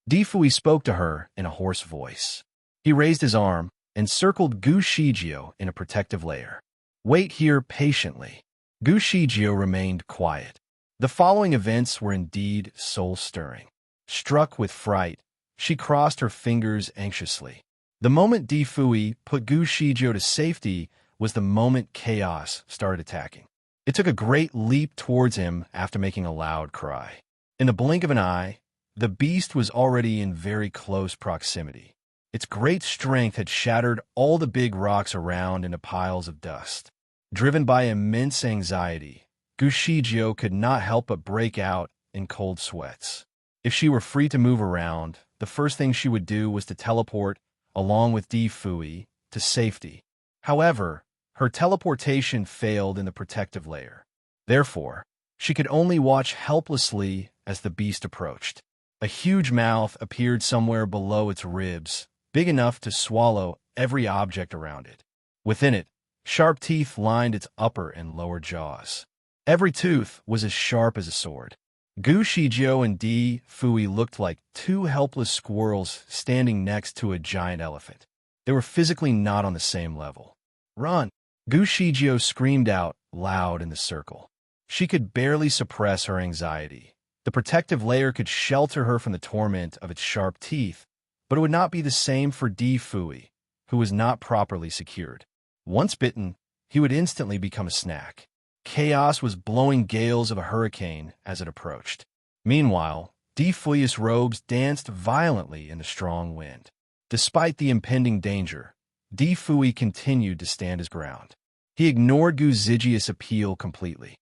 Di Fui spoke to her in a hoarse voice. He raised his arm and circled Gushiju in a protective layer. Wait here patiently. Gushiju remained quiet. The following events were indeed soul-stirring. Struck with fright, she crossed her fingers anxiously. The moment Di Fui put Gushiju to safety was the moment chaos started attacking. It took a great leap towards him after making a loud cry. In the blink of an eye, the beast was already in very close proximity. Its great strength had shattered all the big rocks around into piles of dust. Driven by immense anxiety, Gushiju could not help but break out in cold sweats. If she were free to move around, the first thing she would do was to teleport, along with Di Fui, to safety. However, her teleportation failed in the protective layer. Therefore, she could only watch helplessly as the beast approached. A huge mouth appeared somewhere below its ribs, big enough to swallow every object around it. Within it, sharp teeth lined its upper and lower jaws. Every tooth was as sharp as a sword. Gushiju and Di Fui looked like 2 helpless squirrels standing next to a giant elephant. They were physically not on the same level. Run! Gushiju screamed out loud in the circle. She could barely suppress her anxiety. The protective layer could shelter her from the torment of its sharp teeth, but it would not be the same for Di Fui, who was not properly secured. Once bitten, he would instantly become a snack. Chaos was blowing gales of a hurricane as it approached. Meanwhile, Di Fui's robes danced violently in the strong wind. Despite the impending danger, Di Fui continued to stand his ground. He ignored Guziji's appeal completely.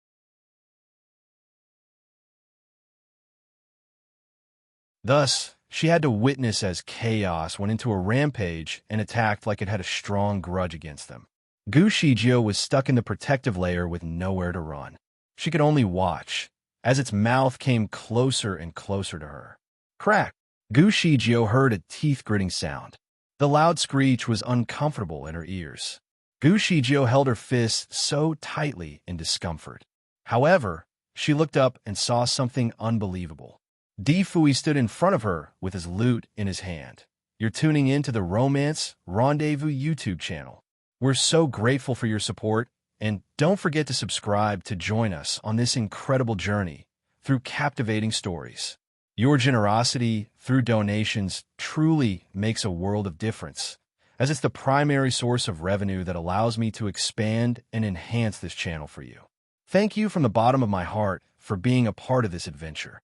Thus, she had to witness as Chaos went into a rampage and attacked like it had a strong grudge against them. Gushiju was stuck in the protective layer with nowhere to run. She could only watch, as its mouth came closer and closer to her. Crack! Gushiju heard a teeth-gritting sound. The loud screech was uncomfortable in her ears. Gushiju held her fists so tightly in discomfort. However, she looked up and saw something unbelievable. Fui stood in front of her with his lute in his hand. You're tuning in to the Romance Rendezvous YouTube channel. We're so grateful for your support, and don't forget to subscribe to join us on this incredible journey through captivating stories. Your generosity through donations truly makes a world of difference, as it's the primary source of revenue that allows me to expand and enhance this channel for you. Thank you from the bottom of my heart for being a part of this adventure.